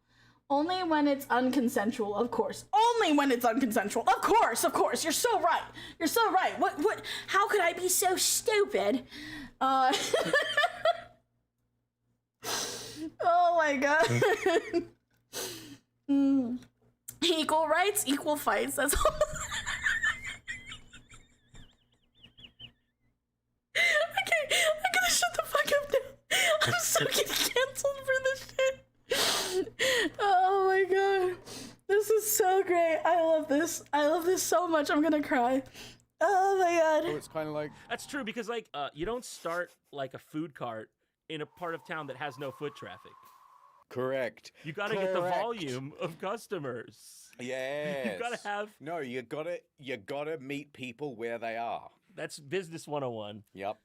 Only when it's unconsensual, of course. Only when it's unconsensual. Of course. You're so right. What? How could I be so stupid? Oh my god. Equal rights, equal fights. That's all. I'm gonna shut the fuck up now. I'm so getting canceled for this shit. Oh my god. This is so great. I love this so much. I'm gonna cry. Oh my god. So it's kind of like... That's true, because like you don't start like a food cart in a part of town that has no foot traffic. Correct. You gotta get the volume of customers. Yes. You gotta have... No, you gotta meet people where they are. That's business 101. Yep.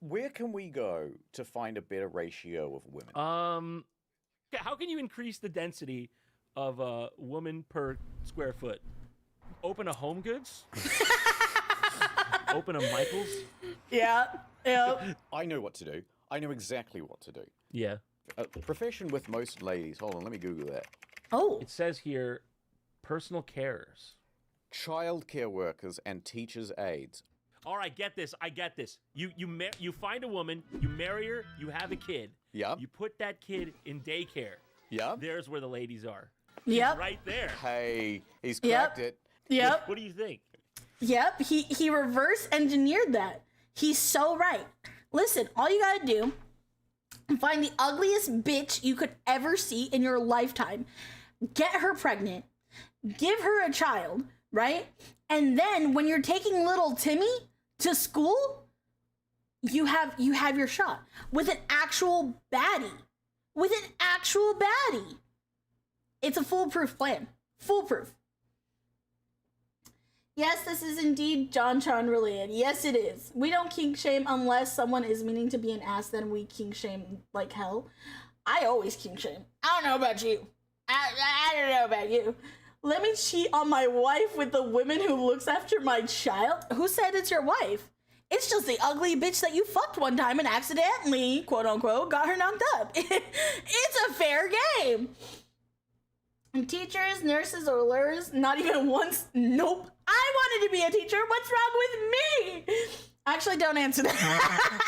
Where can we go to find a better ratio of women? How can you increase the density of a woman per square foot? Open a Home Goods? Open a Michaels? Yeah. I know what to do. I know exactly what to do. Yeah. A profession with most ladies. Hold on, let me Google that. Oh. It says here, personal carers. Childcare workers and teachers' aides. All right, get this. You find a woman, you marry her, you have a kid. Yep. You put that kid in daycare. Yep. There's where the ladies are. Yep. Right there. Hey, he's cracked it. Yep. What do you think? Yep. He reverse engineered that. He's so right. Listen, all you gotta do, find the ugliest bitch you could ever see in your lifetime, get her pregnant, give her a child, right? And then when you're taking little Timmy to school, you have your shot with an actual baddie. It's a foolproof plan. Foolproof. Yes, this is indeed John Tron related. Yes, it is. We don't kink shame unless someone is meaning to be an ass, then we kink shame like hell. I always kink shame. I don't know about you. I don't know about you. Let me cheat on my wife with the woman who looks after my child? Who said it's your wife? It's just the ugly bitch that you fucked one time and accidentally, quote unquote, got her knocked up. It's a fair game. And teachers, nurses, or lawyers, not even once. Nope. I wanted to be a teacher. What's wrong with me? Actually, don't answer that.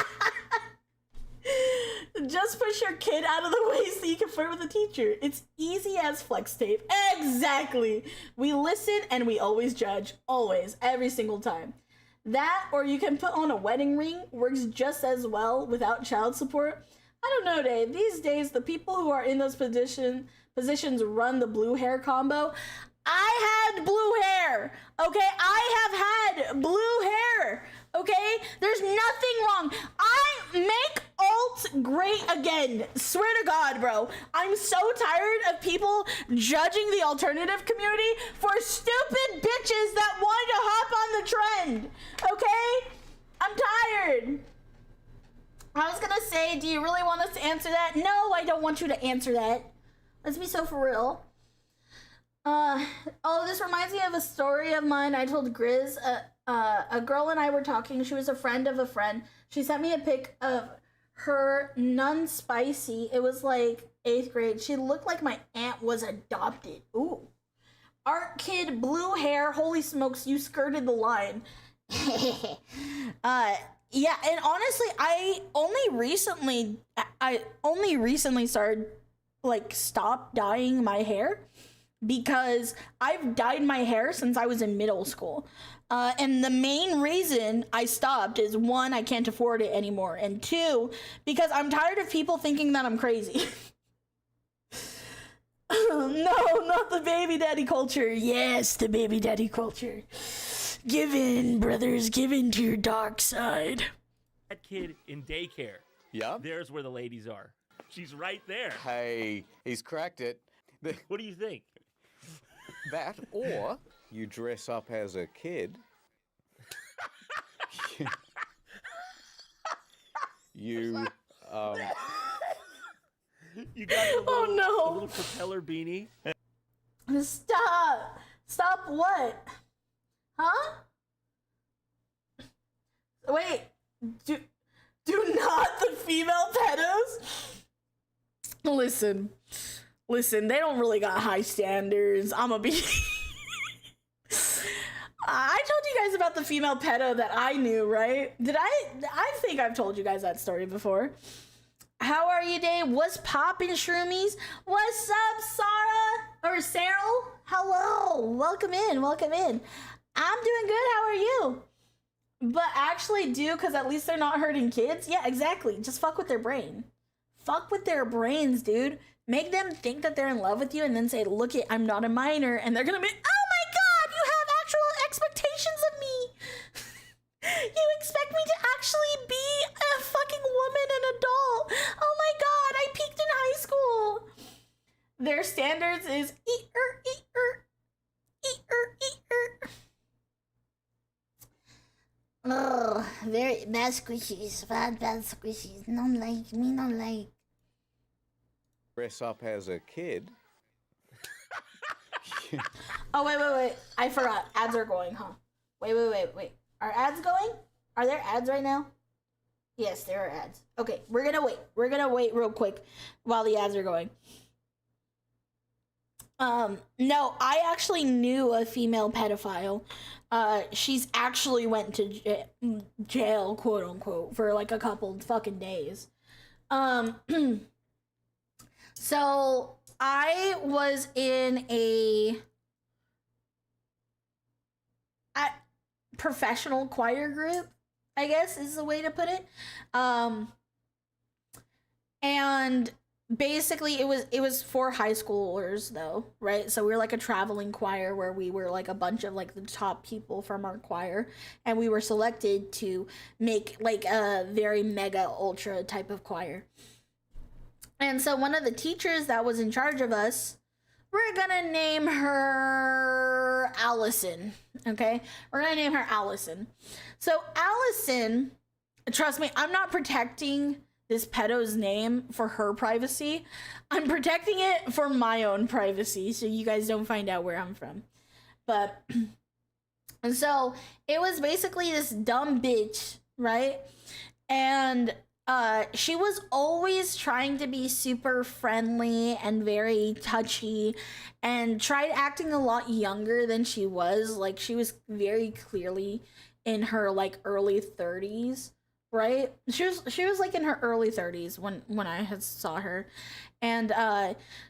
Just push your kid out of the way so you can flirt with a teacher. It's easy as flex tape. Exactly. We listen and we always judge. Always. Every single time. That, or you can put on a wedding ring, works just as well without child support. I don't know, Dave. These days, the people who are in those positions run the blue hair combo. I had blue hair, okay? I have had blue hair, okay? There's nothing wrong. I make alt great again. Swear to God, bro. I'm so tired of people judging the alternative community for stupid bitches that want to hop on the trend, okay? I'm tired. I was gonna say, do you really want us to answer that? No, I don't want you to answer that. Let's be so for real. This reminds me of a story of mine I told Grizz. A girl and I were talking. She was a friend of a friend. She sent me a pic of her non-spicy. It was like 8th grade. She looked like my aunt was adopted. Ooh. Art kid, blue hair. Holy smokes, you skirted the line. Yeah, and honestly, I only recently started, stopped dyeing my hair because I've dyed my hair since I was in middle school. And the main reason I stopped is 1, I can't afford it anymore, and 2, because I'm tired of people thinking that I'm crazy. No, not the baby daddy culture. Yes, the baby daddy culture. Give in, brothers. Give in to your dark side. That kid in daycare. Yeah. There's where the ladies are. She's right there. Hey, he's cracked it. What do you think? That, or you dress up as a kid. You, You got the little, Oh, no. the little propeller beanie. Stop. Stop what? Huh? Wait. Do not the female pedos? Listen, they don't really got high standards. I'ma be... I told you guys about the female pedo that I knew, right? I think I've told you guys that story before. How are you, Dave? What's poppin', shroomies? What's up, Sarah? Or Cyril? Hello. Welcome in. I'm doing good. How are you? But actually do, because at least they're not hurting kids. Yeah, exactly. Just fuck with their brain. Fuck with their brains, dude. Make them think that they're in love with you and then say, look it, I'm not a minor. And they're gonna be, oh my god, you have actual expectations of me. You expect me to actually be a fucking woman and adult. Oh my god, I peaked in high school. Their standards is eat-er. Oh, very bad squishies, bad squishies. Not like me, not like. dress up as a kid. Oh, wait. I forgot. Ads are going, huh? Wait. Are ads going? Are there ads right now? Yes, there are ads. Okay, we're gonna wait. We're gonna wait real quick while the ads are going. No, I actually knew a female pedophile. She's actually went to jail, quote unquote, for like a couple fucking days. So I was in a professional choir group, I guess is the way to put it. And basically it was for high schoolers though, right? So we were like a traveling choir where we were like a bunch of like the top people from our choir, and we were selected to make like a very mega ultra type of choir. And so one of the teachers that was in charge of us, we're gonna name her Allison, okay? We're gonna name her Allison. So Allison, trust me, I'm not protecting this pedo's name for her privacy. I'm protecting it for my own privacy, so you guys don't find out where I'm from. But, and so it was basically this dumb bitch, right? And she was always trying to be super friendly and very touchy, and tried acting a lot younger than she was. Like, she was very clearly in her like early 30s, right? She was like in her early 30s when I had saw her. And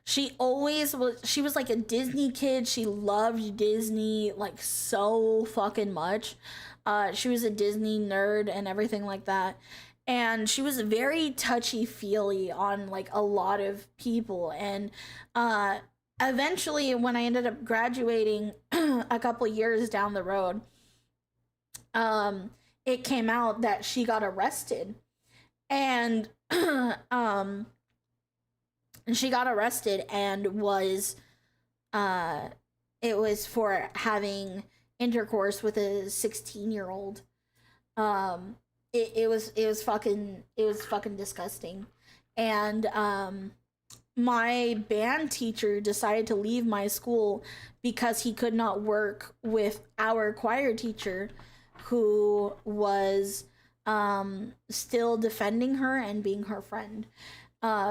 she was like a Disney kid. She loved Disney like so fucking much. She was a Disney nerd and everything like that. And she was very touchy-feely on like a lot of people. And eventually when I ended up graduating a couple years down the road, it came out that she got arrested. And she got arrested and was it was for having intercourse with a 16-year-old. It was fucking disgusting. And my band teacher decided to leave my school because he could not work with our choir teacher, who was still defending her and being her friend.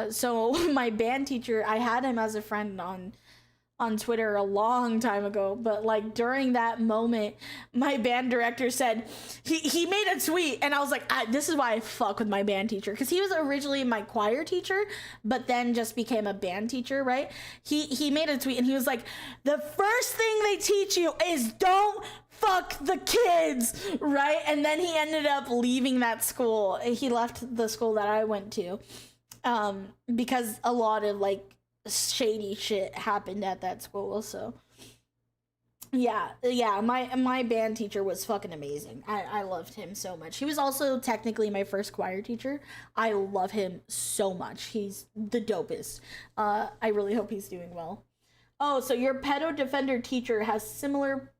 So my band teacher, I had him as a friend on Twitter a long time ago, but like during that moment, my band director said, he made a tweet, and I was like, this is why I fuck with my band teacher, because he was originally my choir teacher, but then just became a band teacher, right? He made a tweet and he was like, the first thing they teach you is don't fuck the kids, right? And then he ended up leaving that school. He left the school that I went to, because a lot of like shady shit happened at that school. So Yeah. My band teacher was fucking amazing. I loved him so much. He was also technically my first choir teacher. I love him so much. He's the dopest. I really hope he's doing well. Oh, so your pedo defender teacher has similar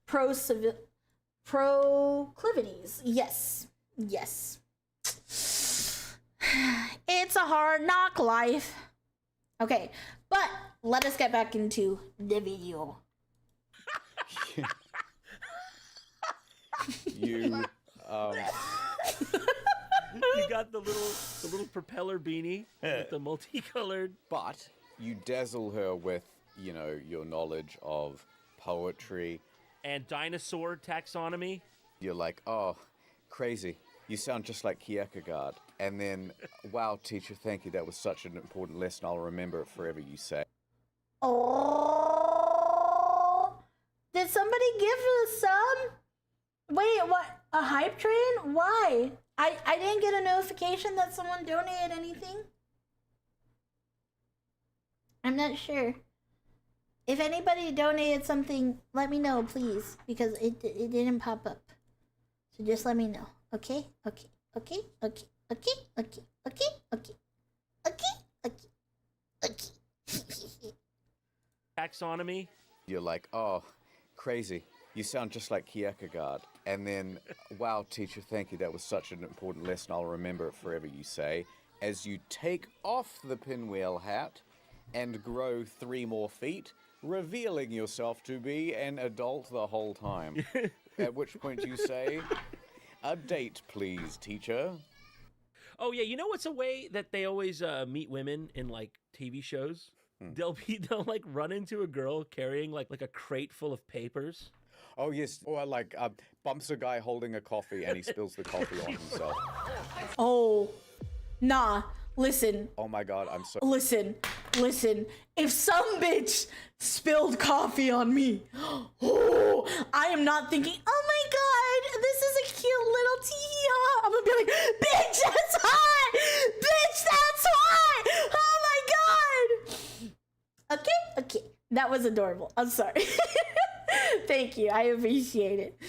proclivities. Yes. It's a hard knock life. Okay, but let us get back into the video. You You got the little propeller beanie with the multicolored. but you dazzle her with, you know, your knowledge of poetry. And dinosaur taxonomy. You're like, oh, crazy. You sound just like Kierkegaard. And then, wow, teacher, thank you. That was such an important lesson. I'll remember it forever, you say. Oh, did somebody give a sub? Wait, what? A hype train? Why? I didn't get a notification that someone donated anything. I'm not sure. If anybody donated something, let me know, please, because it didn't pop up. So just let me know. Okay. Taxonomy. You're like, oh, crazy. You sound just like Kierkegaard. And then, wow, teacher, thank you. That was such an important lesson. I'll remember it forever, you say. As you take off the pinwheel hat and grow 3 more feet, revealing yourself to be an adult the whole time. At which point you say, a date, please, teacher. Oh yeah, you know what's a way that they always meet women in like TV shows? They'll like run into a girl carrying like a crate full of papers. Oh, yes. Or like bumps a guy holding a coffee and he spills the coffee on himself. Oh, nah. Listen. Oh my God, I'm so... Listen. If some bitch spilled coffee on me, oh, I am not thinking, oh my God, this is a cute little tee-haw. I'm gonna be like, bitch, that's hot! Bitch, that's hot! Oh my God! Okay. That was adorable. I'm sorry. Thank you. I appreciate it.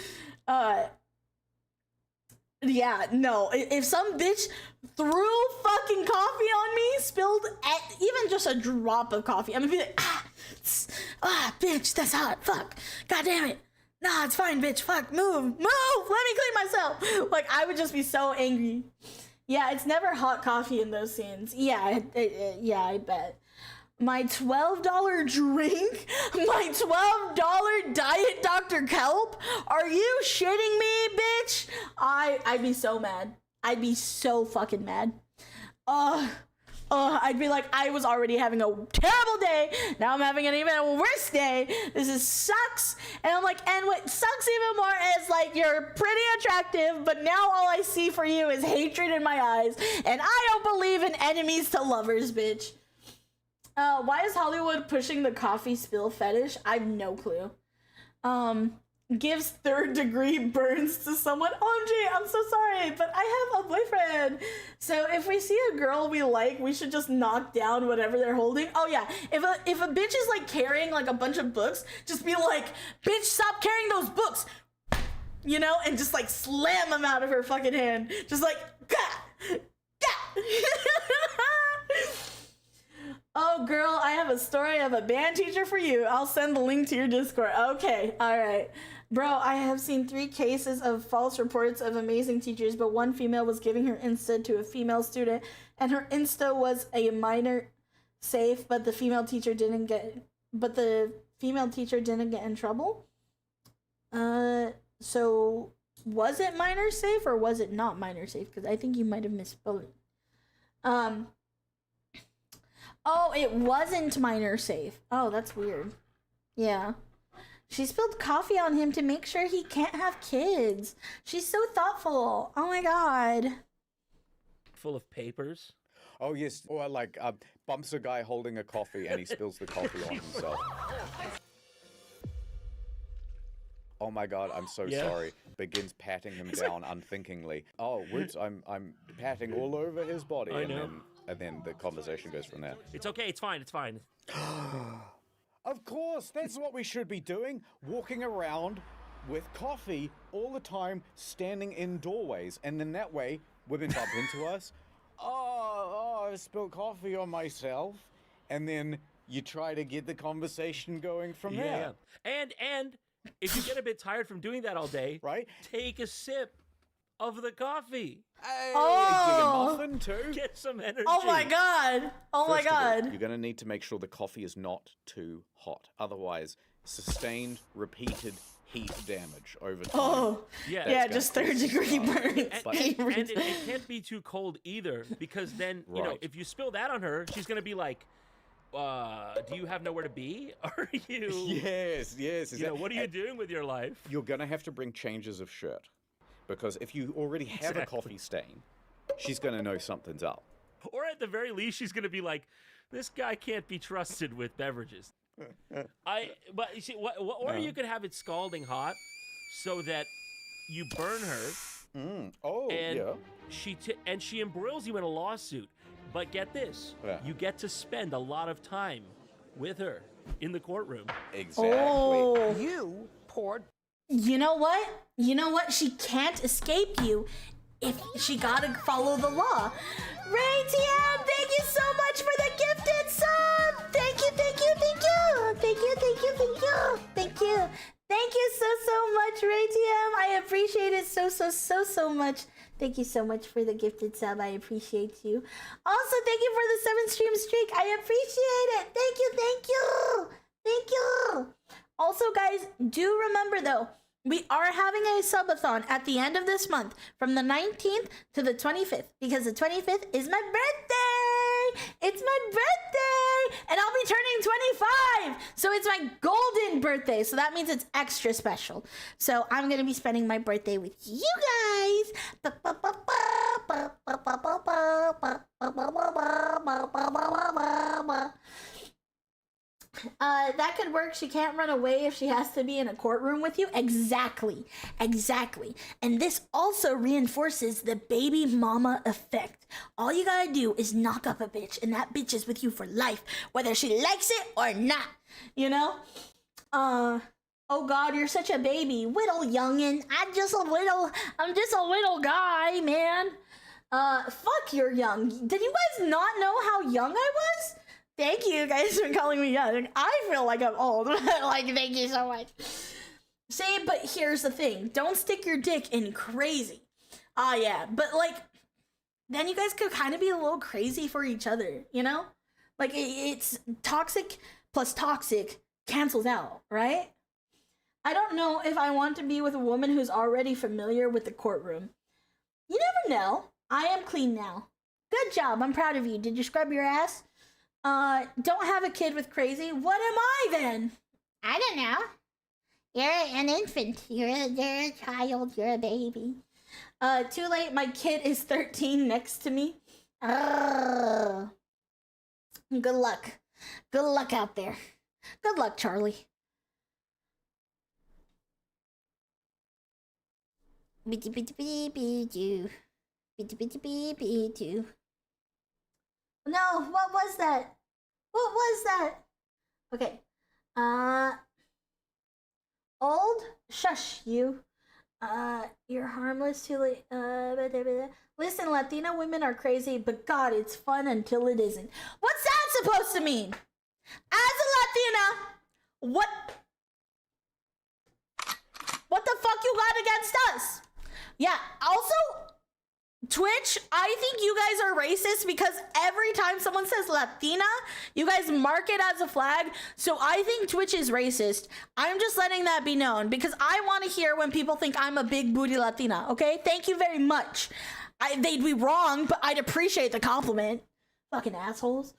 Yeah, no. If some bitch threw fucking coffee on me, spilled even just a drop of coffee, I'm gonna be like, bitch, that's hot. Fuck. God damn it. Nah, it's fine, bitch. Fuck. Move. Let me clean myself. Like, I would just be so angry. Yeah, it's never hot coffee in those scenes. Yeah, I bet. My $12 drink? My $12 Diet Dr. Kelp? Are you shitting me, bitch? I'd be so mad. I'd be so fucking mad. I'd be like, I was already having a terrible day. Now I'm having an even worse day. Sucks. And I'm like, and what sucks even more is like, you're pretty attractive, but now all I see for you is hatred in my eyes. And I don't believe in enemies to lovers, bitch. Why is Hollywood pushing the coffee spill fetish? I have no clue. Gives 3rd-degree burns to someone. OMG, I'm so sorry, but I have a boyfriend. So if we see a girl we like, we should just knock down whatever they're holding. Oh yeah, if a bitch is like carrying like a bunch of books, just be like, bitch, stop carrying those books. You know, and just like slam them out of her fucking hand. Just like, gah, gah. Oh, girl, I have a story of a band teacher for you. I'll send the link to your Discord. Okay, all right. Bro, I have seen 3 cases of false reports of amazing teachers, but one female was giving her Insta to a female student, and her Insta was a minor safe, but the female teacher didn't get in trouble. So was it minor safe or was it not minor safe? Because I think you might have misspelled it. Oh, it wasn't minor safe. Oh, that's weird. Yeah. She spilled coffee on him to make sure he can't have kids. She's so thoughtful. Oh my God. Full of papers. Oh, yes. Or like bumps a guy holding a coffee and he spills the coffee on himself. Oh my God, I'm so sorry. Begins patting him down unthinkingly. Oh, whoops, I'm patting all over his body. I know. And then the conversation goes from there. It's okay, it's fine. Of course, that's what we should be doing. Walking around with coffee all the time, standing in doorways. And then that way, women bump into us. Oh, I spilled coffee on myself. And then you try to get the conversation going from there. And if you get a bit tired from doing that all day, Right? take a sip of the coffee. Hey, Oh. get a muffin too. Get some energy. Oh my god. Oh my First of all, god. you're going to need to make sure the coffee is not too hot. Otherwise, sustained, repeated heat damage over time. Oh. Yeah. Yeah, That's just gonna third degree suck. burns. But- And it can't be too cold either, because then, you know, Right. if you spill that on her, she's going to be like, do you have nowhere to be? Are you, Yes. you know, what are you doing with your life? You're going to have to bring changes of shirt. Because if you already have a Exactly. coffee stain, she's going to know something's up. Or at the very least, she's going to be like, this guy can't be trusted with beverages. But you see, or you could have it scalding hot so that you burn her. Oh, And yeah. she embroils you in a lawsuit. But get this, Yeah. you get to spend a lot of time with her in the courtroom. Exactly. Oh. You poor You know what? You know what? She can't escape you if she gotta follow the law. Ray TM, thank you so much for the gifted sub! Thank you, thank you, thank you! Thank you, thank you, thank you! Thank you! Thank you so much, Ray TM! I appreciate it so much. Thank you so much for the gifted sub. I appreciate you. Also, thank you for the 7-stream streak. I appreciate it. Thank you, thank you! Thank you! Also, guys, do remember though, we are having a subathon at the end of this month from the 19th to the 25th because the 25th is my birthday. It's my birthday and I'll be turning 25. So it's my golden birthday. So that means it's extra special. So I'm going to be spending my birthday with you guys. That could work. She can't run away if she has to be in a courtroom with you. Exactly. And this also reinforces the baby mama effect. All you gotta do is knock up a bitch, and that bitch is with you for life, whether she likes it or not. You know? Oh God, you're such a baby. Whittle youngin'. I'm just a little guy, man. Fuck, you're young. Did you guys not know how young I was? Thank you guys for calling me young. I feel like I'm old. Like, thank you so much. See, but here's the thing. Don't stick your dick in crazy. Yeah. But, like, then you guys could kind of be a little crazy for each other, you know? Like, it's toxic plus toxic cancels out, right? I don't know if I want to be with a woman who's already familiar with the courtroom. You never know. I am clean now. Good job. I'm proud of you. Did you scrub your ass? Don't have a kid with crazy. What am I then? I don't know. You're an infant. You're a child. You're a baby. Too late. My kid is 13 next to me. Good luck. Good luck out there. Good luck, Charlie. No, what was that? What was that? Okay. Old? Shush, you. You're harmless too late. Listen, Latina women are crazy, but God, it's fun until it isn't. What's that supposed to mean? As a Latina, what the fuck you got against us? Yeah, also, Twitch, I think you guys are racist because every time someone says Latina, you guys mark it as a flag. So I think Twitch is racist. I'm just letting that be known because I want to hear when people think I'm a big booty Latina, okay? Thank you very much. They'd be wrong, but I'd appreciate the compliment. Fucking assholes.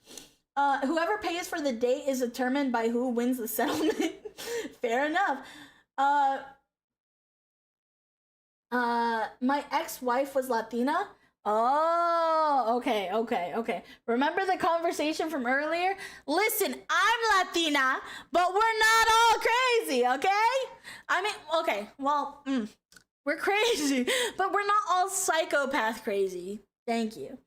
Whoever pays for the date is determined by who wins the settlement. Fair enough. My ex-wife was Latina. Oh, okay. Remember the conversation from earlier? Listen, I'm Latina, but we're not all crazy, okay? I mean, okay, well, we're crazy, but we're not all psychopath crazy. Thank you.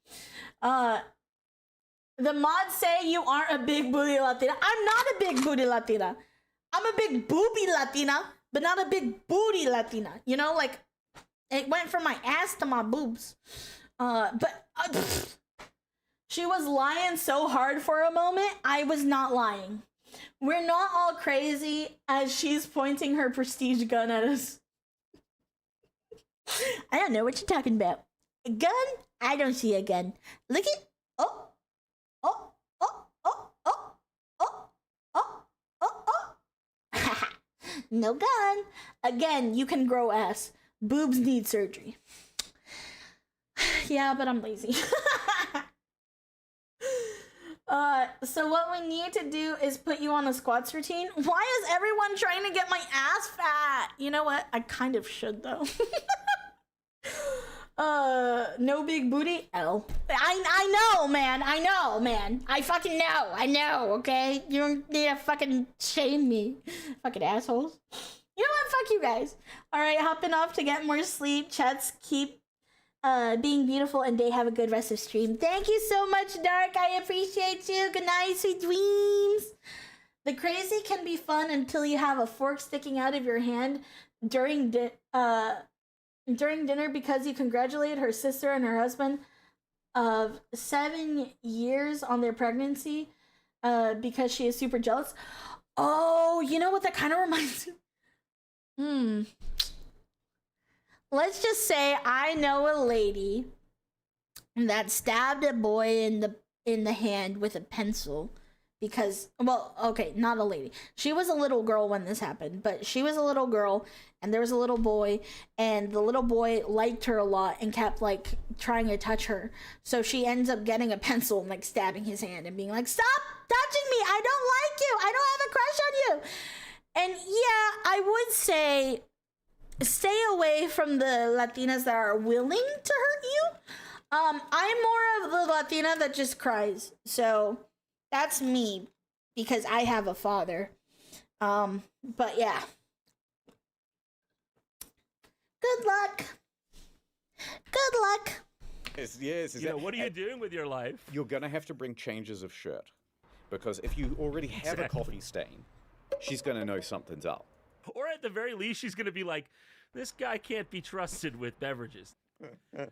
The mods say you aren't a big booty Latina. I'm not a big booty Latina. I'm a big booby Latina, but not a big booty Latina. You know, like, it went from my ass to my boobs. She was lying so hard for a moment, I was not lying. We're not all crazy as she's pointing her prestige gun at us. I don't know what you're talking about. A gun? I don't see a gun. Look at... Oh. Oh. Oh. Oh. Oh. Oh. Oh. Oh. Oh. No gun. Again, you can grow ass. Boobs need surgery. Yeah, but I'm lazy. So what we need to do is put you on a squats routine. Why is everyone trying to get my ass fat? You know what? I kind of should though. No big booty. L. I know, man. I fucking know. I know. Okay, you don't need to fucking shame me, fucking assholes. You know what? Fuck you guys. All right, hopping off to get more sleep. Chats, keep being beautiful, and they have a good rest of stream. Thank you so much, Dark. I appreciate you. Good night, sweet dreams. The crazy can be fun until you have a fork sticking out of your hand during dinner because you congratulate her sister and her husband of 7 years on their pregnancy because she is super jealous. Oh, you know what that kind of reminds me? Let's just say I know a lady that stabbed a boy in the hand with a pencil because, well, okay, not a lady. She was a little girl when this happened, but she was a little girl and there was a little boy and the little boy liked her a lot and kept like trying to touch her. So she ends up getting a pencil and like stabbing his hand and being like, "Stop touching me. I don't like you. I don't have a crush on you." And yeah, I would say stay away from the Latinas that are willing to hurt you. I'm more of the Latina that just cries. So that's me because I have a father. But yeah. Good luck. Good luck. Yes. You know, what are you doing with your life? You're gonna have to bring changes of shirt, because if you already have a coffee stain, she's gonna know something's up. Or at the very least, she's gonna be like, "This guy can't be trusted with beverages." But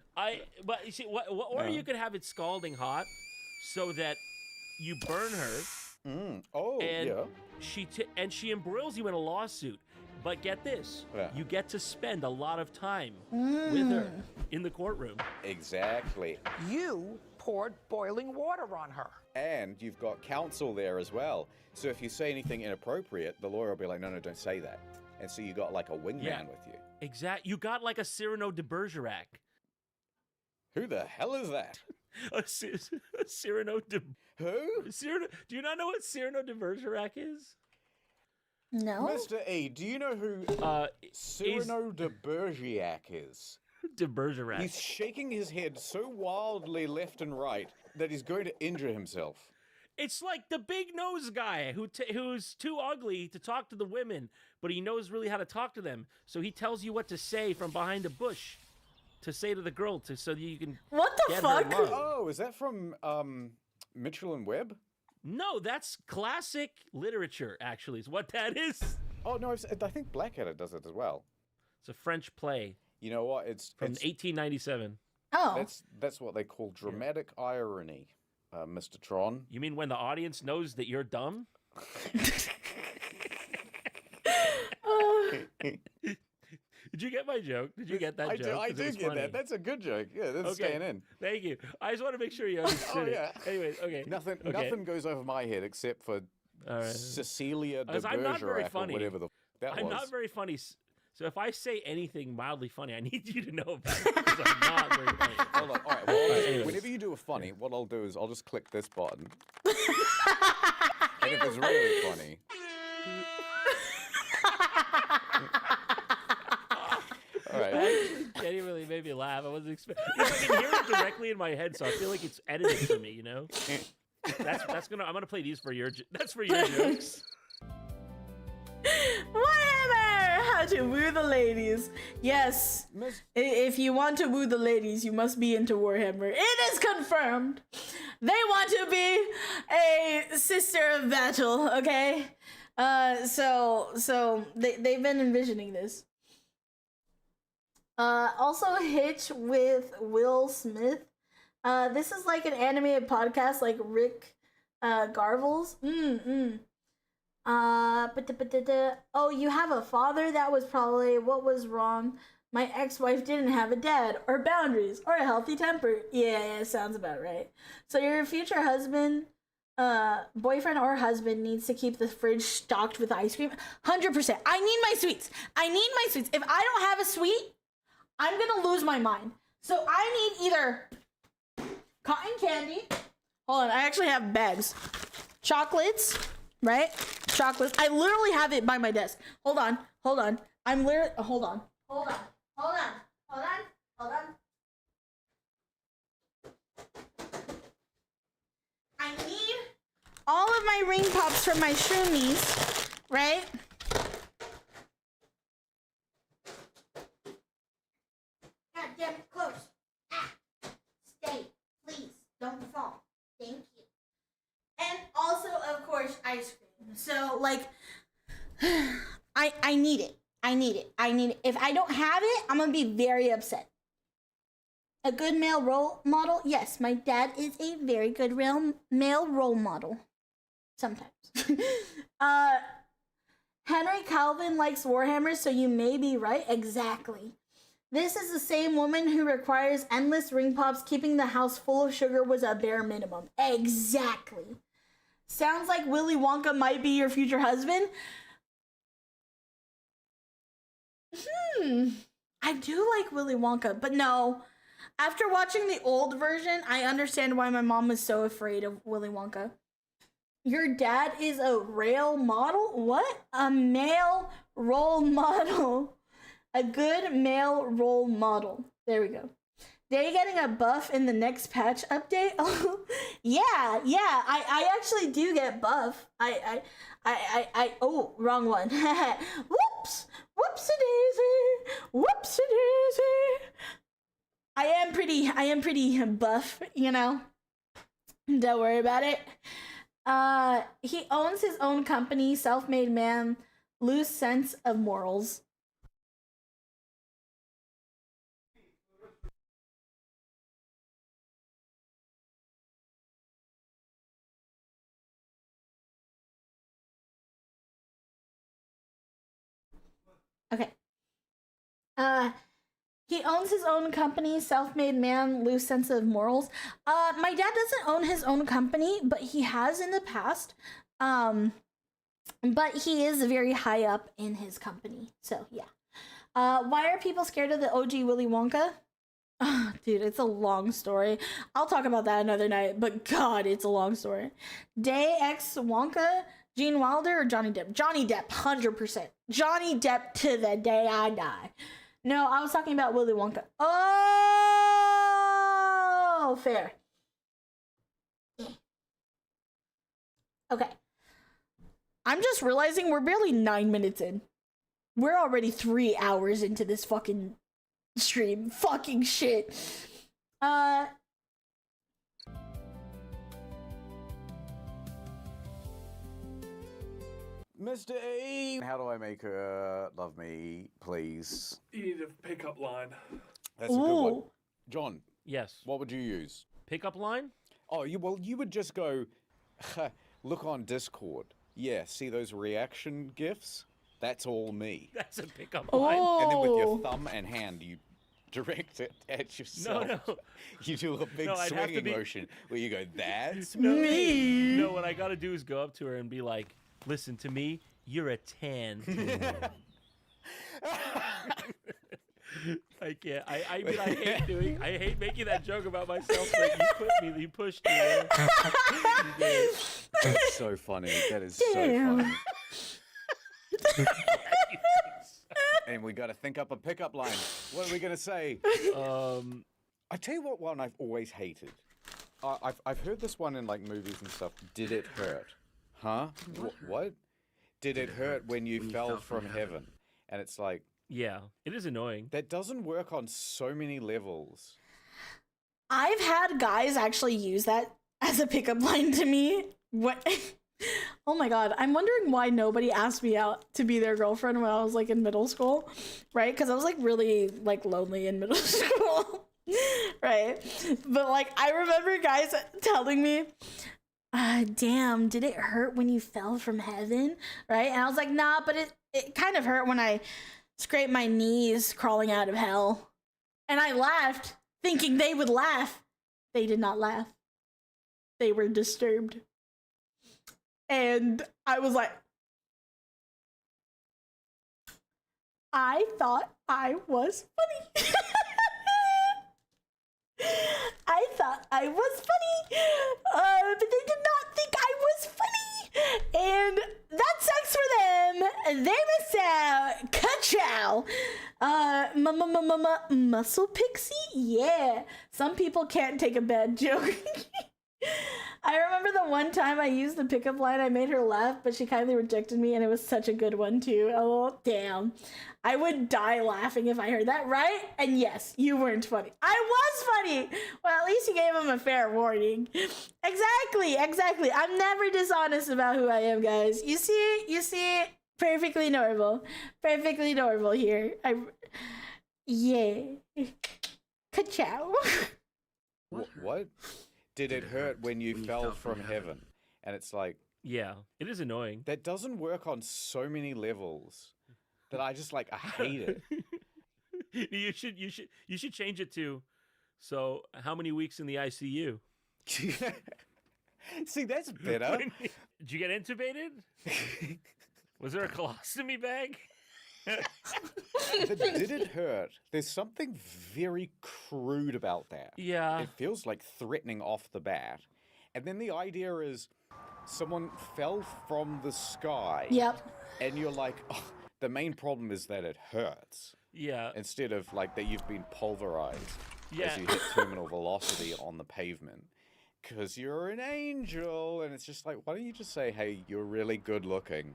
you see, or you could have it scalding hot, so that you burn her. Oh, and yeah. she embroils you in a lawsuit. But get this, you get to spend a lot of time with her in the courtroom. Exactly. You poured boiling water on her. And you've got counsel there as well. So if you say anything inappropriate, the lawyer will be like, no, don't say that. And so you got like a wingman with you. Exactly. You got like a Cyrano de Bergerac. Who the hell is that? A Cyrano de... Who? Cyrano... Do you not know what Cyrano de Bergerac is? No. Mr. E, do you know who Cyrano de Bergerac is? De Bergerac. He's shaking his head so wildly left and right that he's going to injure himself. It's like the big nose guy who's too ugly to talk to the women, but he knows really how to talk to them. So he tells you what to say from behind a bush to say to the girl so that you can What the get fuck? her love. Oh, is that from Mitchell and Webb? No, that's classic literature, actually, is what that is. Oh, no, I think Blackadder does it as well. It's a French play You know what? It's from 1897. Oh. That's what they call dramatic irony, Mr. Tron. You mean when the audience knows that you're dumb? Did you get my joke? Did you get that joke? I 'Cause it do was get funny. that. That's a good joke. Yeah, that's staying in. Thank you. I just want to make sure you understood yeah. it. Anyways, okay. Nothing goes over my head except for All right. Cecilia de I'm not very Bergerac or funny. whatever that was. I'm not very funny. So if I say anything mildly funny, I need you to know about it because I'm not very funny. Hold on. All right. Well, anyways. whenever you do a funny, what I'll do is I'll just click this button. And if it's really funny. All right. Kenny really made me laugh. I wasn't expecting. I can hear it directly in my head, so I feel like it's edited for me. You know. That's gonna. I'm gonna play these for your. That's for your jokes. Whatever. how to woo the ladies. Yes. If you want to woo the ladies, you must be into Warhammer. It is confirmed. They want to be a sister of battle, okay? So they've been envisioning this. Also Hitch with Will Smith. This is like an animated podcast like Rick Garvel's. Oh, you have a father? That was probably what was wrong. My ex-wife didn't have a dad, or boundaries, or a healthy temper. Yeah, sounds about right. So your future husband, boyfriend or husband needs to keep the fridge stocked with ice cream. 100%. I need my sweets. If I don't have a sweet, I'm gonna lose my mind. So I need either cotton candy. Hold on, I actually have bags. Chocolates, right? Chocolates. I literally have it by my desk. Hold on. I'm literally. Hold on. I need all of my ring pops from my shroomies, right? God damn it, close. Stay, please. Don't fall. Thank you. And also, of course, ice cream. So, like, I need it. If I don't have it, I'm gonna be very upset. A good male role model? Yes, my dad is a very good male role model. Sometimes. Henry Calvin likes Warhammer, so you may be right. Exactly. This is the same woman who requires endless ring pops. Keeping the house full of sugar was a bare minimum. Exactly. Sounds like Willy Wonka might be your future husband. I do like Willy Wonka, but no. After watching the old version, I understand why my mom was so afraid of Willy Wonka. Your dad is a rail model? What? A male role model. A good male role model. There we go. They getting a buff in the next patch update? Oh, yeah. I actually do get buff. Oh, wrong one. Whoops. Whoopsie daisy. I am pretty buff, you know. Don't worry about it. He owns his own company, self-made man, loose sense of morals. Okay. He owns his own company, self-made man, loose sense of morals. My dad doesn't own his own company, but he has in the past. But he is very high up in his company. So, yeah. Why are people scared of the OG Willy Wonka? Oh, dude, it's a long story. I'll talk about that another night, but God, it's a long story. Day X Wonka, Gene Wilder, or Johnny Depp? Johnny Depp, 100%. Johnny Depp to the day I die. No, I was talking about Willy Wonka. Oh, fair. Okay. I'm just realizing we're barely 9 minutes in. We're already 3 hours into this fucking stream. Fucking shit. Mr. E, how do I make her love me, please? You need a pickup line. That's a good one. John, Yes. what would you use? Pickup line? Oh, you would just go, look on Discord. Yeah, see those reaction gifs? That's all me. That's a pickup line. And then with your thumb and hand, you direct it at yourself. No. You do a big No, I'd have to swinging be- motion where you go, that's Me. No, what I gotta do is go up to her and be like, listen to me, you're a 10. I can't. I mean, I hate making that joke about myself, but you pushed me there. That's so funny. That is so funny. And we got to think up a pickup line. What are we gonna say? I tell you what one I've always hated. I've heard this one in like movies and stuff. Did it hurt? Huh? What? Did it hurt when you fell from heaven? And it's like, Yeah, it is annoying. that doesn't work on so many levels. I've had guys actually use that as a pickup line to me. What? Oh my god, I'm wondering why nobody asked me out to be their girlfriend when I was like in middle school, right? Because I was like really like lonely in middle school, right? But like I remember guys telling me, damn, did it hurt when you fell from heaven? Right? And I was like, nah, but it kind of hurt when I scraped my knees crawling out of hell. And I laughed, thinking they would laugh. They did not laugh. They were disturbed. And I was like, I thought I was funny. I thought I was funny, but they did not think I was funny. And that sucks for them. They miss out. Ka-chow. Muscle pixie? Yeah. Some people can't take a bad joke. I remember the one time I used the pickup line, I made her laugh, but she kindly rejected me, and it was such a good one, too. Oh, damn. I would die laughing if I heard that, right? And yes, you weren't funny. I was funny! Well, at least you gave him a fair warning. Exactly. I'm never dishonest about who I am, guys. You see? Perfectly normal. Perfectly normal here. Yeah. Ka-chow. What? Did it hurt when you fell from heaven? And it's like, Yeah, it is annoying. that doesn't work on so many levels that I just like, I hate it. You should change it to, so how many weeks in the ICU? See, that's better. Did you get intubated? Was there a colostomy bag? But did it hurt? There's something very crude about that. Yeah. It feels like threatening off the bat. And then the idea is someone fell from the sky. Yep. And you're like, oh, the main problem is that it hurts. Yeah. Instead of like that you've been pulverized Yeah. as you hit terminal velocity on the pavement. Because you're an angel. And it's just like, why don't you just say, hey, you're really good looking?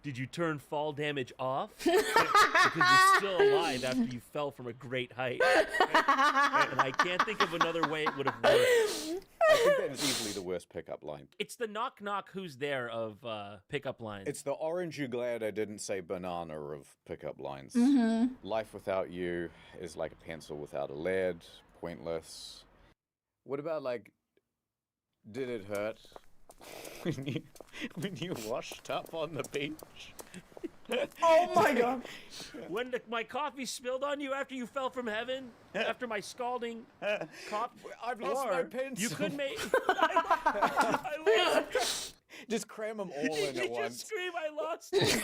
Did you turn fall damage off? Because you're still alive after you fell from a great height. And I can't think of another way it would have worked. I think that is easily the worst pickup line. It's the knock knock who's there of pickup lines. It's the orange you glad I didn't say banana of pickup lines. Mm-hmm. Life without you is like a pencil without a lead, pointless. What about like, did it hurt when you washed up on the beach? Oh my god. When my coffee spilled on you after you fell from heaven, after my scalding coffee. I've lost my Or pencil. You could make. I lost. Just cram them all in You at once. just scream, I lost it.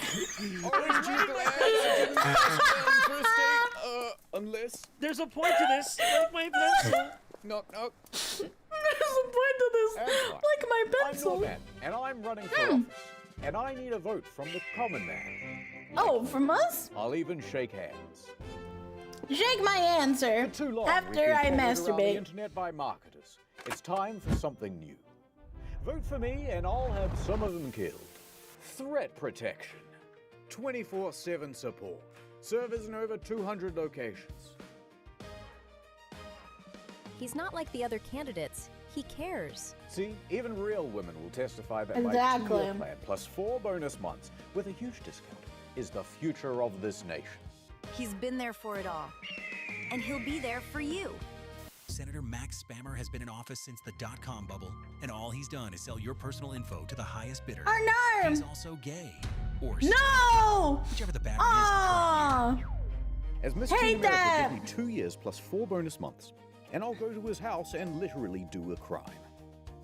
Orange you glad I didn't say first aid, unless... There's a point to this. Like my pencil. Knock, knock. There's a point to this. That's fine. Like my I'm pencil. Norman, and I'm running for office. And I need a vote from the common man. Oh, from us? I'll even shake hands. Shake my answer. For too long, After we've been I followed around the masturbate. internet by marketers. It's time for something new. Vote for me and I'll have some of them killed. Threat protection. 24/7 support. Servers in over 200 locations. He's not like the other candidates. He cares. See, even real women will testify that my Exactly. 2-year plan plus 4 bonus months with a huge discount is the future of this nation. He's been there for it all. And he'll be there for you. Senator Max Spammer has been in office since the dot-com bubble, and all he's done is sell your personal info to the highest bidder. Our He's norm. also gay. Or straight, No! whichever the battery Aw! As Mr. Hate America that! gives me 2 years plus 4 bonus months, and I'll go to his house and literally do a crime.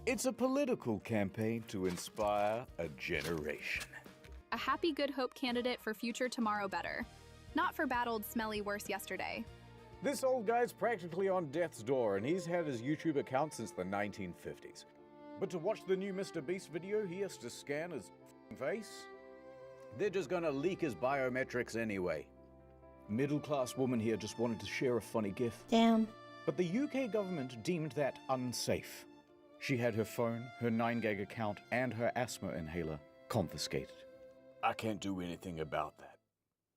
It's a political campaign to inspire a generation. A happy good hope candidate for future tomorrow better. Not for bad old smelly worse yesterday. This old guy's practically on death's door, and he's had his YouTube account since the 1950s. But to watch the new Mr. Beast video, he has to scan his face. They're just gonna leak his biometrics anyway. Middle-class woman here just wanted to share a funny gif. Damn. But the UK government deemed that unsafe. She had her phone, her 9-gig account, and her asthma inhaler confiscated. I can't do anything about that.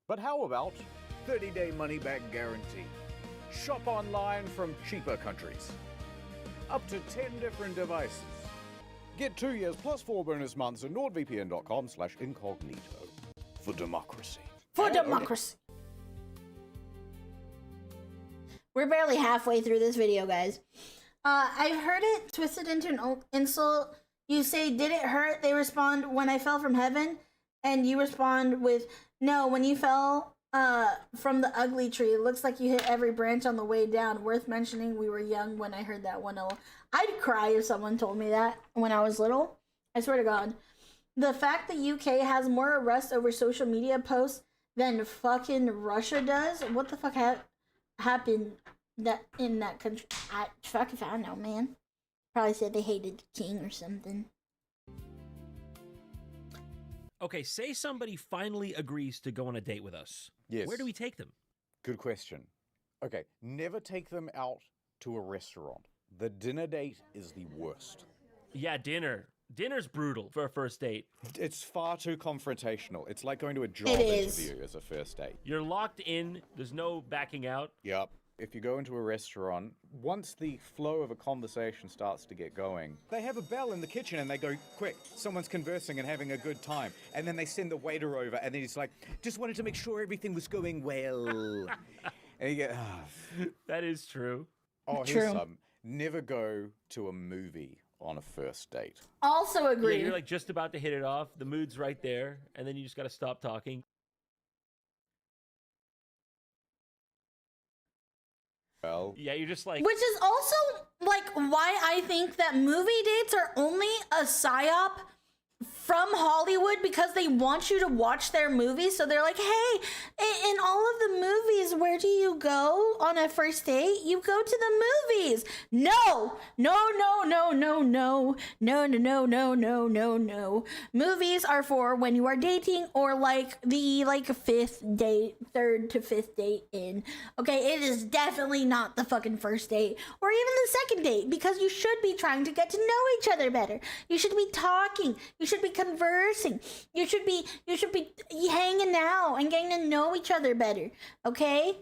But how about 30-day money-back guarantee? Shop online from cheaper countries. Up to 10 different devices. Get 2 years plus 4 bonus months at nordvpn.com/incognito. For democracy. For democracy. We're barely halfway through this video, guys. I've heard it twisted into an insult. You say, did it hurt? They respond, when I fell from heaven. And you respond with, no, when you fell from the ugly tree. It looks like you hit every branch on the way down. Worth mentioning, we were young when I heard that one. I'd cry if someone told me that when I was little. I swear to God. The fact that UK has more arrests over social media posts than fucking Russia does. What the fuck happened that in that country? Fuck if I know, man. Probably said they hated the king or something. Okay, say somebody finally agrees to go on a date with us. Yes. Where do we take them? Good question. Okay, never take them out to a restaurant. The dinner date is the worst. Yeah, dinner. Dinner's brutal for a first date. It's far too confrontational. It's like going to a job It is. interview as a first date. You're locked in. There's no backing out. Yep. If you go into a restaurant, once the flow of a conversation starts to get going, they have a bell in the kitchen and they go, quick, someone's conversing and having a good time. And then they send the waiter over and then he's like, just wanted to make sure everything was going well. And you get, That is true. oh, True. here's some. Never go to a movie on a first date. Also Yeah, agree. you're like just about to hit it off. The mood's right there. And then you just got to stop talking. Well, Yeah, you're just like, Which is also like why I think that movie dates are only a psyop from Hollywood, because they want you to watch their movies. So they're like, hey, in all of the movies, where do you go on a first date? You go to the movies. No. Movies are for when you are dating, or like the fifth date, third to fifth date in. Okay, it is definitely not the fucking first date or even the second date, because you should be trying to get to know each other better. You should be talking. You should be conversing. You should be hanging out and getting to know each other better. Okay?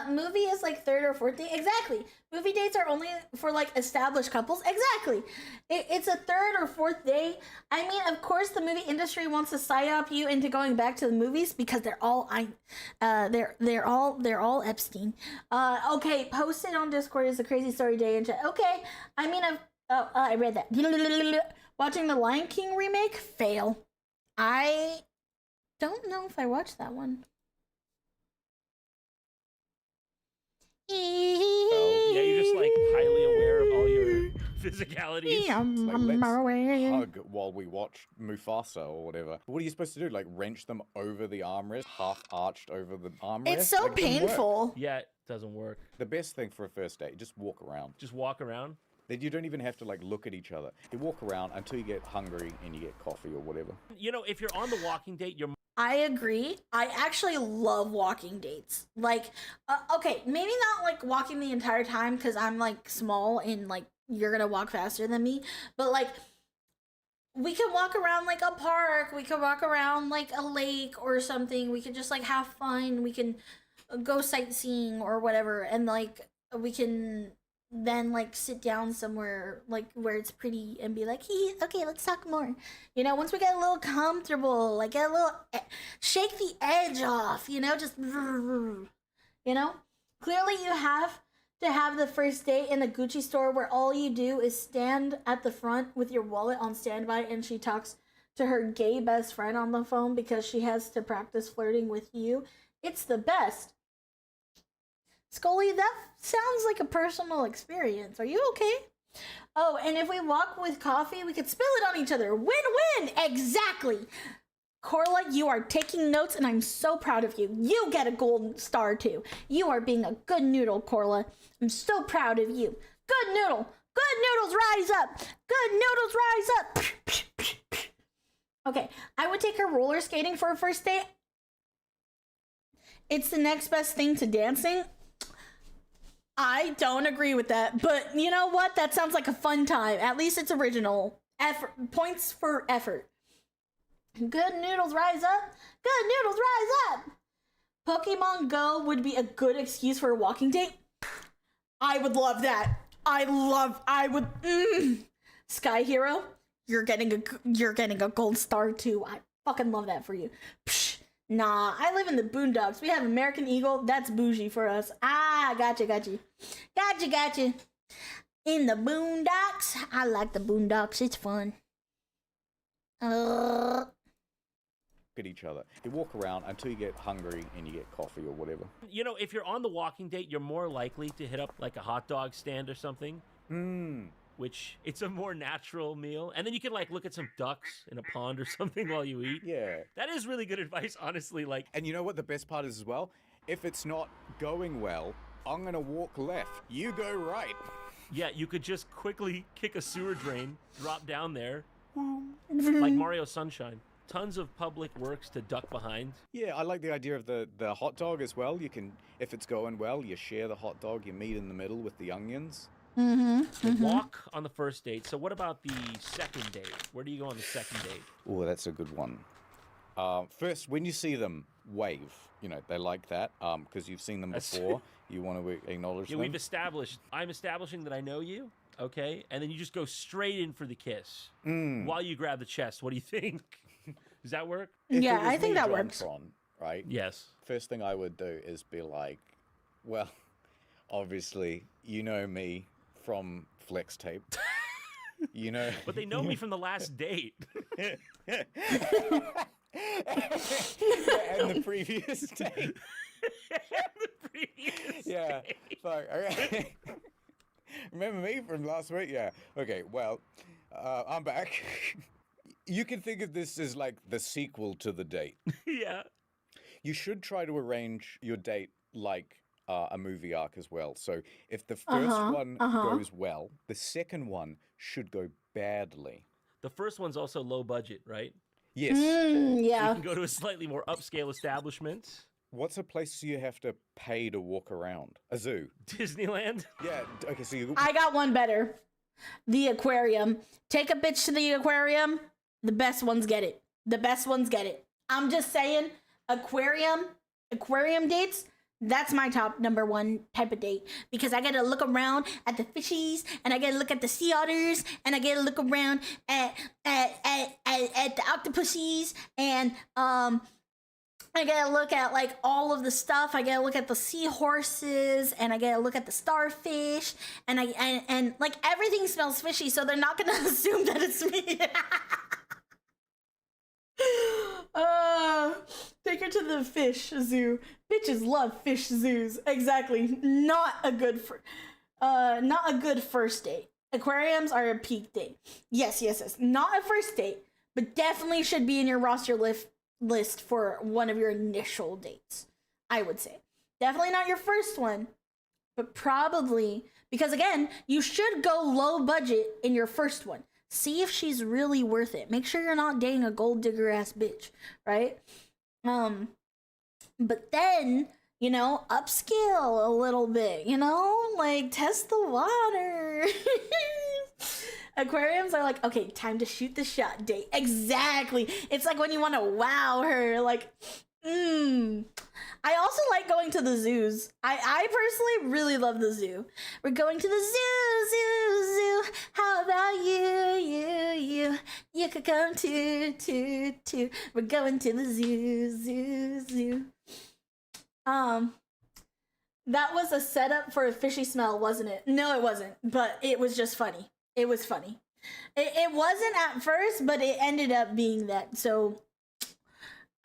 Movie is like third or fourth date. Exactly. Movie dates are only for like established couples. Exactly. It's a third or fourth date. I mean, of course, the movie industry wants to psyop you into going back to the movies because they're all Epstein. Okay, post it on Discord is a crazy story day and chat. Okay, I mean, I read that. Watching the Lion King remake, fail. I don't know if I watched that one. yeah, you're just like highly aware of all your physicalities. like, let's hug while we watch Mufasa or whatever. What are you supposed to do? Like wrench them over the armrest, half arched over the armrest? It's so Like, doesn't work. painful. Yeah, it doesn't work. The best thing for a first date, just walk around. Just walk around. Then you don't even have to like look at each other. You walk around until you get hungry and you get coffee or whatever. You know, if you're on the walking date, you're I agree. I actually love walking dates. Like, okay, maybe not like walking the entire time because I'm like small and like you're gonna walk faster than me. But like, we could walk around like a park. We could walk around like a lake or something. We could just like have fun. We can go sightseeing or whatever, and like we can then like sit down somewhere like where it's pretty and be like, okay, let's talk more. You know, once we get a little comfortable, like get a little shake the edge off, you know, just, you know, clearly you have to have the first date in a Gucci store where all you do is stand at the front with your wallet on standby and she talks to her gay best friend on the phone because she has to practice flirting with you. It's the best. Scully, that sounds like a personal experience. Are you okay? Oh, and if we walk with coffee, we could spill it on each other. Win-win! Exactly! Corla, you are taking notes, and I'm so proud of you. You get a golden star, too. You are being a good noodle, Corla. I'm so proud of you. Good noodle! Good noodles, rise up! Good noodles, rise up! Okay, I would take her roller skating for a first date. It's the next best thing to dancing. I don't agree with that, but you know what? That sounds like a fun time. At least it's original. Effort, points for effort. Good noodles rise up. Good noodles rise up. Pokemon Go would be a good excuse for a walking date. I would love that. I would. Sky Hero, you're getting a gold star too. I fucking love that for you. Psh, nah, I live in the boondocks. We have American Eagle. That's bougie for us. Ah, gotcha. In the boondocks. I like the boondocks. It's fun. At each other. You walk around until you get hungry and you get coffee or whatever. You know, if you're on the walking date, you're more likely to hit up like a hot dog stand or something. Which it's a more natural meal. And then you can like look at some ducks in a pond or something while you eat. Yeah. That is really good advice, honestly. Like, and you know what the best part is as well? If it's not going well, I'm going to walk left. You go right. Yeah, you could just quickly kick a sewer drain, drop down there, like Mario Sunshine. Tons of public works to duck behind. Yeah, I like the idea of the hot dog as well. You can, if it's going well, you share the hot dog, you meet in the middle with the onions. Walk on the first date. So what about the second date? Where do you go on the second date? Oh, that's a good one. First, when you see them, wave. You know, they like that because you've seen them before. You want to acknowledge them. I'm establishing that I know you, okay? And then you just go straight in for the kiss while you grab the chest. What do you think? Does that work? Yeah, I think that works. Right? Yes. First thing I would do is be like, well, obviously, you know me from Flex Tape. You know. But they know me from the last date. And the previous date. Yeah. Fuck. Okay. Remember me from last week? Yeah. Okay. Well, I'm back. You can think of this as like the sequel to the date. Yeah. You should try to arrange your date like a movie arc as well. So if the first one goes well, the second one should go badly. The first one's also low budget, right? Yes. Yeah. You can go to a slightly more upscale establishment. What's a place you have to pay to walk around? A zoo. Disneyland? Yeah. Okay, so you... I got one better. The aquarium. Take a bitch to the aquarium. The best ones get it. The best ones get it. I'm just saying, aquarium dates, that's my top number one type of date. Because I get to look around at the fishies, and I get to look at the sea otters, and I get to look around at the octopuses, and I get to look at like all of the stuff. I get to look at the seahorses, and I get to look at the starfish, and and like everything smells fishy, so they're not gonna assume that it's me. Take her to the fish zoo. Bitches love fish zoos. Exactly. Not a good first date. Aquariums are a peak date. Yes. Not a first date, but definitely should be in your roster list for one of your initial dates. I would say. Definitely not your first one, but probably, because again, you should go low budget in your first one. See if she's really worth it. Make sure you're not dating a gold digger ass bitch, right? But then, you know, upscale a little bit, you know, like test the water. Aquariums are like, okay, time to shoot the shot date. Exactly. It's like when you want to wow her, like, I also like going to the zoos. I personally really love the zoo. We're going to the zoo. How about you? You could come too. We're going to the zoo. That was a setup for a fishy smell, wasn't it? No, it wasn't. But it was just funny. It was funny. It wasn't at first, but it ended up being that. So,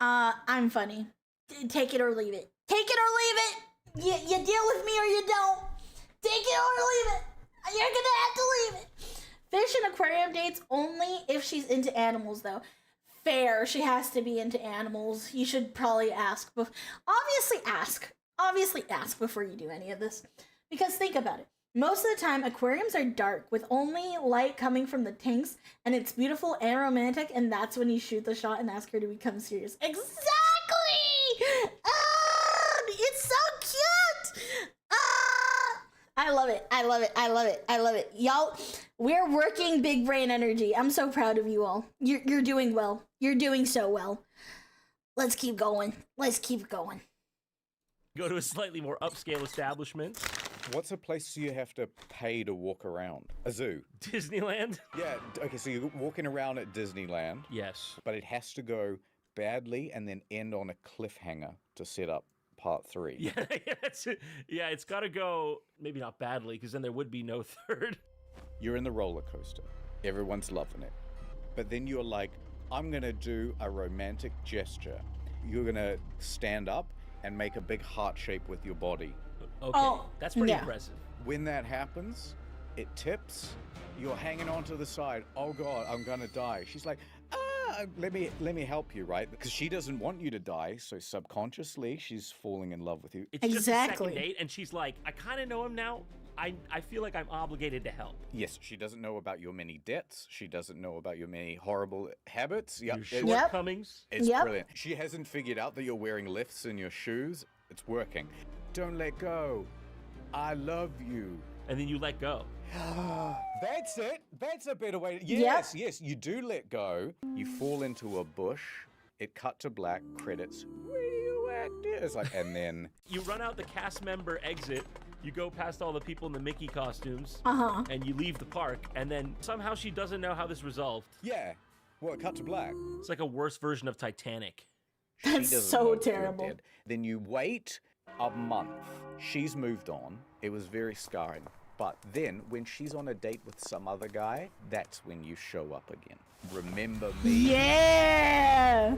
I'm funny. Take it or leave it. Take it or leave it. You deal with me or you don't. Take it or leave it. You're gonna have to leave it. Fish and aquarium dates only if she's into animals, though. Fair. She has to be into animals. You should probably ask. Obviously ask before you do any of this. Because think about it. Most of the time, aquariums are dark with only light coming from the tanks, and it's beautiful and romantic, and that's when you shoot the shot and ask her to become serious. Exactly! It's so cute! I love it. I love it. I love it. I love it. Y'all, we're working big brain energy. I'm so proud of you all. You're doing well. You're doing so well. Let's keep going. Let's keep going. Go to a slightly more upscale establishment. What's a place you have to pay to walk around? A zoo. Disneyland? Yeah, okay, so you're walking around at Disneyland. Yes. But it has to go badly and then end on a cliffhanger to set up part 3. Yeah, it's got to go, maybe not badly, because then there would be no third. You're in the roller coaster. Everyone's loving it. But then you're like, I'm going to do a romantic gesture. You're going to stand up and make a big heart shape with your body. Okay, that's pretty impressive. When that happens, it tips. You're hanging onto the side. Oh God, I'm gonna die. She's like, let me help you, right? Because she doesn't want you to die, so subconsciously she's falling in love with you. It's just a second date, and she's like, I kind of know him now. I feel like I'm obligated to help. Yes, she doesn't know about your many debts. She doesn't know about your many horrible habits. Your shortcomings. It's brilliant. She hasn't figured out that you're wearing lifts in your shoes. It's working. Don't let go. I love you. And then you let go. That's it. That's a better way. Yes, you do let go. You fall into a bush. It cut to black, credits. Radioactive. Like, and then you run out the cast member exit. You go past all the people in the Mickey costumes. And you leave the park. And then somehow she doesn't know how this resolved. Yeah. Well, it cut to black. It's like a worse version of Titanic. That's so terrible. Then you wait a month. She's moved on. It was very scarring. But then, when she's on a date with some other guy, that's when you show up again. Remember me? Yeah!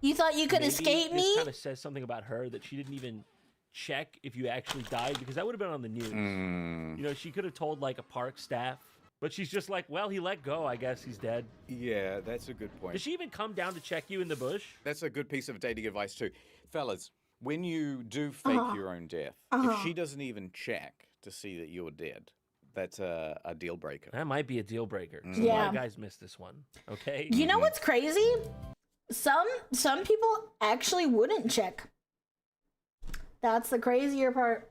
You thought you could escape me? This kind of says something about her, that she didn't even check if you actually died, because that would have been on the news. You know, she could have told, like, a park staff. But she's just like, well, he let go. I guess he's dead. Yeah, that's a good point. Did she even come down to check you in the bush? That's a good piece of dating advice, too. Fellas, when you do fake your own death, if she doesn't even check to see that you're dead, that's a deal breaker. That might be a deal breaker. A lot of guys miss this one. Okay. You know what's crazy? Some people actually wouldn't check. That's the crazier part.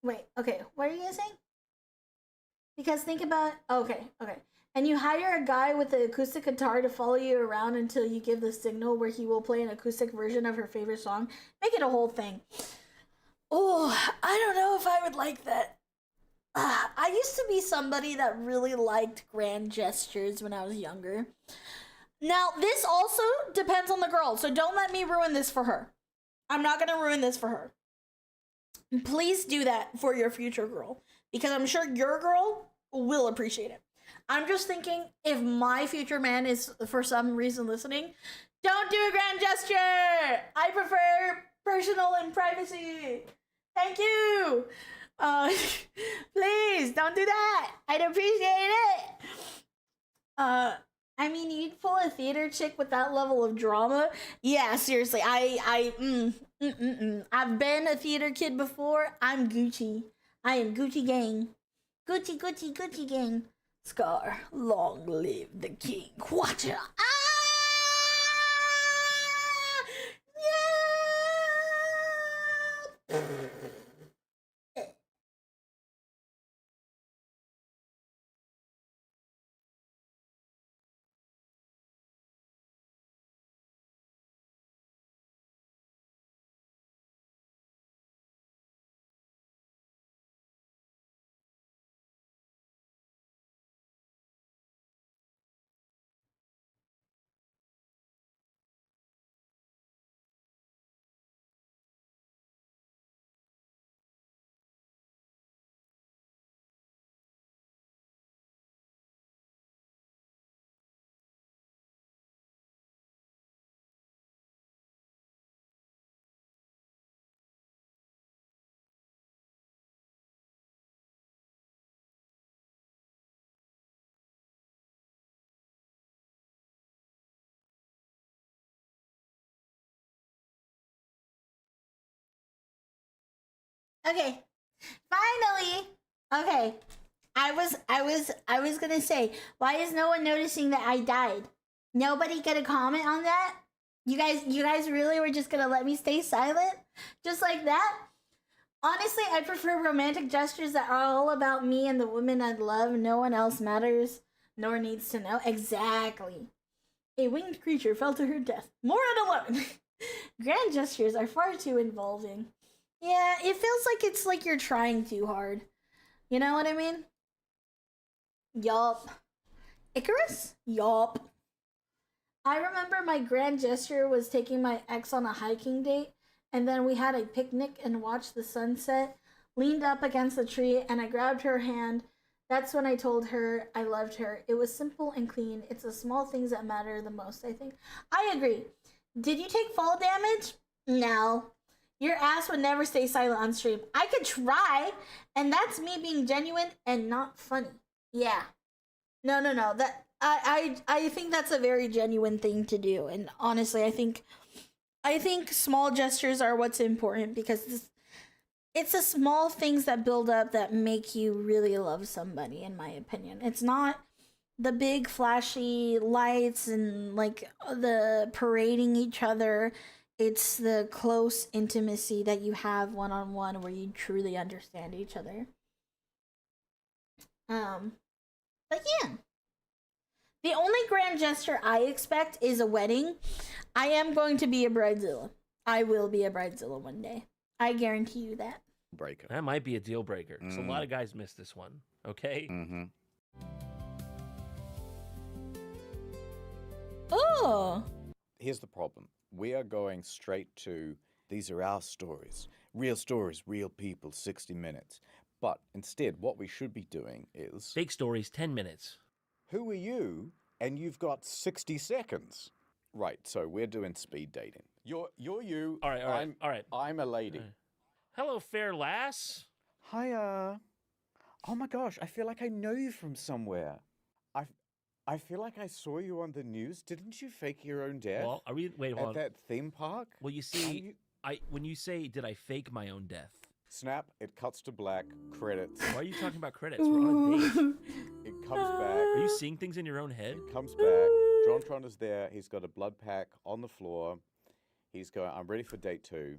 Wait, okay, what are you gonna say? Because think about, okay. And you hire a guy with an acoustic guitar to follow you around until you give the signal where he will play an acoustic version of her favorite song. Make it a whole thing. Oh, I don't know if I would like that. I used to be somebody that really liked grand gestures when I was younger. Now, this also depends on the girl, so don't let me ruin this for her. I'm not going to ruin this for her. Please do that for your future girl, because I'm sure your girl will appreciate it. I'm just thinking, if my future man is for some reason listening, don't do a grand gesture. I prefer personal and privacy. Thank you. Please don't do that. I'd appreciate it. I mean, you'd pull a theater chick with that level of drama. Yeah, seriously. I've been a theater kid before. I'm Gucci. I am Gucci gang. Gucci gang. Scar, long live the king. Watch it. Yeah. Okay, finally. Okay, I was gonna say, why is no one noticing that I died? Nobody gonna comment on that? You guys really were just gonna let me stay silent, just like that? Honestly, I prefer romantic gestures that are all about me and the woman I love. No one else matters, nor needs to know. Exactly. A winged creature fell to her death. More at 11. Grand gestures are far too involving. Yeah, it feels like it's like you're trying too hard. You know what I mean? Yup. Icarus? Yup. I remember my grand gesture was taking my ex on a hiking date, and then we had a picnic and watched the sunset, leaned up against the tree, and I grabbed her hand. That's when I told her I loved her. It was simple and clean. It's the small things that matter the most, I think. I agree. Did you take fall damage? No. Your ass would never stay silent on stream. I could try, and that's me being genuine and not funny. Yeah. No. That I think that's a very genuine thing to do, and honestly, I think small gestures are what's important because it's the small things that build up that make you really love somebody, in my opinion. It's not the big flashy lights and like the parading each other. It's the close intimacy that you have one-on-one where you truly understand each other. But yeah. The only grand gesture I expect is a wedding. I am going to be a bridezilla. I will be a bridezilla one day. I guarantee you that. Breaker. That might be a deal breaker. So a lot of guys miss this one. Okay? Mm-hmm. Oh. Here's the problem. We are going straight to, these are our stories. Real stories, real people, 60 minutes. But instead, what we should be doing is... Fake stories, 10 minutes. Who are you? And you've got 60 seconds. Right, so we're doing speed dating. You're you. All right. I'm a lady. Hello, fair lass. Hiya. Oh my gosh, I feel like I know you from somewhere. I feel like I saw you on the news. Didn't you fake your own death? Well, wait, hold on. At that theme park? Well, you see, when you say, did I fake my own death? Snap, it cuts to black, credits. Why are you talking about credits? We're on a date. It comes back. Are you seeing things in your own head? It comes back. Jontron is there. He's got a blood pack on the floor. He's going, I'm ready for date 2.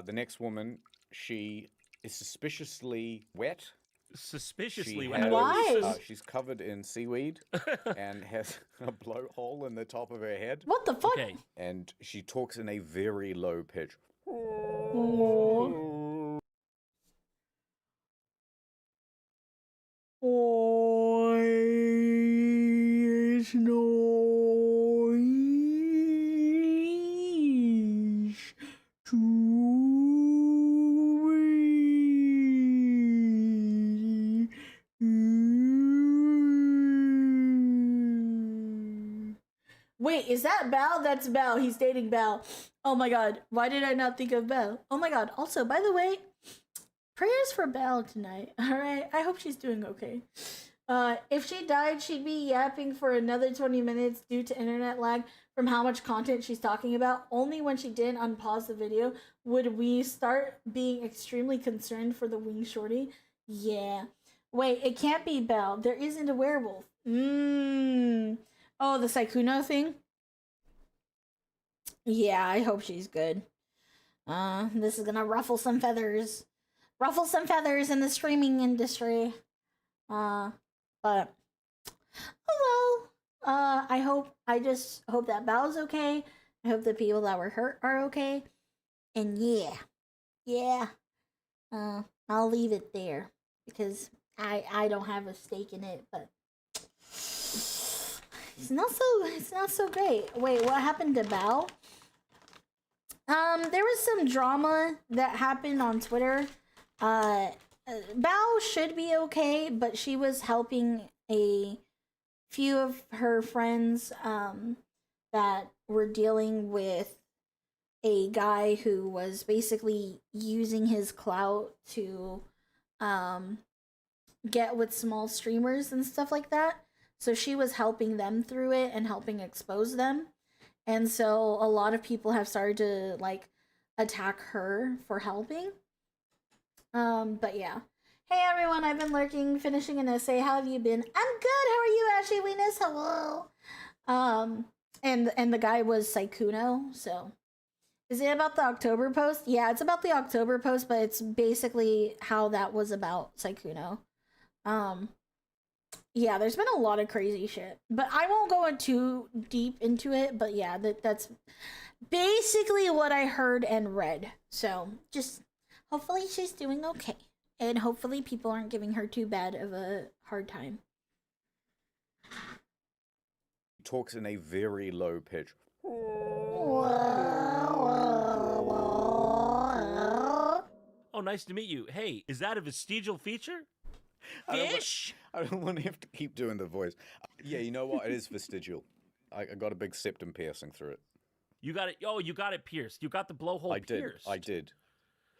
The next woman, she is suspiciously wet. Suspiciously wet. Why? She's covered in seaweed and has a blowhole in the top of her head. What the fuck? Okay. And she talks in a very low pitch. Wait, is that Belle? That's Belle. He's dating Belle. Oh my god. Why did I not think of Belle? Oh my god. Also, by the way, prayers for Belle tonight. Alright? I hope she's doing okay. If she died, she'd be yapping for another 20 minutes due to internet lag from how much content she's talking about. Only when she didn't unpause the video would we start being extremely concerned for the wing shorty. Yeah. Wait, it can't be Belle. There isn't a werewolf. Oh, the Saikuno thing? Yeah, I hope she's good. This is gonna ruffle some feathers. Ruffle some feathers in the streaming industry. But oh well. I just hope that Bao's okay. I hope the people that were hurt are okay. And yeah. I'll leave it there because I don't have a stake in it, but it's not so great. Wait, what happened to Bao? There was some drama that happened on Twitter. Bao should be okay, but she was helping a few of her friends that were dealing with a guy who was basically using his clout to get with small streamers and stuff like that. So she was helping them through it and helping expose them. And so a lot of people have started to like attack her for helping. But yeah. Hey everyone, I've been lurking, finishing an essay. How have you been? I'm good. How are you, Ashley Weenus? Hello. And the guy was Saikuno, so Is it about the October post? Yeah, it's about the October post, but it's basically how that was about Saikuno. Yeah, there's been a lot of crazy shit, but I won't go too deep into it. But yeah, that's basically what I heard and read. So just hopefully she's doing okay, and hopefully people aren't giving her too bad of a hard time. Talks in a very low pitch. Oh, nice to meet you. Hey, is that a vestigial feature? Fish? I don't want to have to keep doing the voice. Yeah, you know what? It is vestigial. I got a big septum piercing through it. You got it. Oh, you got it pierced. You got the blowhole pierced. I did.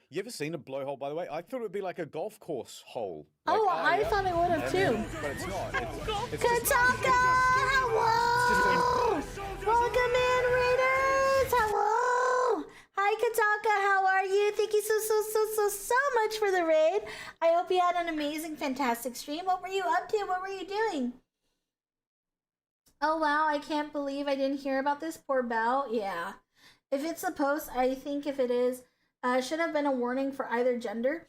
You ever seen a blowhole, by the way? I thought it would be like a golf course hole. Oh, Like, I thought it would have too. But it's not. It's Kataka! Hello! Welcome in, Raiders! Hello! Hi, Kataka, how are you? Thank you so much for the raid. I hope you had an amazing, fantastic stream. What were you up to? What were you doing? Oh, wow, I can't believe I didn't hear about this. Poor Bao. Yeah. If it's a post, I think if it is, should have been a warning for either gender.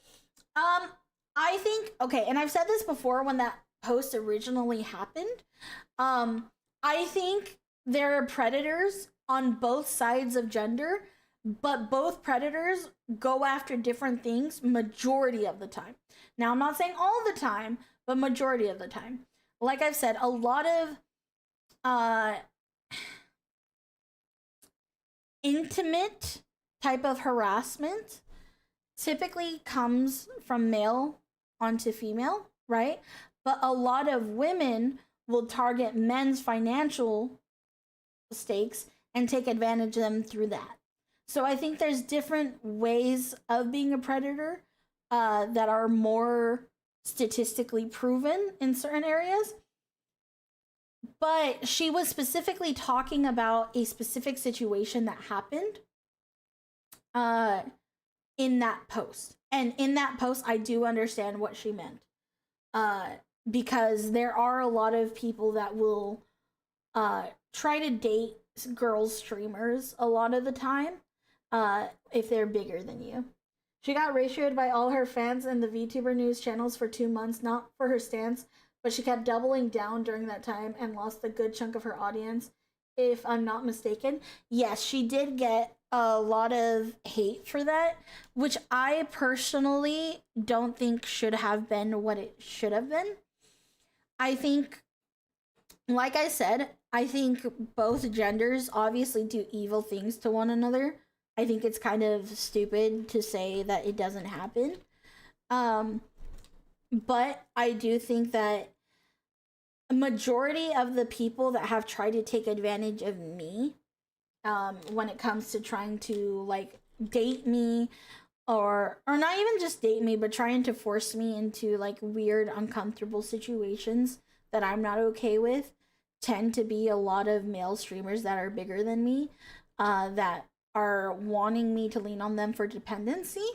I think, okay, and I've said this before when that post originally happened. I think there are predators on both sides of gender, but both predators go after different things majority of the time. Now, I'm not saying all the time, but majority of the time. Like I've said, a lot of intimate type of harassment typically comes from male onto female, right? But a lot of women will target men's financial stakes and take advantage of them through that. So I think there's different ways of being a predator that are more statistically proven in certain areas. But she was specifically talking about a specific situation that happened in that post. And in that post, I do understand what she meant. Because there are a lot of people that will try to date girls streamers a lot of the time if they're bigger than you. She got ratioed by all her fans and the VTuber news channels for 2 months, not for her stance, but she kept doubling down during that time and lost a good chunk of her audience, if I'm not mistaken. Yes, she did get a lot of hate for that, which I personally don't think should have been what it should have been. I think, like I said, I think both genders obviously do evil things to one another. I think it's kind of stupid to say that it doesn't happen. But I do think that a majority of the people that have tried to take advantage of me when it comes to trying to like date me or not even just date me, but trying to force me into like weird, uncomfortable situations that I'm not okay with tend to be a lot of male streamers that are bigger than me that are wanting me to lean on them for dependency,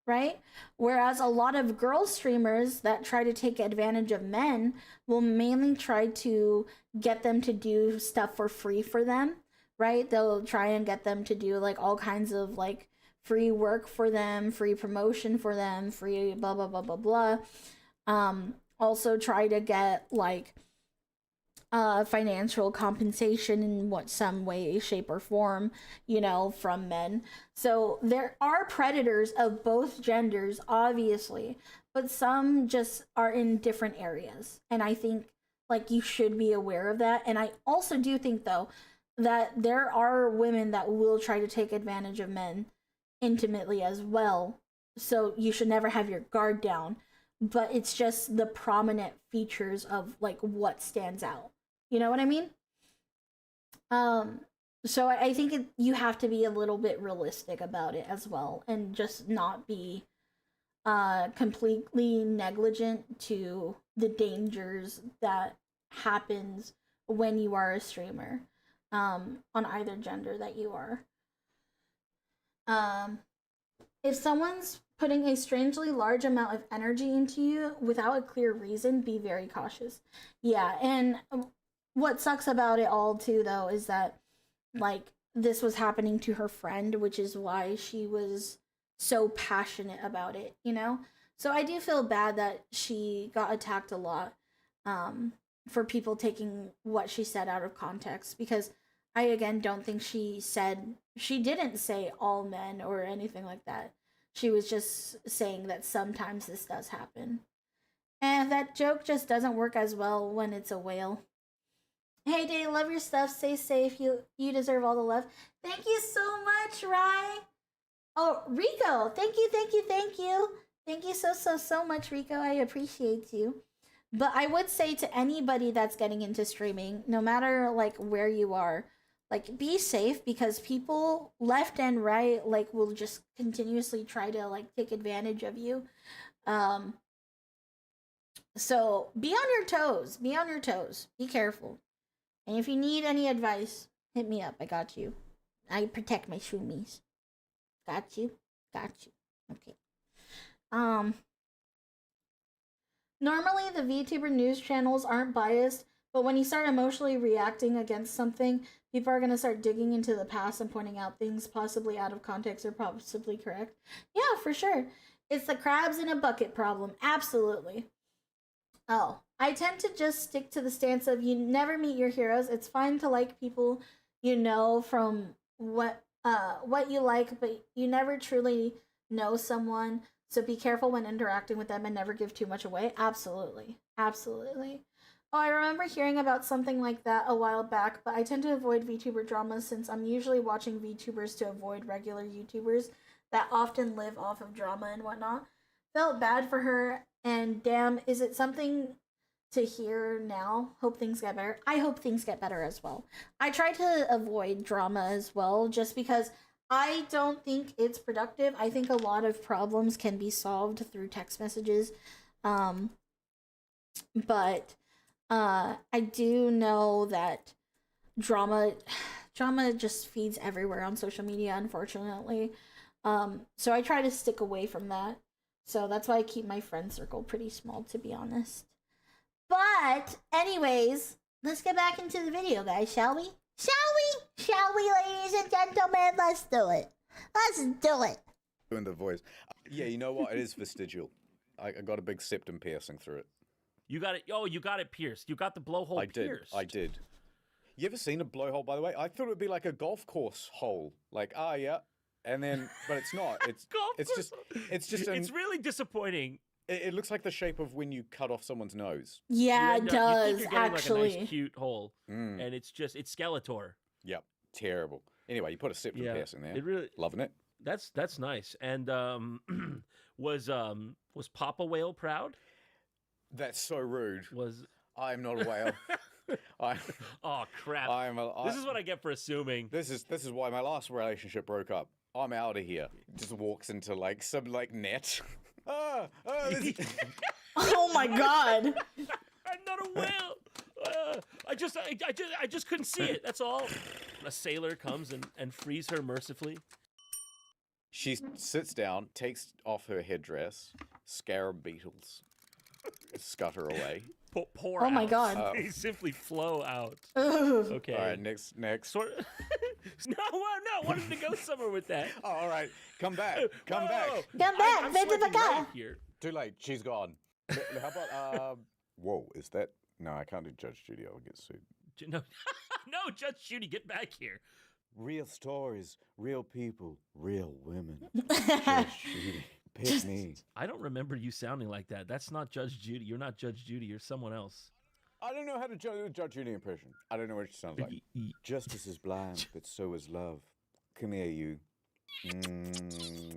right? Whereas a lot of girl streamers that try to take advantage of men will mainly try to get them to do stuff for free for them, right? They'll try and get them to do like all kinds of like free work for them, free promotion for them, free blah, blah, blah, blah, blah. Also try to get like financial compensation in some way, shape, or form, you know, from men. So there are predators of both genders, obviously, but some just are in different areas. And I think like you should be aware of that. And I also do think though that there are women that will try to take advantage of men intimately as well. So you should never have your guard down, but it's just the prominent features of like what stands out. You know what I mean? So I think you have to be a little bit realistic about it as well, and just not be completely negligent to the dangers that happens when you are a streamer, on either gender that you are. If someone's putting a strangely large amount of energy into you without a clear reason, be very cautious. Yeah, and what sucks about it all too though is that like this was happening to her friend, which is why she was so passionate about it, you know? So I do feel bad that she got attacked a lot for people taking what she said out of context, because I again don't think she didn't say all men or anything like that. She was just saying that sometimes this does happen. And that joke just doesn't work as well when it's a whale. Hey Day, love your stuff. Stay safe. You deserve all the love. Thank you so much, Rye. Oh, Rico, thank you. Thank you so much, Rico. I appreciate you. But I would say to anybody that's getting into streaming, no matter like where you are, like be safe, because people left and right like will just continuously try to like take advantage of you. So be on your toes. Be on your toes. Be careful. And if you need any advice, hit me up. I got you. I protect my shroomies. Got you. Okay. Normally the VTuber news channels aren't biased, but when you start emotionally reacting against something, people are going to start digging into the past and pointing out things possibly out of context or possibly correct. Yeah, for sure. It's the crabs in a bucket problem. Absolutely. Oh, I tend to just stick to the stance of you never meet your heroes. It's fine to like people you know from what you like, but you never truly know someone. So be careful when interacting with them and never give too much away. Absolutely. Oh, I remember hearing about something like that a while back, but I tend to avoid VTuber dramas since I'm usually watching VTubers to avoid regular YouTubers that often live off of drama and whatnot. Felt bad for her, and damn, is it something to hear now? Hope things get better. I hope things get better as well. I try to avoid drama as well, just because I don't think it's productive. I think a lot of problems can be solved through text messages. But I do know that drama just feeds everywhere on social media, unfortunately. So I try to stick away from that. So that's why I keep my friend circle pretty small, to be honest. But anyways, let's get back into the video, guys, shall we? Shall we, ladies and gentlemen? Let's do it. Doing the voice. Yeah, you know what? It is vestigial. I got a big septum piercing through it. You got it. Oh, you got it pierced. You got the blowhole pierced. I did. You ever seen a blowhole, by the way? I thought it would be like a golf course hole. Like, yeah. And then, but it's not. It's really disappointing. It looks like the shape of when you cut off someone's nose. Yeah, it does, you think you're getting actually. Like a nice, cute hole, and it's Skeletor. Yep, terrible. Anyway, you put a septum piercing there. It really, loving it. That's nice. And was Papa Whale proud? That's so rude. I am not a whale. Oh crap! This is what I get for assuming. This is why my last relationship broke up. I'm out of here. Just walks into like some like net. Oh my god! I'm not a whale. I just couldn't see it. That's all. A sailor comes and frees her mercifully. She sits down, takes off her headdress. Scarab beetles scutter away. Pour oh my out. God! They simply flow out. Ugh. Okay. All right, next. No, I wanted to go somewhere with that. Oh, all right, come back. Come Whoa, back. whoa. Come back, I'm baby, swiping back. right here. Too late. She's gone. How about whoa, is that? No, I can't do Judge Judy. I'll get sued. No, no, Judge Judy, get back here. Real stories, real people, real women. Judge Judy, pick me. I don't remember you sounding like that. That's not Judge Judy. You're not Judge Judy. You're someone else. I don't know how to do a Judge Judy impression. I don't know what she sounds like. Justice is blind, but so is love. Come here, you.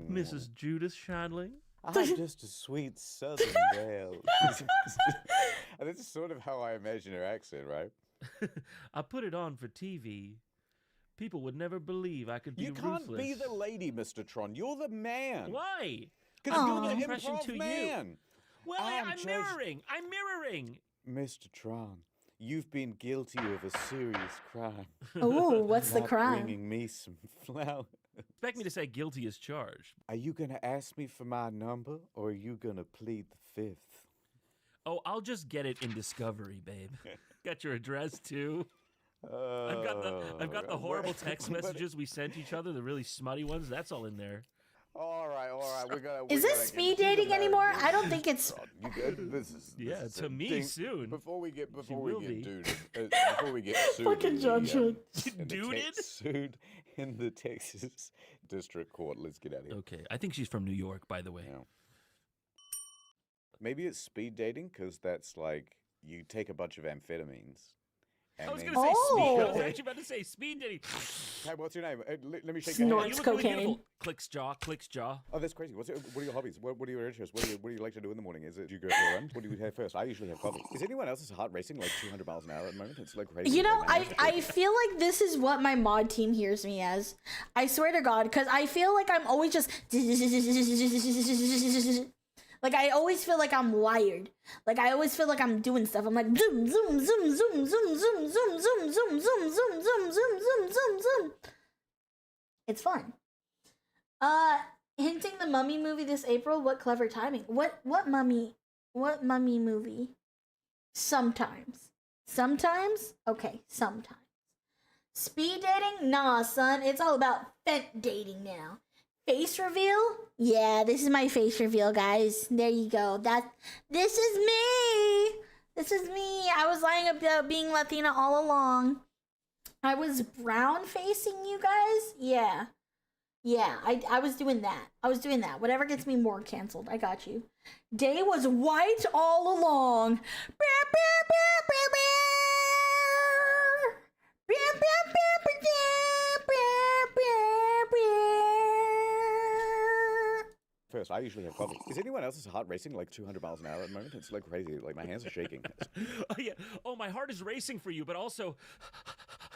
Mrs. Judith Shandling. I'm just a sweet southern belle. And this is sort of how I imagine her accent, right? I put it on for TV. People would never believe I could be You can't ruthless. be the lady, Mr. Tron. You're the man. Why? Because you're the Impression improv to man. You. Well, I'm mirroring. I'm mirroring. Mr. Tron, you've been guilty of a serious crime. Oh, what's the Not crime? Bringing me some flowers. Expect me to say guilty as charged. Are you going to ask me for my number, or are you going to plead the fifth? Oh, I'll just get it in Discovery, babe. Got your address, too. I've got the horrible text messages we sent each other, the really smutty ones. That's all in there. All right. Is this speed dating anymore? I don't think it's. You good? This is To me soon. Before we get will be. sued, sued Fucking judgment. sued in the Texas District Court. Let's get out of here. Okay, I think she's from New York, by the way. Yeah. Maybe it's speed dating because that's like you take a bunch of amphetamines. I was then- going to say speed. I was Oh. actually about to say speed dating. Hey, what's your name? Let me shake your Snort. hand. You It's look really cocaine. beautiful. Clicks jaw. Oh, that's crazy. What are your hobbies? What are your interests? What do you like to do in the morning? Do you go for a run? What do you have first? I usually have coffee. Is anyone else's heart racing like 200 miles an hour at the moment? It's like crazy. You know, Like, my hands are I shaking. feel like this is what my mod team hears me as. I swear to God, because I feel like I'm always just. Like, I always feel like I'm wired. Like, I always feel like I'm doing stuff. I'm like, zoom, zoom, zoom, zoom, zoom, zoom, zoom, zoom, zoom, zoom, zoom, zoom, zoom, zoom, zoom, zoom. It's fun. Hinting the Mummy movie this April. What clever timing. What mummy movie? Sometimes. Okay, sometimes. Speed dating? Nah, son. It's all about fent dating now. Face reveal? Yeah, this is my face reveal, guys. There you go. This is me. I was lying about being Latina all along. I was brown facing you guys. Yeah, I was doing that. Whatever gets me more canceled, I got you. Day was white all along. First, I usually have coffee. Is anyone else's heart racing like 200 miles an hour at the moment? It's like crazy. Like my hands are shaking. Oh, yeah. Oh, my heart is racing for you, but also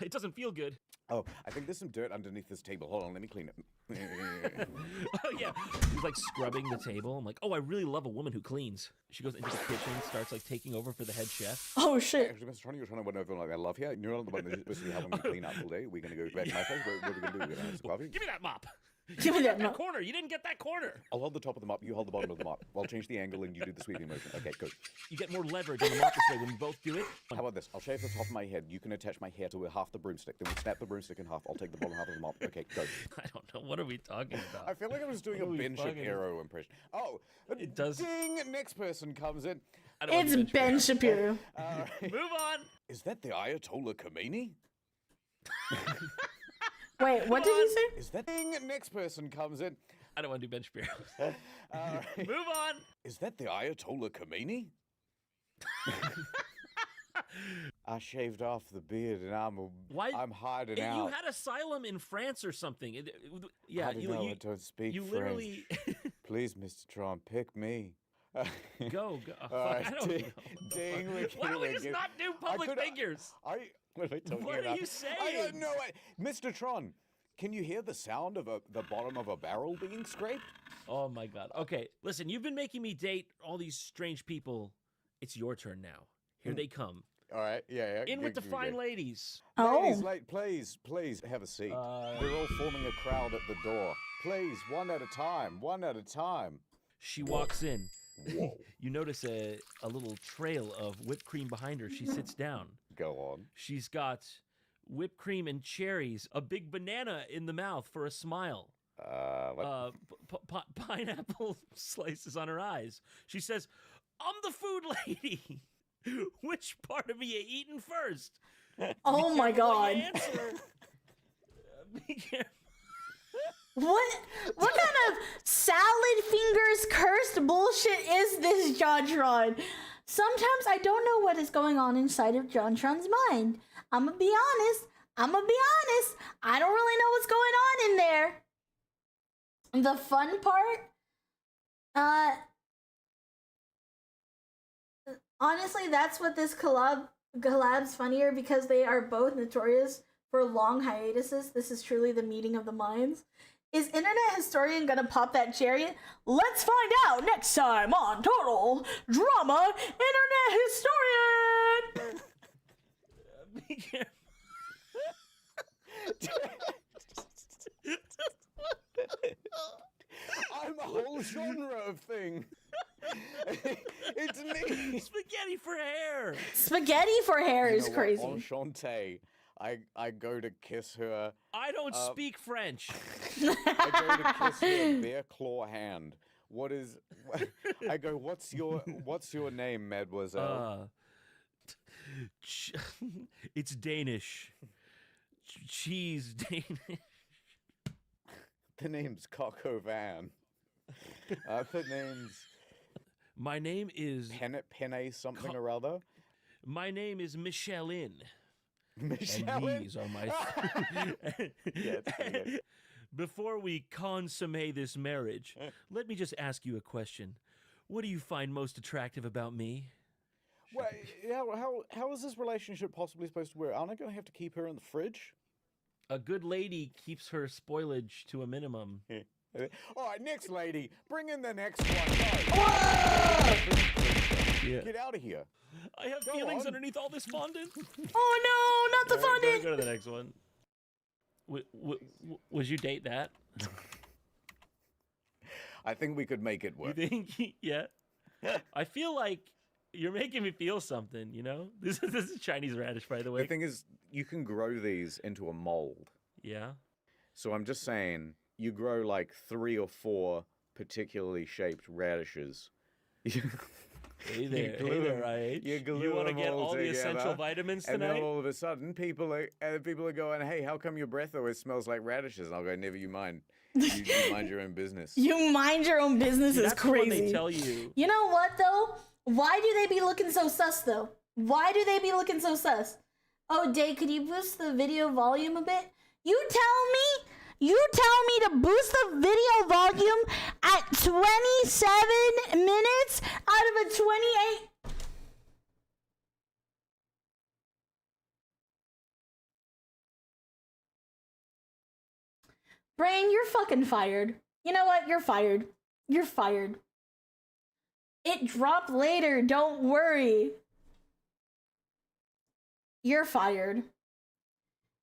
it doesn't feel good. Oh, I think there's some dirt underneath this table. Hold on, let me clean it. Oh, yeah. He's like scrubbing the table. I'm like, oh, I really love a woman who cleans. She goes into the kitchen, starts like taking over for the head chef. Oh shit. Actually, Mr. Tronny, you're trying to win over like I love here. You're not the one that's supposed to be helping me clean up all day. We're gonna go back to my place. What are we gonna do? We're gonna have some coffee. Give me that mop. Give me that That mop. corner. You didn't get that corner. I'll hold the top of the mop. You hold the bottom of the mop. I'll change the angle and you do the sweeping motion. Okay, good. You get more leverage on the mop this way when we both do it. How about this? I'll shave the top of my head. You can attach my hair to half the broomstick. Then we snap the broomstick in half. I'll take the bottom half of the mop. Okay, go. I don't know. What are we talking about? I feel like I was doing What a are we Ben fucking- Shapiro impression. Oh, It does- Ding! Next person comes in. I don't want It's to Ben Shapiro. Move on. Is that the Ayatollah Khomeini? Wait, what did he say? Is that Ding! Next person comes in. I don't want to do Ben Shapiro. Move Move on. Is that the Ayatollah Khomeini? I shaved off the beard and Why? I'm hiding You out. had asylum in France or something. I don't know, I don't speak you French. literally Please, Mr. Trump, pick me. go. All right, I don't ding, know. ding, Why don't we just not do public figures? What am I talking What are about? you saying? I don't know. Mr. Tron, can you hear the sound of the bottom of a barrel being scraped? Oh my God. Okay, listen. You've been making me date all these strange people. It's your turn now. Here they come. All right, yeah. In with the fine ladies. Ladies, Oh. please have a seat. They're all forming a crowd at the door. Please, one at a time. She walks in. Whoa. You notice a little trail of whipped cream behind her. She sits down. Go on. She's got whipped cream and cherries, a big banana in the mouth for a smile. What? Pineapple slices on her eyes. She says, "I'm the food lady. Which part of me you eating first?" Oh my Careful what God. you answer. Be careful. What kind of salad fingers cursed bullshit is this, JonTron? Sometimes I don't know what is going on inside of JonTron's mind. I'm gonna be honest. I don't really know what's going on in there. The fun part, honestly, that's what this collab's funnier because they are both notorious for long hiatuses. This is truly the meeting of the minds. Is Internet Historian gonna pop that cherry? Let's find out next time on Total Drama Internet Historian! Be careful. I'm a whole genre of thing. It's me. Spaghetti for hair. Spaghetti for hair is You know what? crazy. Enchanté. I go to kiss her. I don't speak French. I go to kiss her bare claw hand. What is? I go. What's your name, mademoiselle? It's Danish. Cheese Danish. The name's Coco Van. The name's. My name is Penne something or other. My name is Michelin. Michelin? And these are my. Yeah, it's pretty good. Before we consummate this marriage, let me just ask you a question. What do you find most attractive about me? Well, how is this relationship possibly supposed to work? Aren't I going to have to keep her in the fridge? A good lady keeps her spoilage to a minimum. All right, next lady, bring in the next one. Yeah. Get out of here. I have Go feelings on. underneath all this fondant. Oh no, not the fondant. Go to the next one. Would you date that? I think we could make it work. You think? Yeah. I feel like you're making me feel something, you know? This is Chinese radish, by the way. The thing is, you can grow these into a mold. Yeah. So I'm just saying, you grow like 3 or 4 particularly shaped radishes. Hey there, IH. You want to get all the essential vitamins and tonight? then all of a sudden, people are going, "Hey, how come your breath always smells like radishes?" And I'll go, "Never you mind. You mind your own business." You mind your own business is That's what crazy. they tell you. You know what though? Why do they be looking so sus though? Why do they be looking so sus? Oh, Day, could you boost the video volume a bit? You tell me to boost the video volume at 27 minutes out of a 28. Brain, you're fucking fired. You know what? You're fired. You're fired. It dropped later. Don't worry. You're fired.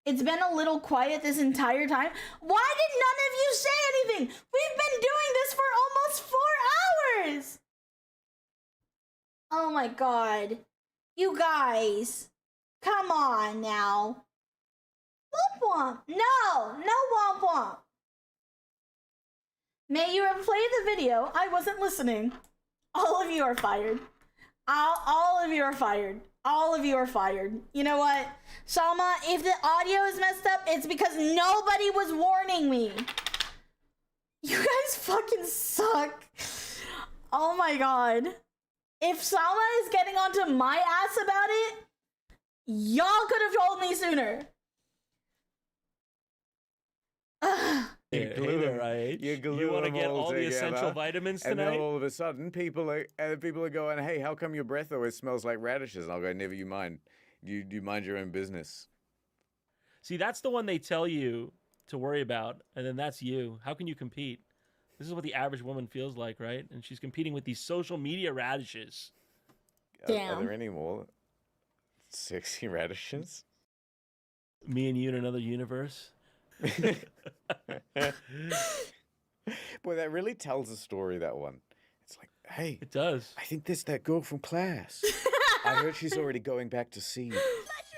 It's been a little quiet this entire time. Why did none of you say anything? We've been doing this for almost 4 hours. Oh my god. You guys. Come on now. Womp womp. No womp womp. May you replay the video. I wasn't listening. All of you are fired. All of you are fired. All of you are fired. You know what? Salma, if the audio is messed up, it's because nobody was warning me. You guys fucking suck. Oh my god. If Salma is getting onto my ass about it, y'all could have told me sooner. Hey there, IH. You want to get all the essential vitamins and tonight? then all of a sudden, people are going, "Hey, how come your breath always smells like radishes?" And I'll go, "Never you mind. You mind your own business." See, that's the one they tell you to worry about, and then that's you. How can you compete? This is what the average woman feels like, right? And she's competing with these social media radishes. Are Damn. there any more sexy radishes? Me and you in another universe. Boy, that really tells a story, that one. It's like, hey, It does. I think that's that girl from class. I heard she's already going back to sea.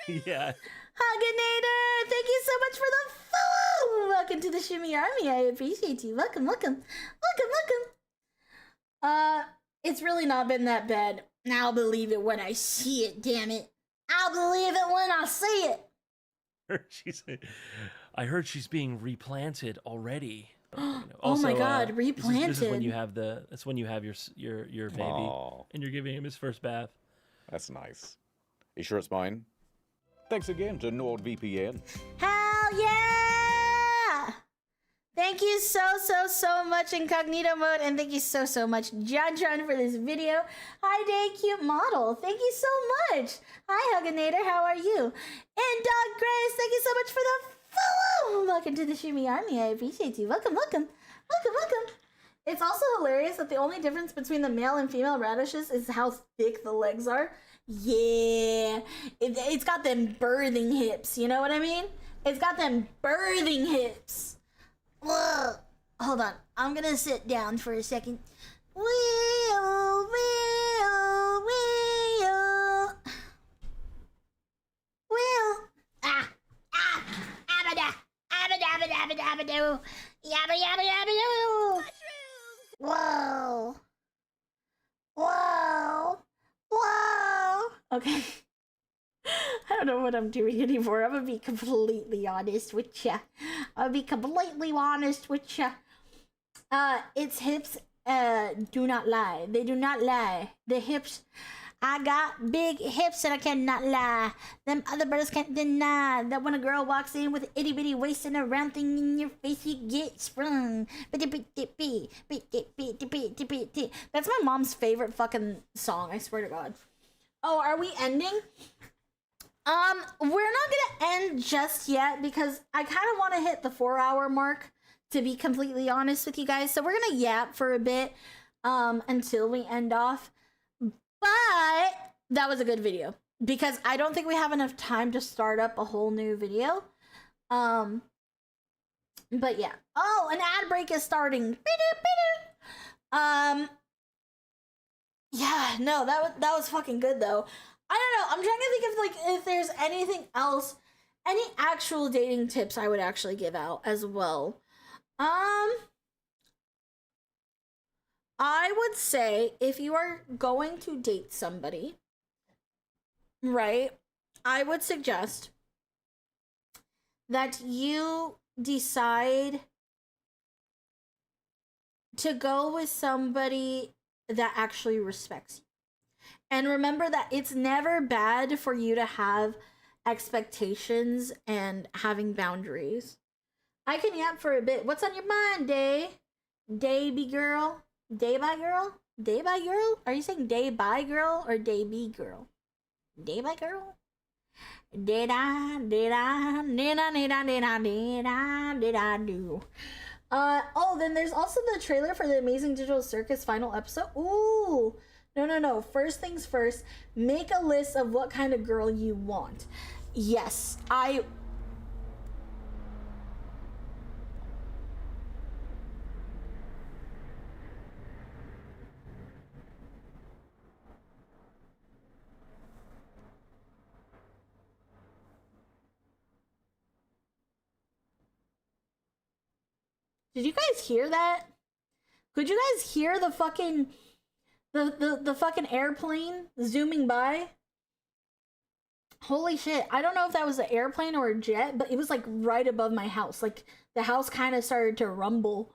Yeah. Hugginator, thank you so much for the follow. Welcome to the Shimmy Army. I appreciate you. Welcome. It's really not been that bad. I'll believe it when I see it, damn it. I'll believe it when I see it. I heard she's being replanted already. Oh my god, This replanted. is when you have that's when you have your baby. Aw. And you're giving him his first bath. That's nice. You sure it's mine? Thanks again to NordVPN. Hell yeah! Thank you so much, Incognito Mode, and thank you so much, John for this video. Hi, Day Cute Model. Thank you so much. Hi, Hugginator. How are you? And Dog Grace, thank you so much for the follow. Welcome to the Shimmy Army. I appreciate you. Welcome. It's also hilarious that the only difference between the male and female radishes is how thick the legs are. Yeah, it's got them birthing hips. You know what I mean? It's got them birthing hips. Whoa. Hold on. I'm gonna sit down for a second. Wheel. yabba do. Yabba yabba yabba do. Whoa. Whoa. Whoa. Okay. I don't know what I'm doing anymore. I'm gonna be completely honest with ya. Its hips do not lie. They do not lie. The hips, I got big hips and I cannot lie. Them other brothers can't deny that when a girl walks in with an itty bitty waist and a round thing in your face, you get sprung. That's my mom's favorite fucking song, I swear to God. Oh, are we ending? We're not gonna end just yet because I kind of want to hit the 4-hour mark, to be completely honest with you guys. So we're gonna yap for a bit, until we end off. But that was a good video because I don't think we have enough time to start up a whole new video. But yeah. Oh, an ad break is starting. Yeah, no, that was fucking good though. I don't know. I'm trying to think of like if there's anything else, any actual dating tips I would actually give out as well. I would say if you are going to date somebody, right? I would suggest that you decide to go with somebody that actually respects you. And remember that it's never bad for you to have expectations and having boundaries. I can yap for a bit. What's on your mind, Day? Day be girl? Day by girl? Day by girl? Are you saying day by girl or day be girl? Day by girl? Did I do? Oh, then there's also the trailer for the Amazing Digital Circus final episode. Ooh. No. First things first, make a list of what kind of girl you want. Yes, Did you guys hear that? Could you guys hear the fucking the fucking airplane zooming by? Holy shit. I don't know if that was an airplane or a jet, but it was like right above my house. Like the house kind of started to rumble.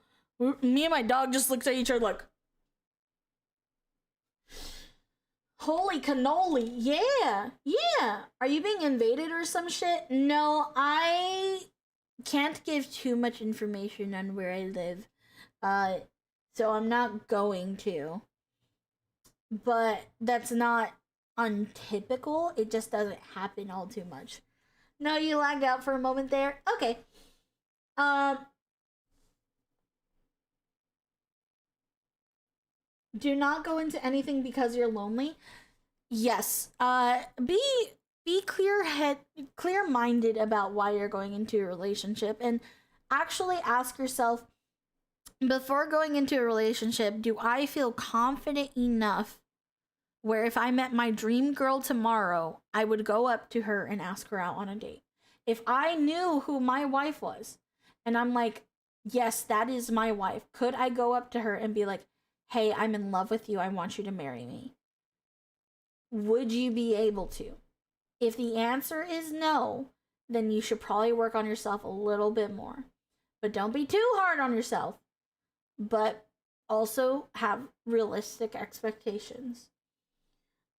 Me and my dog just looked at each other like, holy cannoli. Yeah. Are you being invaded or some shit? No, I can't give too much information on where I live. So I'm not going to. But that's not untypical. It just doesn't happen all too much. No, you lagged out for a moment there. Okay. Do not go into anything because you're lonely. Yes. Be clear-minded about why you're going into a relationship, and actually ask yourself, before going into a relationship, do I feel confident enough where if I met my dream girl tomorrow, I would go up to her and ask her out on a date? If I knew who my wife was, and I'm like, yes, that is my wife, could I go up to her and be like, hey, I'm in love with you, I want you to marry me? Would you be able to? If the answer is no, then you should probably work on yourself a little bit more. But don't be too hard on yourself. But also have realistic expectations.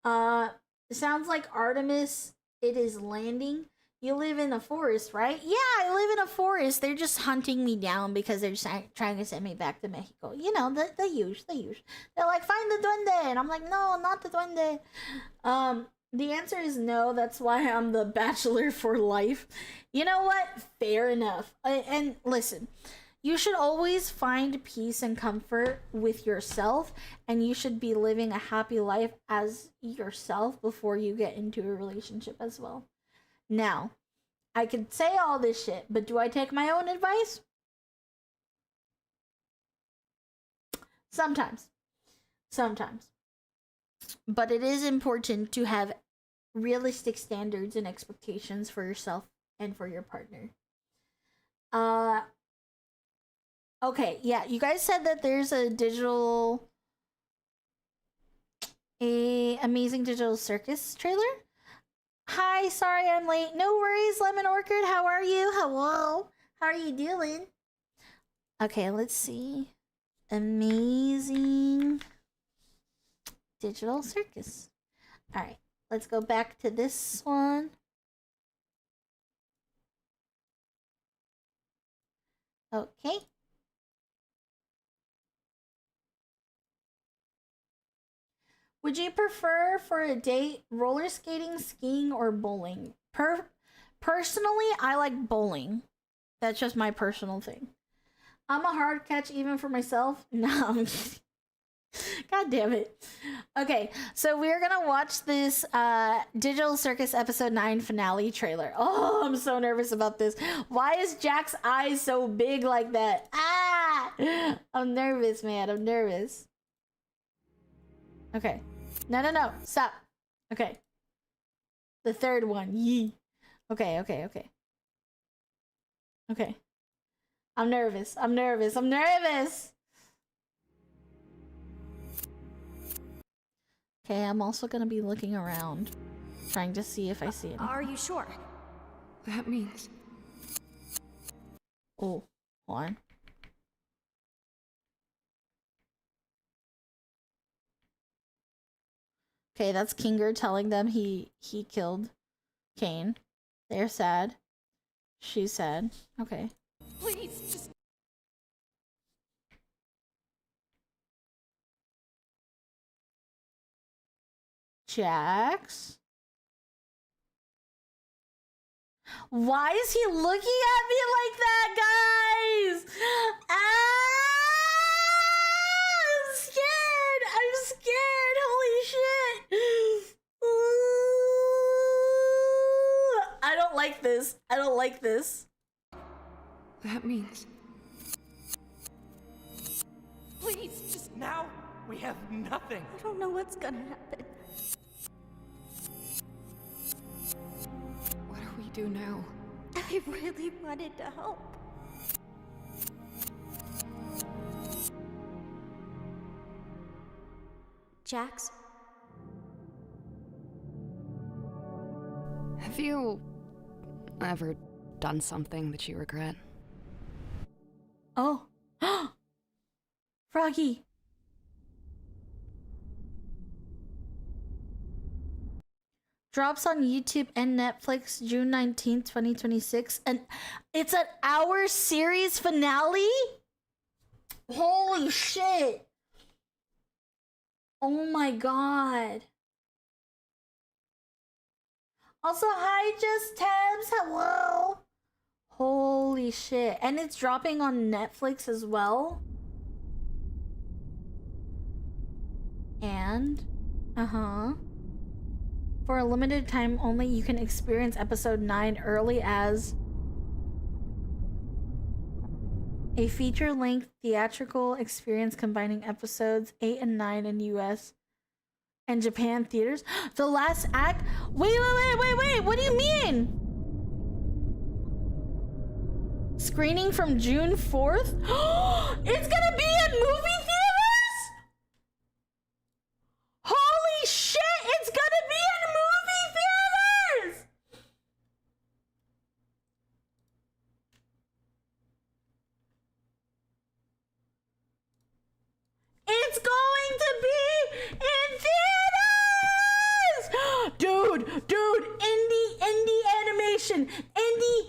Sounds like Artemis, it is landing. You live in a forest, right? Yeah, I live in a forest. They're just hunting me down because they're trying to send me back to Mexico. You know, the usual. They're like, find the duende. And I'm like, no, not the duende. The answer is no. That's why I'm the bachelor for life. You know what? Fair enough. And listen, you should always find peace and comfort with yourself, and you should be living a happy life as yourself before you get into a relationship as well. Now, I could say all this shit, but do I take my own advice? Sometimes. But it is important to have realistic standards and expectations for yourself and for your partner. Okay, yeah, you guys said that there's a amazing Digital Circus trailer. Hi, sorry I'm late. No worries, Lemon Orchid. How are you? Hello. How are you doing? Okay, let's see. Amazing Digital Circus. All right, let's go back to this one. Okay. Would you prefer for a date roller skating, skiing, or bowling? Personally, I like bowling. That's just my personal thing. I'm a hard catch even for myself. No, I'm kidding. God damn it. Okay, so we're gonna watch this Digital Circus episode 9 finale trailer. Oh, I'm so nervous about this. Why is Jack's eyes so big like that? Ah! I'm nervous, man. I'm nervous. Okay. No. Stop. Okay. The third one. Yee. Okay. Okay. I'm nervous. Okay, I'm also gonna be looking around, trying to see if I see anything. Are you sure? That means... Oh, hold on. Okay, that's Kinger telling them he killed Kane. They're sad. She's sad. Okay. Please, just... Jax? Why is he looking at me like that, guys? I'm scared. Holy shit. Ooh. I don't like this. That means... Please, just now. We have nothing. I don't know what's gonna happen. What do we do now? I really wanted to help. Jax? Have you ever done something that you regret? Oh. Froggy. Drops on YouTube and Netflix June 19th, 2026. And it's an hour series finale? Holy shit. Oh my god. Also, hi, Just Tabs. Hello. Holy shit. And it's dropping on Netflix as well. And, for a limited time only, you can experience episode 9 early as a feature-length theatrical experience combining episodes 8 and 9 in US and Japan theaters. The last act? Wait, what do you mean? Screening from June 4th? It's gonna be at movie theaters? Holy shit, it's gonna be in movie theaters! It's going to be in theaters! Dude, indie animation. Indie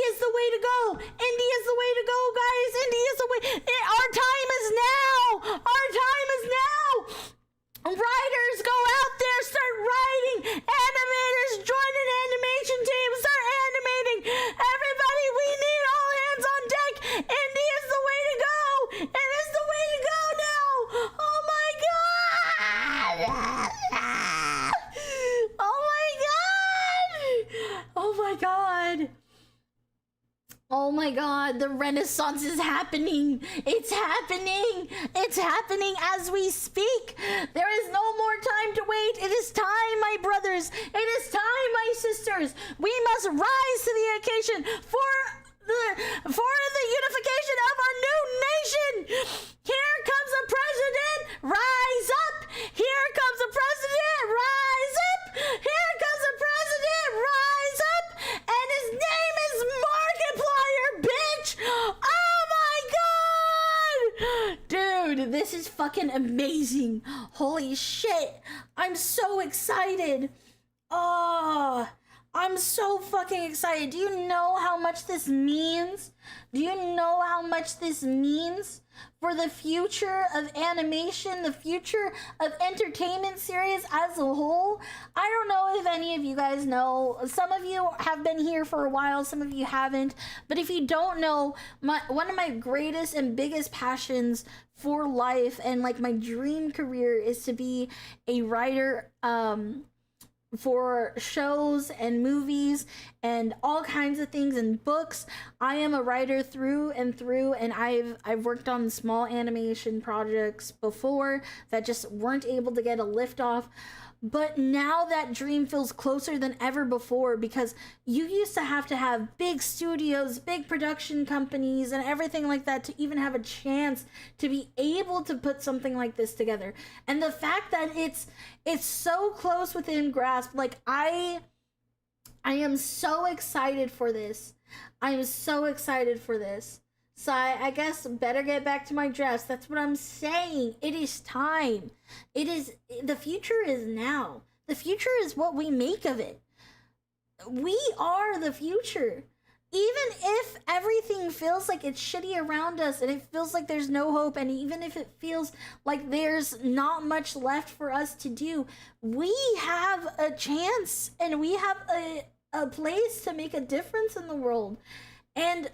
is the way to go. Indie is the way to go, guys. Indie is the way. Our time is now. Writers, go out there, start writing. Animators, join an animation team, start animating. Everybody, we need all hands on deck. Indie is the way to go. It is the way to go now. Oh my god. Oh my god, the Renaissance is happening. It's happening as we speak. There is no more time to wait. It is time, my brothers. It is time, my sisters. We must rise to the occasion for the unification of fucking amazing. Holy shit. I'm so excited. Oh, I'm so fucking excited. Do you know how much this means? Do you know how much this means for the future of animation, the future of entertainment series as a whole? I don't know if any of you guys know. Some of you have been here for a while, some of you haven't. But if you don't know, one of my greatest and biggest passions for life and like my dream career is to be a writer for shows and movies and all kinds of things and books. I am a writer through and through, and I've worked on small animation projects before that just weren't able to get a lift off. But now that dream feels closer than ever before, because you used to have big studios, big production companies, and everything like that to even have a chance to be able to put something like this together. And the fact that it's so close within grasp, like I am so excited for this. I am so excited for this. So I guess better get back to my dress. That's what I'm saying. It is time. The future is now. The future is what we make of it. We are the future. Even if everything feels like it's shitty around us and it feels like there's no hope, and even if it feels like there's not much left for us to do, we have a chance and we have a place to make a difference in the world. And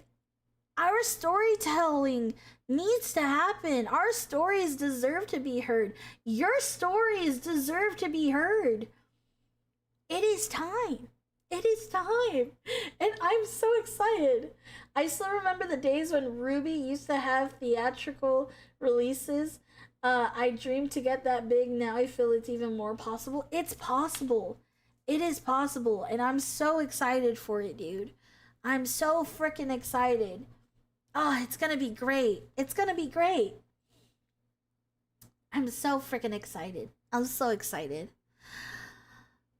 our storytelling needs to happen. Our stories deserve to be heard. Your stories deserve to be heard. It is time. It is time. And I'm so excited. I still remember the days when Ruby used to have theatrical releases. I dreamed to get that big. Now I feel it's even more possible. It's possible. It is possible. And I'm so excited for it, dude. I'm so freaking excited. Oh, it's gonna be great. It's gonna be great. I'm so freaking excited. I'm so excited.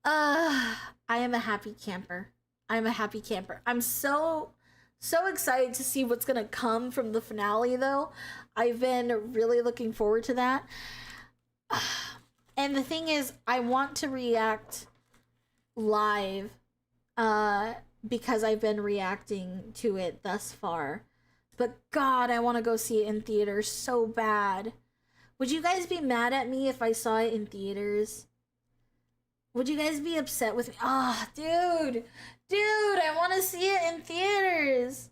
I am a happy camper. I'm a happy camper. I'm so excited to see what's gonna come from the finale, though. I've been really looking forward to that. And the thing is, I want to react live because I've been reacting to it thus far. But God, I want to go see it in theaters so bad. Would you guys be mad at me if I saw it in theaters? Would you guys be upset with me? Ah, dude, I want to see it in theaters.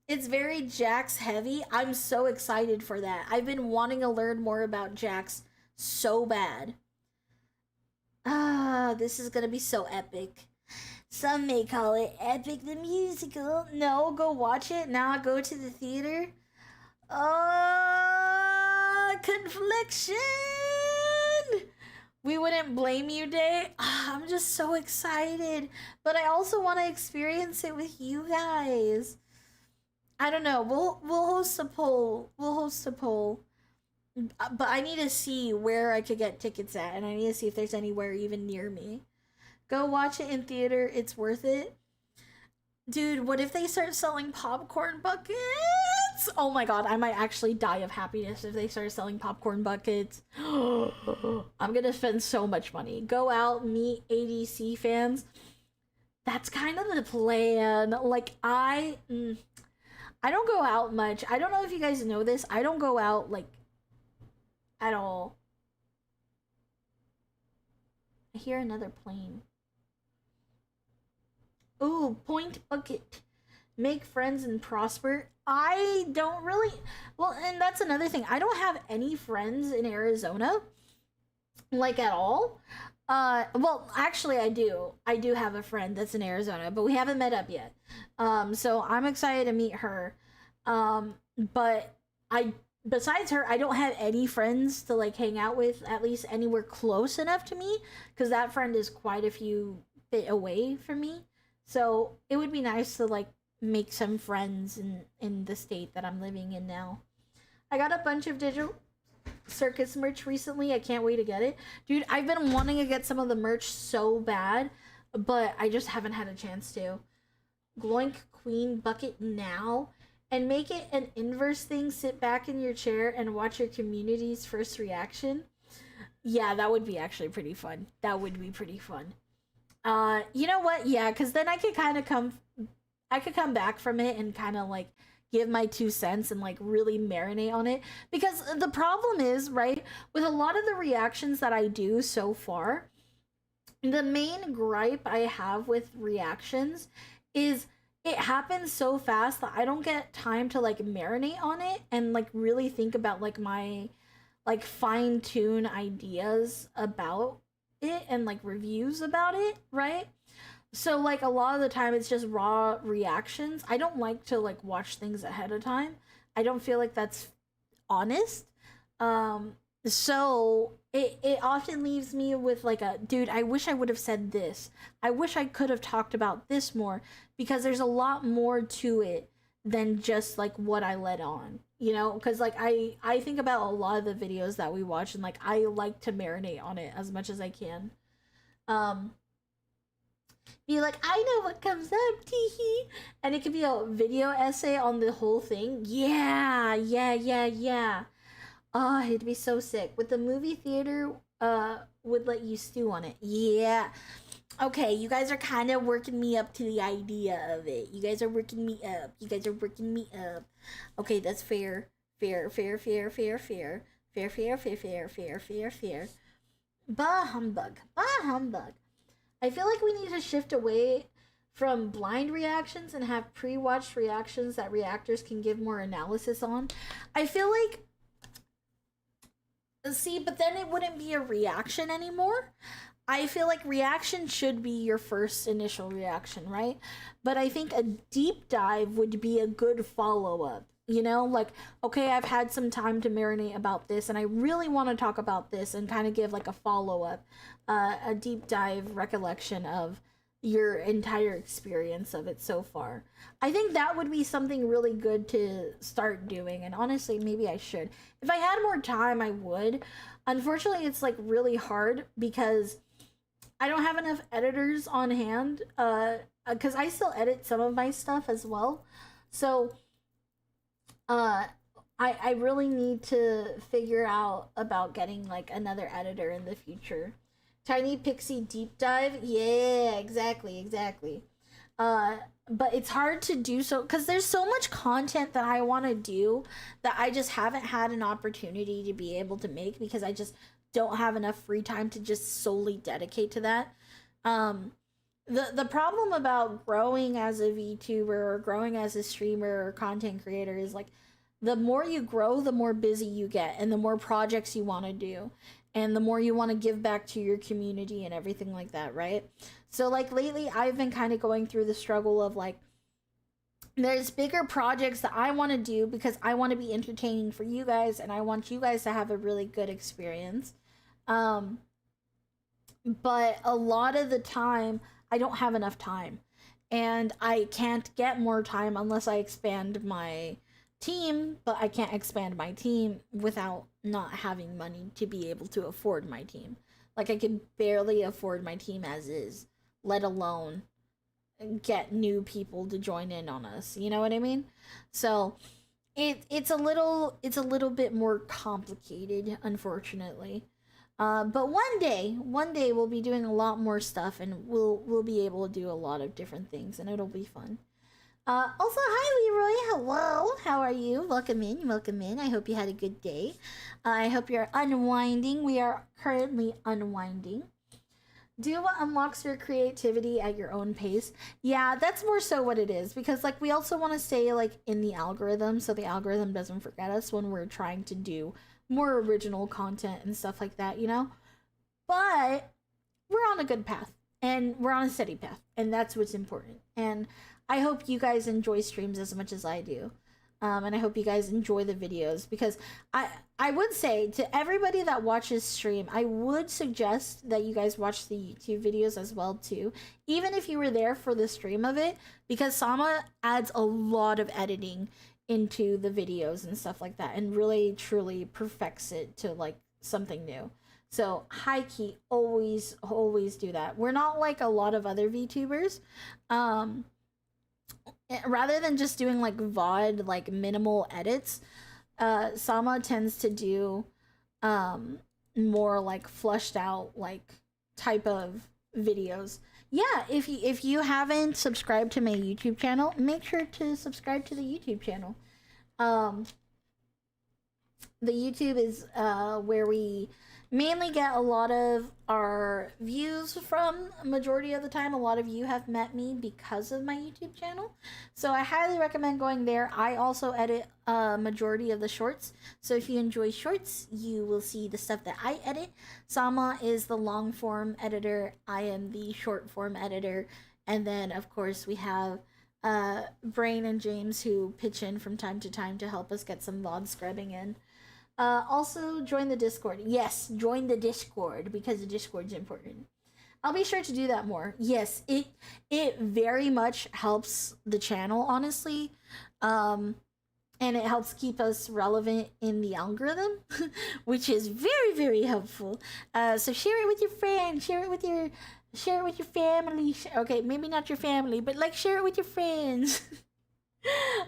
It's very Jax heavy. I'm so excited for that. I've been wanting to learn more about Jax so bad. This is gonna be so epic. Some may call it Epic the Musical. No, go watch it. Now go to the theater. Confliction! We wouldn't blame you, Day. I'm just so excited. But I also want to experience it with you guys. I don't know. We'll host a poll. But I need to see where I could get tickets at. And I need to see if there's anywhere even near me. Go watch it in theater. It's worth it. Dude, what if they start selling popcorn buckets? Oh my God, I might actually die of happiness if they start selling popcorn buckets. I'm gonna spend so much money. Go out, meet ADC fans. That's kind of the plan. Like, I don't go out much. I don't know if you guys know this. I don't go out, like, at all. I hear another plane. Ooh, point bucket. Make friends and prosper. I don't really... Well, and that's another thing. I don't have any friends in Arizona. Like, at all. Well, actually, I do. I do have a friend that's in Arizona, but we haven't met up yet. So I'm excited to meet her. But besides her, I don't have any friends to, like, hang out with, at least anywhere close enough to me, because that friend is quite a few bit away from me. So it would be nice to, like, make some friends in the state that I'm living in now. I got a bunch of Digital Circus merch recently. I can't wait to get it. Dude, I've been wanting to get some of the merch so bad, but I just haven't had a chance to. Gloink Queen bucket now. and make it an inverse thing. Sit back in your chair and watch your community's first reaction. Yeah, that would be actually pretty fun. That would be pretty fun. You know what? Yeah, because then I could kind of come back from it and kind of like give my 2 cents and like really marinate on it. Because the problem is, right, with a lot of the reactions that I do so far, the main gripe I have with reactions is it happens so fast that I don't get time to like marinate on it and like really think about like my like fine tune ideas about it and like reviews about it, right? So like a lot of the time it's just raw reactions. I don't like to like watch things ahead of time. I don't feel like that's honest. So it often leaves me with like a, dude, I wish I would have said this. I wish I could have talked about this more, because there's a lot more to it than just like what I let on, you know? Because like I think about a lot of the videos that we watch, and like I like to marinate on it as much as I can. Be like, I know what comes up, teehee. And it could be a video essay on the whole thing. Yeah. Oh, it'd be so sick. With the movie theater, would let you stew on it. Yeah. Okay, you guys are kind of working me up to the idea of it. You guys are working me up. Okay, that's fair. Fair. Bah humbug. I feel like we need to shift away from blind reactions and have pre-watched reactions that reactors can give more analysis on. I feel like, see, but then it wouldn't be a reaction anymore. I feel like reaction should be your first initial reaction, right? But I think a deep dive would be a good follow-up. You know, like, okay, I've had some time to marinate about this and I really want to talk about this, and kind of give like a follow-up, a deep dive recollection of your entire experience of it so far. I think that would be something really good to start doing, and honestly, maybe I should. If I had more time, I would. Unfortunately, it's like really hard because I don't have enough editors on hand, because I still edit some of my stuff as well. So I really need to figure out about getting like another editor in the future. Tiny Pixie deep dive, yeah, exactly. But it's hard to do so because there's so much content that I want to do that I just haven't had an opportunity to be able to make, because I just don't have enough free time to just solely dedicate to that. The problem about growing as a VTuber or growing as a streamer or content creator is like, the more you grow, the more busy you get, and the more projects you want to do, and the more you want to give back to your community and everything like that, right? So like lately I've been kind of going through the struggle of like, there's bigger projects that I want to do because I want to be entertaining for you guys and I want you guys to have a really good experience. But a lot of the time I don't have enough time, and I can't get more time unless I expand my team, but I can't expand my team without not having money to be able to afford my team. Like, I can barely afford my team as is, let alone get new people to join in on us. You know what I mean? So it's a little bit more complicated, unfortunately. But one day we'll be doing a lot more stuff, and we'll be able to do a lot of different things, and it'll be fun. Also, hi Leroy, hello, how are you? Welcome in. I hope you had a good day. I hope you're unwinding. We are currently unwinding. Do what unlocks your creativity at your own pace. Yeah, that's more so what it is, because like we also want to stay like in the algorithm, so the algorithm doesn't forget us when we're trying to do more original content and stuff like that, you know? But we're on a good path, and we're on a steady path, and that's what's important. And I hope you guys enjoy streams as much as I do. And I hope you guys enjoy the videos, because I would say to everybody that watches stream, I would suggest that you guys watch the YouTube videos as well too, even if you were there for the stream of it, because Sama adds a lot of editing into the videos and stuff like that, and really truly perfects it to like something new. So high key, always do that. We're not like a lot of other VTubers. rather than just doing like VOD, like minimal edits, Sama tends to do more like flushed out like type of videos. Yeah, if you haven't subscribed to my YouTube channel, make sure to subscribe to the YouTube channel. The YouTube is where we mainly get a lot of our views from. Majority of the time, a lot of you have met me because of my YouTube channel, so I highly recommend going there. I also edit a majority of the shorts, so if you enjoy shorts, you will see the stuff that I edit. Sama is the long form editor, I am the short form editor, and then of course we have Brain and James who pitch in from time to time to help us get some VOD scrubbing in. Also join the Discord. Yes, join the Discord because the Discord's important. I'll be sure to do that more. Yes, it very much helps the channel, honestly. And it helps keep us relevant in the algorithm, which is very, very helpful. So share it with your friends, share it with your family. Okay, maybe not your family, but like share it with your friends.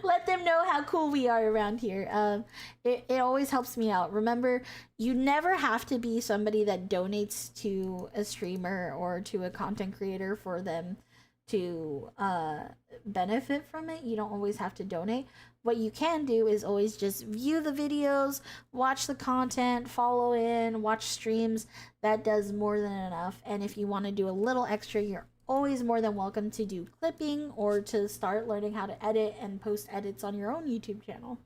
Let them know how cool we are around here. It always helps me out. Remember, you never have to be somebody that donates to a streamer or to a content creator for them to benefit from it. You don't always have to donate. What you can do is always just view the videos, watch the content, follow in, watch streams. That does more than enough. And if you want to do a little extra, you're always more than welcome to do clipping or to start learning how to edit and post edits on your own YouTube channel.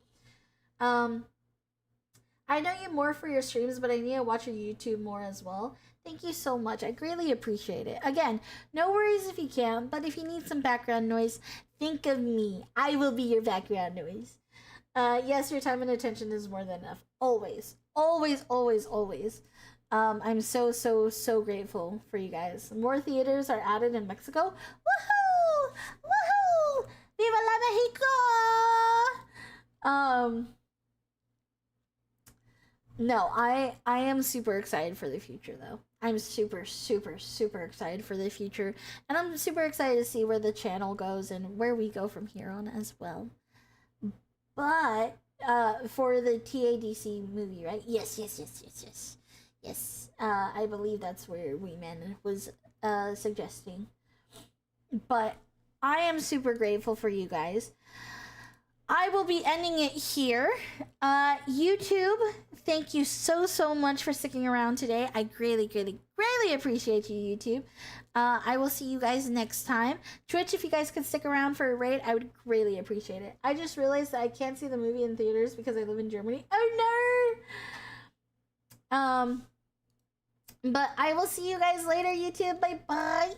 I know you more for your streams, but I need to watch your YouTube more as well. Thank you so much. I greatly appreciate it. Again, no worries if you can't, but if you need some background noise, think of me. I will be your background noise. Yes, your time and attention is more than enough. Always. Always, always, always. I'm so grateful for you guys. More theaters are added in Mexico. Woohoo! Woohoo! Viva la Mexico! No, I am super excited for the future though. I'm super excited for the future, and I'm super excited to see where the channel goes and where we go from here on as well. But for the TADC movie, right? Yes. I believe that's where Weeman was suggesting. But I am super grateful for you guys. I will be ending it here. YouTube, thank you so much for sticking around today. I greatly appreciate you, YouTube. I will see you guys next time. Twitch, if you guys could stick around for a raid, I would greatly appreciate it. I just realized that I can't see the movie in theaters because I live in Germany. Oh no! But I will see you guys later, YouTube. Bye.